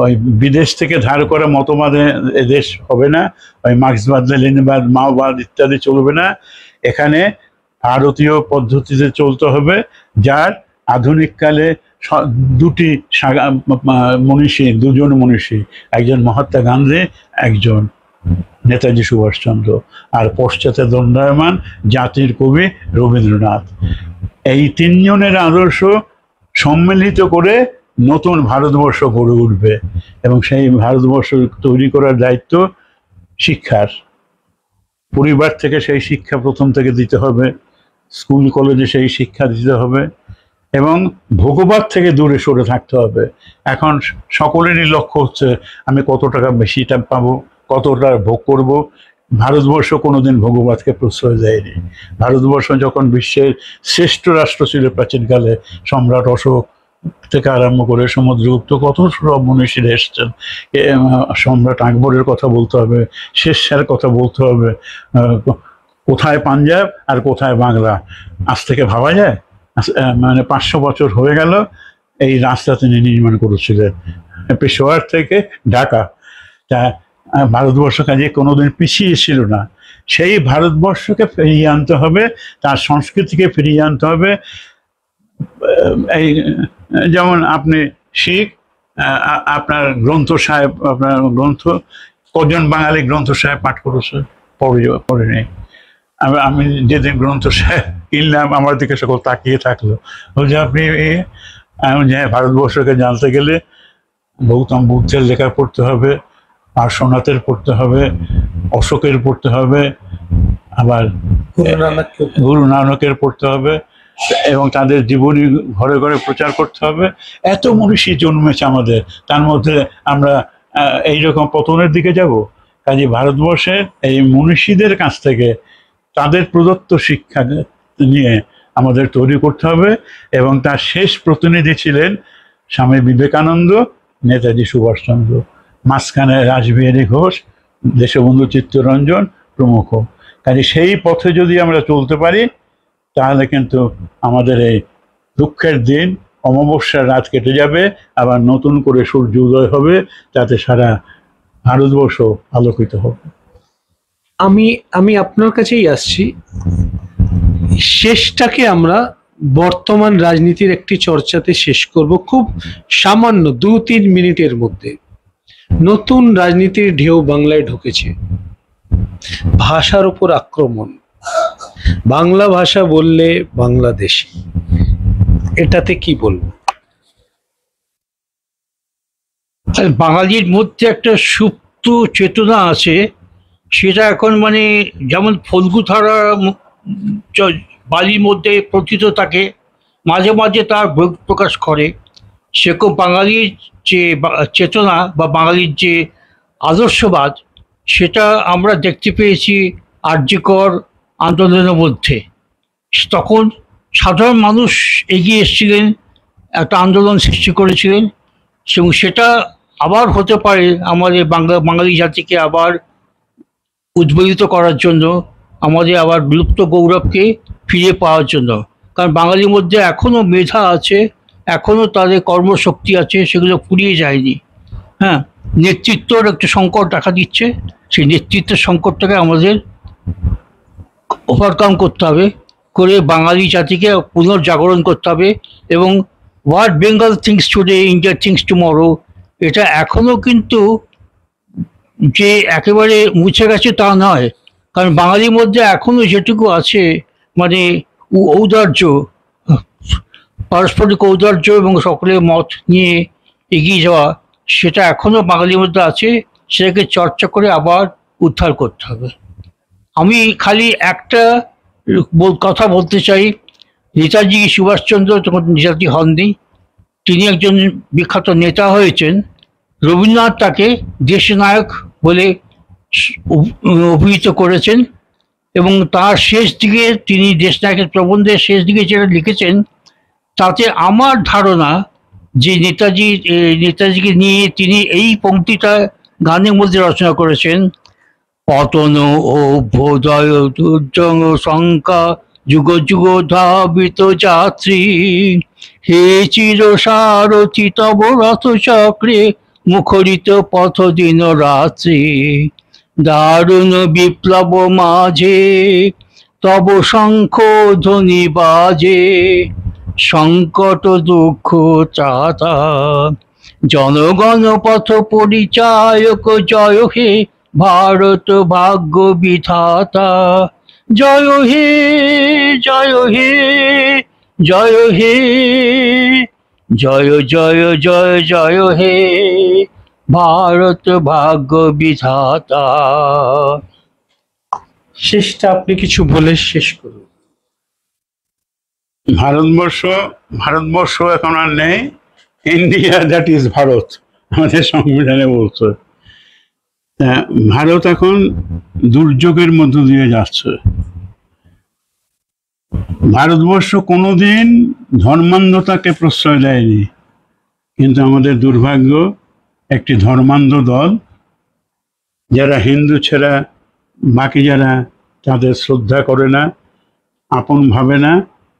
ওই বিদেশ থেকে ধার করা মতবাদে এদেশ হবে না, ওই মার্ক্সবাদ, লেনিনবাদ, মাওবাদ ইত্যাদি চলবে না। এখানে ভারতীয় পদ্ধতিতে চলতে হবে, যার আধুনিককালে দুটি মনীষী, দুজন মনীষী, একজন মহাত্মা গান্ধী, একজন নেতাজি সুভাষচন্দ্র, আর পশ্চাতে দণ্ডায়মান জাতির কবি রবীন্দ্রনাথ। এই তিনজনের আদর্শ সম্মিলিত করে নতুন ভারতবর্ষ গড়ে উঠবে, এবং সেই ভারতবর্ষ তৈরি করার দায়িত্ব শিক্ষার। পরিবার থেকে সেই শিক্ষা প্রথম থেকে দিতে হবে, স্কুল কলেজে সেই শিক্ষা দিতে হবে, এবং ভোগবাদ থেকে দূরে সরে থাকতে হবে। এখন সকলেরই লক্ষ্য হচ্ছে আমি কত টাকা বেশিটা পাবো, কতটা ভোগ করব। ভারতবর্ষ কোনোদিন ভোগবাদকে প্রশ্রয় দেয়নি। ভারতবর্ষ যখন বিশ্বের শ্রেষ্ঠ রাষ্ট্র ছিল প্রাচীনকালে, সম্রাট অশোক থেকে আরম্ভ করে সমুদ্রগুপ্ত, কত সব মনীষীরা এসছেন। সম্রাট আকবরের কথা বলতে হবে, শেরশাহর কথা বলতে হবে। কোথায় পাঞ্জাব আর কোথায় বাংলা, আজ থেকে ভাবা যায়? মানে 500 বছর হয়ে গেল এই রাস্তা তিনি নির্মাণ করেছিলেন, পেশোয়ার থেকে ঢাকা। তা ভারতবর্ষ কাজে কোনোদিন পিছিয়ে ছিল না। সেই ভারতবর্ষকে ফিরিয়ে আনতে হবে, তার সংস্কৃতিকে ফিরিয়ে আনতে হবে। এই যেমন আপনি শিখ, আপনার গ্রন্থ সাহেব, আপনার গ্রন্থ কজন বাঙালি গ্রন্থ সাহেব পাঠ করেছে? পড়েনি। আমি যেদিন গ্রন্থ সাহেব কিনলাম, আমার দিকে সকল তাকিয়ে থাকলো, বলছে আপনি ভারতবর্ষকে জানতে গেলে গৌতম বুদ্ধের লেখা পড়তে হবে, পার্শ্বনাথের পড়তে হবে, অশোকের পড়তে হবে, আবার গুরু নানকের পড়তে হবে, এবং তাদের জীবনী ঘরে ঘরে প্রচার করতে হবে। এত মনীষী জন্মেছে আমাদের, তার মধ্যে আমরা এইরকম পতনের দিকে যাব? কাজে ভারতবর্ষের এই মনীষীদের কাছ থেকে তাদের প্রদত্ত শিক্ষা নিয়ে আমাদের তৈরি করতে হবে, এবং তার শেষ প্রতিনিধি ছিলেন স্বামী বিবেকানন্দ, নেতাজি সুভাষচন্দ্র, মাঝখানে রাসবিহারী ঘোষ, দেশবন্ধু চিত্তরঞ্জন প্রমুখ। কাজে সেই পথে যদি আমরা চলতে পারি, তাহলে কিন্তু আমাদের এই দুঃখের দিন, অমাবস্যার রাত কেটে যাবে, আবার নতুন করে সূর্য উদয় হবে, তাতে সারা ভারতবর্ষ আলোকিত হবে। আমি আপনার কাছেই আসছি। শেষটাকে আমরা বর্তমান রাজনীতির একটি চর্চাতে শেষ করব, খুব সামান্য 2-3 মিনিটের মধ্যে। নতুন রাজনীতির ঢেউ বাংলায় ঢুকেছে, ভাষার উপর আক্রমণ, বাংলা ভাষা বললে বাংলাদেশি, এটাতে কি বলবো? বাঙালির মধ্যে একটা সুপ্ত চেতনা আছে, সেটা এখন মানে যেমন ফল্গুধারা বালির মধ্যে প্রথিত থাকে, মাঝে মাঝে তার প্রকাশ করে, সেরকম বাঙালির যে চেতনা বা বাঙালির যে আদর্শবাদ, সেটা আমরা দেখতে পেয়েছি আরজিকর আন্দোলনের মধ্যে। তখন সাধারণ মানুষ এগিয়ে এসেছিলেন, একটা আন্দোলন সৃষ্টি করেছিলেন, এবং সেটা আবার হতে পারে আমাদের বাঙালি জাতিকে আবার উদ্বেলিত করার জন্য, আমাদের আবার বিলুপ্ত গৌরবকে ফিরে পাওয়ার জন্য। কারণ বাঙালির মধ্যে এখনো মেধা আছে, এখনো তাদের কর্মশক্তি আছে, সেগুলো ফুরিয়ে যায়নি। হ্যাঁ, নেতৃত্বর একটা সংকট দেখা দিচ্ছে, সেই নেতৃত্বের সংকটটাকে আমাদের ওভারকাম করতে হবে, করে বাঙালি জাতিকে পুনর্জাগরণ করতে হবে। এবং what Bengal things today, India things tomorrow, এটা এখনো কিন্তু যে একেবারে মুছে গেছে তা নয়। কারণ বাঙালির মধ্যে এখনো যেটুকু আছে, মানে ঔদার্য, পারস্পরিক ঔদার্য এবং সকলের মত নিয়ে এগিয়ে যাওয়া, সেটা এখনো বাঙালির মধ্যে আছে। সেটাকে চর্চা করে আবার উদ্ধার করতে হবে। আমি খালি একটা কথা বলতে চাই, নেতাজি সুভাষচন্দ্র যখন নেতাজি হননি, তিনি একজন বিখ্যাত নেতা হয়েছেন। রবীন্দ্রনাথ তাকে দেশনায়ক বলে অভিহিত করেছেন, এবং তার শেষ দিকে তিনি দেশনায়কের প্রবন্ধের শেষ দিকে যেটা লিখেছেন, তাতে আমার ধারণা যে নেতাজিকে নিয়ে তিনি এই পংক্তিটা গানের মধ্যে রচনা করেছেন: পতন অভ্যুদয় দুর্জং শঙ্কা যুগ যুগ ধাবিত যাত্রী, হে চির সারথি তব রথ চক্রে মুখরিত পথ দিন রাত্রি, দারুণ বিপ্লব মাঝে তব শঙ্খ ধ্বনি বাজে, সংকট দুঃখ ত্রাতা জনগণ পথ পরিচায়ক, জয় হে ভারত ভাগ্য বিধাতা, জয় হে জয় হে জয় হে, জয় জয় জয় জয় হে ভারত ভাগ্য বিধাতা। শেষটা আপনি কিছু বলে শেষ করুন। ভারতবর্ষ এখন আর নেই, ইন্ডিয়া দ্যাট ইজ ভারত, আমাদের সংবিধানে বলছে। ভারত এখন দুর্যোগের মধ্য দিয়ে যাচ্ছে। ভারতবর্ষ কোনোদিন ধর্মান্ধতাকে প্রশ্রয় দেয়নি, কিন্তু আমাদের দুর্ভাগ্য একটি ধর্মান্ধ দল, যারা হিন্দু ছাড়া বাকি যারা তাদের শ্রদ্ধা করে না, আপন ভাবে না,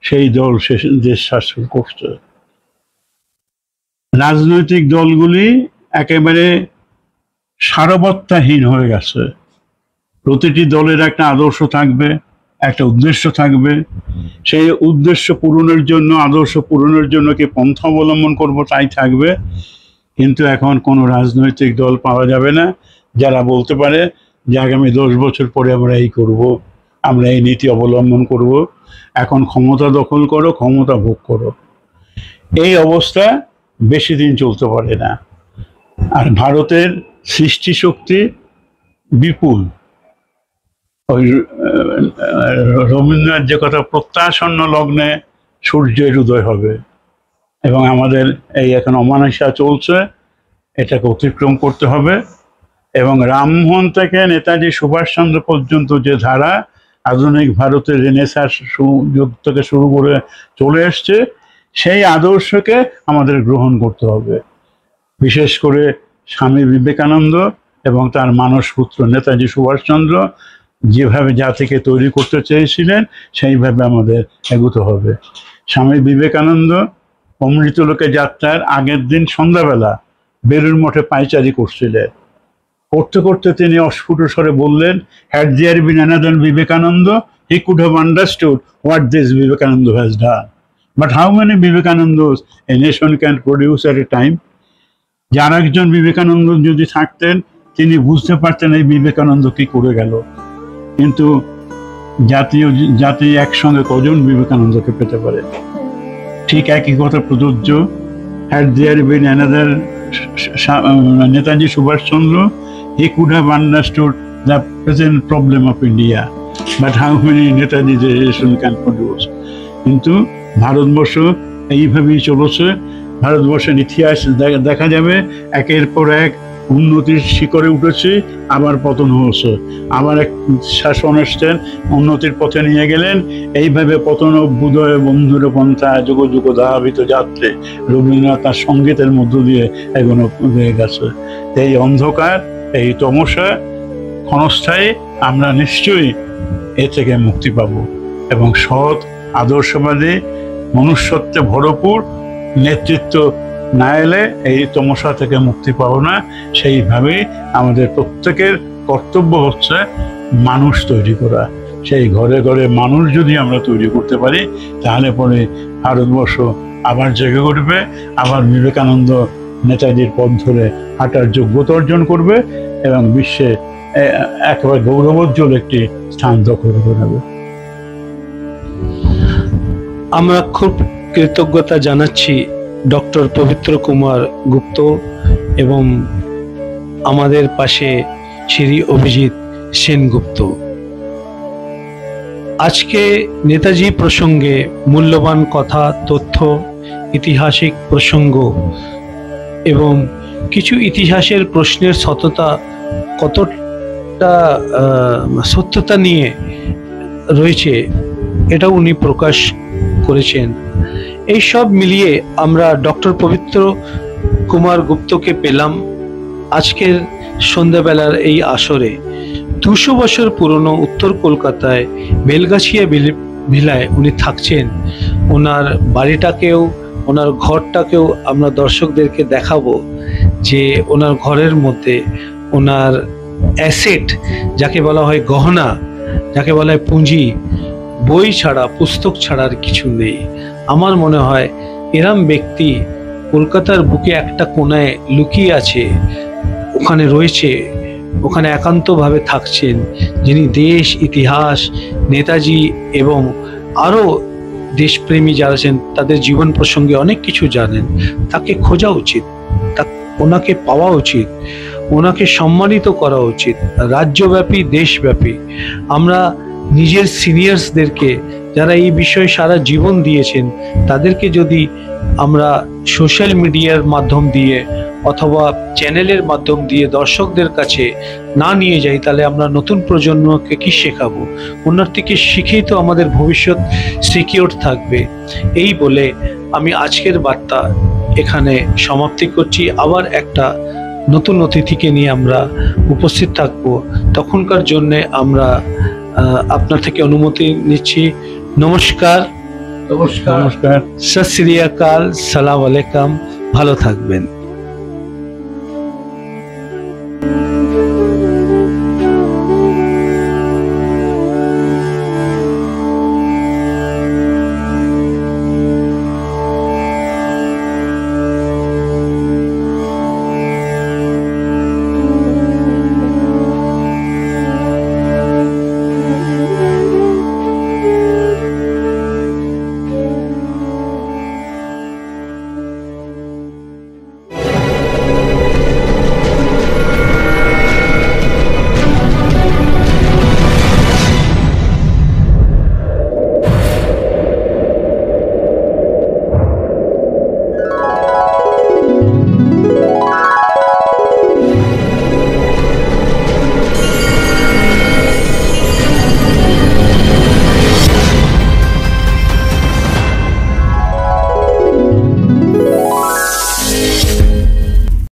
সেই দল দেশ শাসন করছে। রাজনৈতিক দলগুলি একেবারে সারবত্তাহীন হয়ে গেছে। প্রতিটি দলের একটা আদর্শ থাকবে, একটা উদ্দেশ্য থাকবে, সেই উদ্দেশ্য পূরণের জন্য, আদর্শ পূরণের জন্য কি পন্থা অবলম্বন করব তাই থাকবে। কিন্তু এখন কোনো রাজনৈতিক দল পাওয়া যাবে না যারা বলতে পারে যে আগামী 10 বছর পরে আমরা এই করব, আমরা এই নীতি অবলম্বন করব। এখন ক্ষমতা দখল করো, ক্ষমতা ভোগ করো, এই অবস্থা বেশি দিন চলতে পারে না। আর ভারতের সৃষ্টি শক্তি বিপুল। ওই রবীন্দ্রনাথ যে কথা, প্রত্যাসন্ন লগ্নে সূর্যের উদয় হবে, এবং আমাদের এই এখন অমানুষা চলছে, এটাকে অতিক্রম করতে হবে। এবং রামমোহন থেকে নেতাজি সুভাষচন্দ্র পর্যন্ত যে ধারা আধুনিক ভারতের রেনেসাঁস যুগ থেকে শুরু করে চলে এসছে, সেই আদর্শকে আমাদের গ্রহণ করতে হবে। বিশেষ করে স্বামী বিবেকানন্দ এবং তার মানসপুত্র নেতাজি সুভাষচন্দ্র যেভাবে জাতিকে তৈরি করতে চেয়েছিলেন, সেইভাবে আমাদের এগোতে হবে। স্বামী বিবেকানন্দ অমৃতলোকে যাত্রার আগের দিন সন্ধ্যাবেলা বেলুড় মঠে পায়চারি করছিলেন। করতে করতে তিনি অস্ফুট স্বরে বললেন, had there been another Vivekananda, he could have understood what this Vivekananda has done. But how many Vivekanandos a nation can produce at a time? যার একজন বিবেকানন্দ যদি থাকতেন, তিনি বুঝতে পারতেন এই বিবেকানন্দ কি করে গেল। কিন্তু জাতি একসঙ্গে কজন বিবেকানন্দকে পেতে পারে? ঠিক একই কথা প্রযোজ্য। Had there been another Netaji Subhash Chandra, he could have understood the present problem of India. But how many Netaji generation can produce? কিন্তু ভারতবর্ষ এইভাবেই চলেছে। ভারতবর্ষের ইতিহাস দেখা যাবে, একের পর এক উন্নতির শিখরে উঠেছে, আবার পতন হয়েছে, আবার এক শাসন এসছেন, উন্নতির পথে নিয়ে গেলেন। এইভাবে পতন অভ্যুদয় বন্ধুর পন্থা যুগ যুগ ধাবিত যাত্রে রবীন্দ্রনাথ তার সঙ্গীতের মধ্য দিয়ে এগোনো হয়ে গেছে। এই অন্ধকার, এই তমসা ক্ষণস্থায়ী, আমরা নিশ্চয়ই এ থেকে মুক্তি পাব এবং সৎ আদর্শবাদী, মনুষ্যত্বে ভরপুর নেতৃত্ব না এলে এই তমসা থেকে মুক্তি পাবো না। সেইভাবেই আমাদের প্রত্যেকের কর্তব্য হচ্ছে মানুষ তৈরি করা। সেই ঘরে ঘরে মানুষ যদি আমরা তৈরি করতে পারি, তাহলে পরে ভারতবর্ষ আবার জেগে উঠবে, আবার বিবেকানন্দ নেতাজির পথ ধরে হাঁটার যোগ্যতা অর্জন করবে এবং বিশ্বে একেবারে গৌরবোজ্জ্বল একটি স্থান দখল করে নেবে। আমরা খুব কৃতজ্ঞতা জানাচ্ছি ডক্টর পবিত্র কুমার গুপ্ত এবং আমাদের পাশে শ্রী অভিজিৎ সেনগুপ্ত। আজকে নেতাজি প্রসঙ্গে মূল্যবান কথা, তথ্য, ঐতিহাসিক প্রসঙ্গ এবং কিছু ইতিহাসের প্রশ্নের কতটা সত্যতা নিয়ে রয়েছে এটা উনি প্রকাশ করেছেন। এই সব মিলিয়ে আমরা ডক্টর পবিত্র কুমার গুপ্তকে পেলাম আজকের সন্ধ্যাবেলার এই আসরে। 200 বছর পুরনো উত্তর কলকাতায় বেলগাছিয়া ভিলায় উনি থাকছেন। ওনার বাড়িটাকেও, ওনার ঘরটাকেও আমরা দর্শকদেরকে দেখাবো যে ওনার ঘরের মধ্যে ওনার অ্যাসেট, যাকে বলা হয় গহনা, যাকে বলা হয় পুঁজি, বই ছাড়া, পুস্তক ছাড়া আর কিছু নেই। আমার মনে হয় এরম ব্যক্তি কলকাতার বুকে একটা কোনায় লুকিয়ে আছে, ওখানে রয়েছে, ওখানে একান্তভাবে থাকছেন, যিনি দেশ, ইতিহাস, নেতাজি এবং আরও দেশপ্রেমী যারা আছেন তাদের জীবন প্রসঙ্গে অনেক কিছু জানেন। তাকে খোঁজা উচিত, ওনাকে পাওয়া উচিত, ওনাকে সম্মানিত করা উচিত রাজ্যব্যাপী, দেশব্যাপী। আমরা নিজের সিনিয়র্সদেরকে, যারা এই বিষয়ে সারা জীবন দিয়েছেন, তাদেরকে যদি আমরা সোশ্যাল মিডিয়ার মাধ্যম দিয়ে অথবা চ্যানেলের মাধ্যম দিয়ে দর্শকদের কাছে না নিয়ে যাই, তাহলে আমরা নতুন প্রজন্মকে কি শেখাবো? ওনার থেকে শিখেই তো আমাদের ভবিষ্যৎ সিকিউর থাকবে। এই বলে আমি আজকের বার্তা এখানে সমাপ্তি করছি। আবার একটা নতুন অতিথিকে নিয়ে আমরা উপস্থিত থাকবো, তখনকার জন্যে আমরা আপনার থেকে অনুমতি নিচ্ছি। নমস্কার, নমস্কার, সত শ্রী আকাল, সালাম আলাইকুম, ভালো থাকবেন।